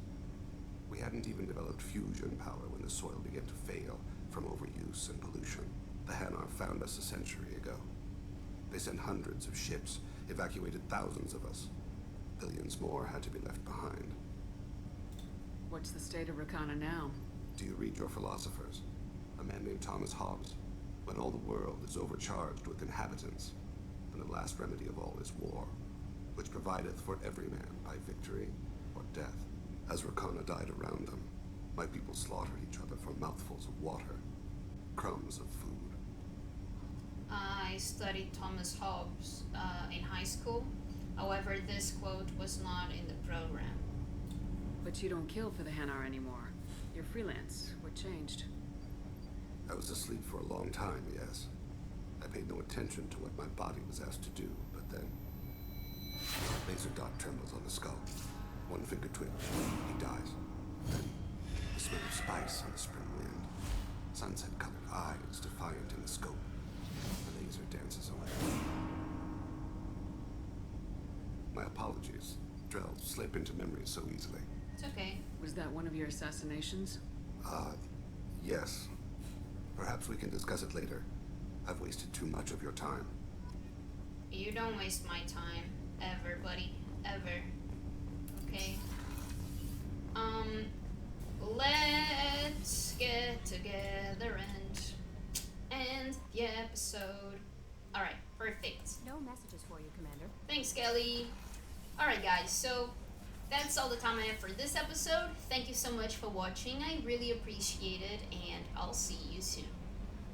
We hadn't even developed fusion power when the soil began to fail from overuse and pollution. The Hanar found us a century ago. They sent hundreds of ships, evacuated thousands of us. Billions more had to be left behind. What's the state of Rakana now? Do you read your philosophers? A man named Thomas Hobbes. When all the world is overcharged with inhabitants, and the last remedy of all is war, which provideth for every man by victory or death. As Rakana died around them, my people slaughtered each other for mouthfuls of water, crumbs of food. I studied Thomas Hobbes in high school. However, this quote was not in the program. But you don't kill for the Hanar anymore. You're freelance. What changed? I was asleep for a long time, yes. I paid no attention to what my body was asked to do, but then... Laser dot trembles on the skull. One finger twitch. He dies. Then, the smell of spice on the spring wind. Sunset-colored eyes defiant in the scope. The laser dances away. My apologies. Drell slip into memory so easily. It's okay. Was that one of your assassinations? Yes. Perhaps we can discuss it later. I've wasted too much of your time. You don't waste my time. Ever, buddy. Ever. Okay. Let's get together and end the episode. Alright, perfect. No messages for you, Commander. Thanks, Kelly. Alright, guys, so that's all the time I have for this episode. Thank you so much for watching. I really appreciate it, and I'll see you soon.